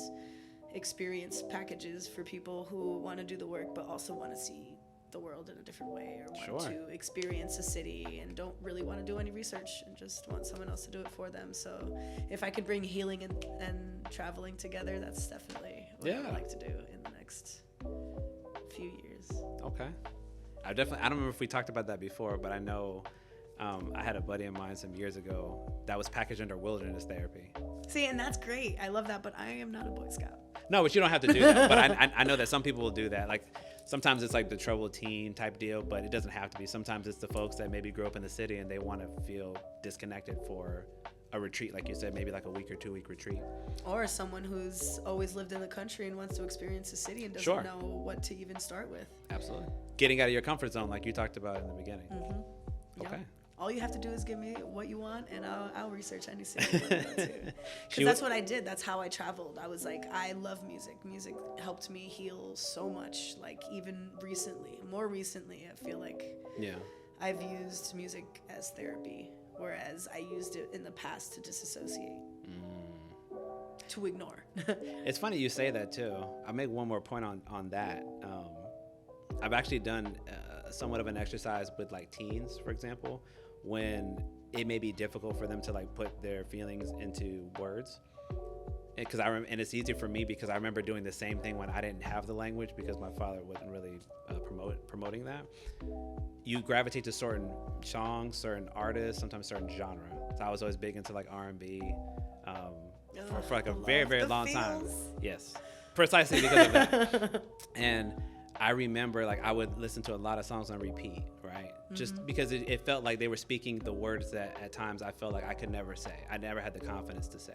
Speaker 2: experience packages for people who want to do the work but also want to see the world in a different way, or want to experience a city and don't really want to do any research and just want someone else to do it for them. So if I could bring healing and traveling together, that's definitely what I would like to do in the next few years.
Speaker 1: Okay. I don't remember if we talked about that before, but I know I had a buddy of mine some years ago that was packaged under wilderness therapy.
Speaker 2: See, and that's great. I love that, but I am not a Boy Scout.
Speaker 1: No, but you don't have to do that. But I know that some people will do that. Like sometimes it's like the troubled teen type deal, but it doesn't have to be. Sometimes it's the folks that maybe grew up in the city and they want to feel disconnected for a retreat, like you said, maybe like a week or 2 week retreat. Or
Speaker 2: someone who's always lived in the country and wants to experience the city and doesn't know what to even start with.
Speaker 1: Absolutely. Getting out of your comfort zone, like you talked about in the beginning. Okay.
Speaker 2: Yep. All you have to do is give me what you want, and I'll research any city. Because that's what I did. That's how I traveled. I was like, I love music. Music helped me heal so much. Like even recently, more recently, I feel like I've used music as therapy, whereas I used it in the past to disassociate, to ignore.
Speaker 1: It's funny you say that too. I'll make one more point on that. I've actually done somewhat of an exercise with like teens, for example, when it may be difficult for them to like put their feelings into words. Because and it's easy for me because I remember doing the same thing when I didn't have the language because my father wasn't really promoting that. You gravitate to certain songs, certain artists, sometimes certain genre. So I was always big into like R&B for like a very, very long time. Yes, precisely because of that. And I remember like I would listen to a lot of songs on repeat, right? Just because it felt like they were speaking the words that at times I felt like I could never say. I never had the confidence to say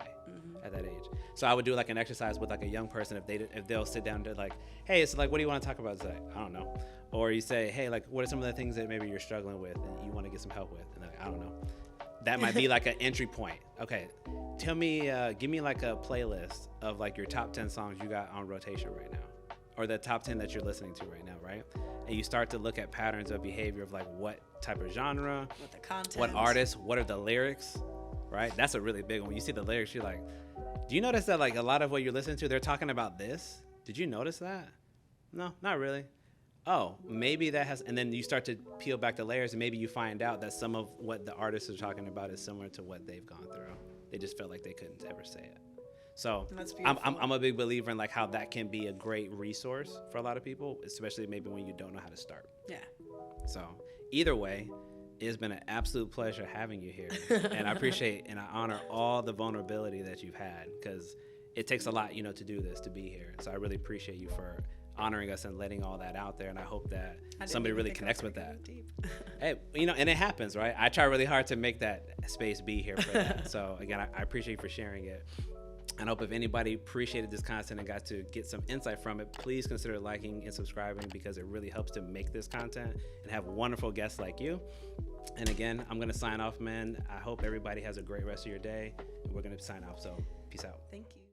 Speaker 1: at that age. So I would do like an exercise with like a young person if they'll sit down to like, hey, it's like, what do you want to talk about today? I don't know. Or you say, hey, like, what are some of the things that maybe you're struggling with and you want to get some help with? And like, I don't know. That might be like an entry point. Okay, tell me, give me like a playlist of like your top 10 songs you got on rotation right now, or the top 10 that you're listening to right now, right? And you start to look at patterns of behavior of like what type of genre,
Speaker 2: What the content,
Speaker 1: what artists, what are the lyrics, right? That's a really big one. When you see the lyrics, you're like, do you notice that like a lot of what you're listening to, they're talking about this? Did you notice that? No, not really. Oh, maybe that has, and then you start to peel back the layers and maybe you find out that some of what the artists are talking about is similar to what they've gone through. They just felt like they couldn't ever say it. So I'm a big believer in like how that can be a great resource for a lot of people, especially maybe when you don't know how to start.
Speaker 2: Yeah.
Speaker 1: So either way, it's been an absolute pleasure having you here. And I appreciate and I honor all the vulnerability that you've had because it takes a lot, to do this, to be here. So I really appreciate you for honoring us and letting all that out there. And I hope that somebody really connects with that. Hey, and it happens, right? I try really hard to make that space be here for that. So again, I appreciate you for sharing it. And I hope if anybody appreciated this content and got to get some insight from it, please consider liking and subscribing because it really helps to make this content and have wonderful guests like you. And again, I'm going to sign off, man. I hope everybody has a great rest of your day. And we're going to sign off. So peace out.
Speaker 2: Thank you.